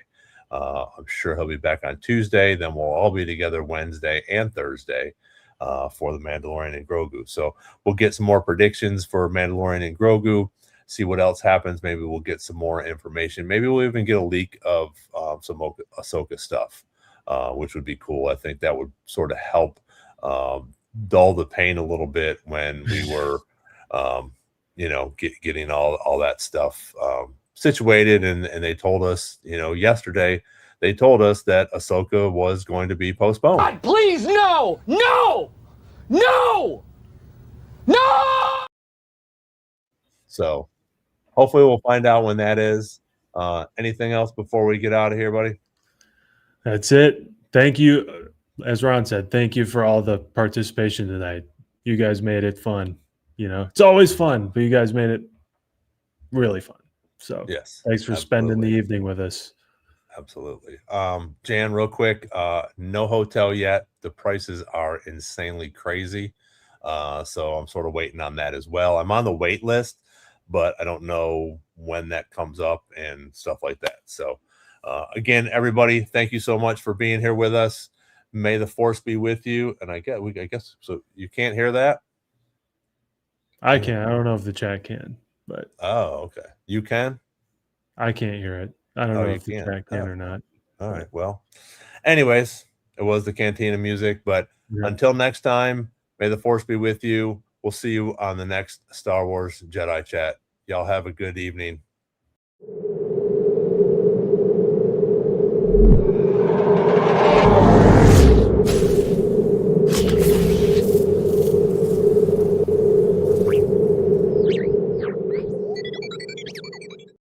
I'm sure he'll be back on Tuesday. Then we'll all be together Wednesday and Thursday for the Mandalorian and Grogu. So we'll get some more predictions for Mandalorian and Grogu, see what else happens. Maybe we'll get some more information. Maybe we'll even get a leak of some Ahsoka stuff, which would be cool. I think that would sort of help dull the pain a little bit when we were, getting all that stuff situated. And they told us, yesterday, they told us that Ahsoka was going to be postponed. God, please, no! No! No! No! So hopefully we'll find out when that is. Anything else before we get out of here, buddy? That's it. Thank you. As Ron said, thank you for all the participation tonight. You guys made it fun. It's always fun, but you guys made it really fun. So Yes. thanks for spending the evening with us. Absolutely. Jan, real quick, no hotel yet. The prices are insanely crazy. So I'm sort of waiting on that as well. I'm on the wait list, but I don't know when that comes up and stuff like that. So again, everybody, thank you so much for being here with us. May the force be with you. And I guess so. You can't hear that? I can. I don't know if the chat can, but okay. You can? I can't hear it. I don't know if the chat can or not. All right. Well, anyways, it was the Cantina music. But until next time, may the force be with you. We'll see you on the next Star Wars Jedi chat. Y'all have a good evening.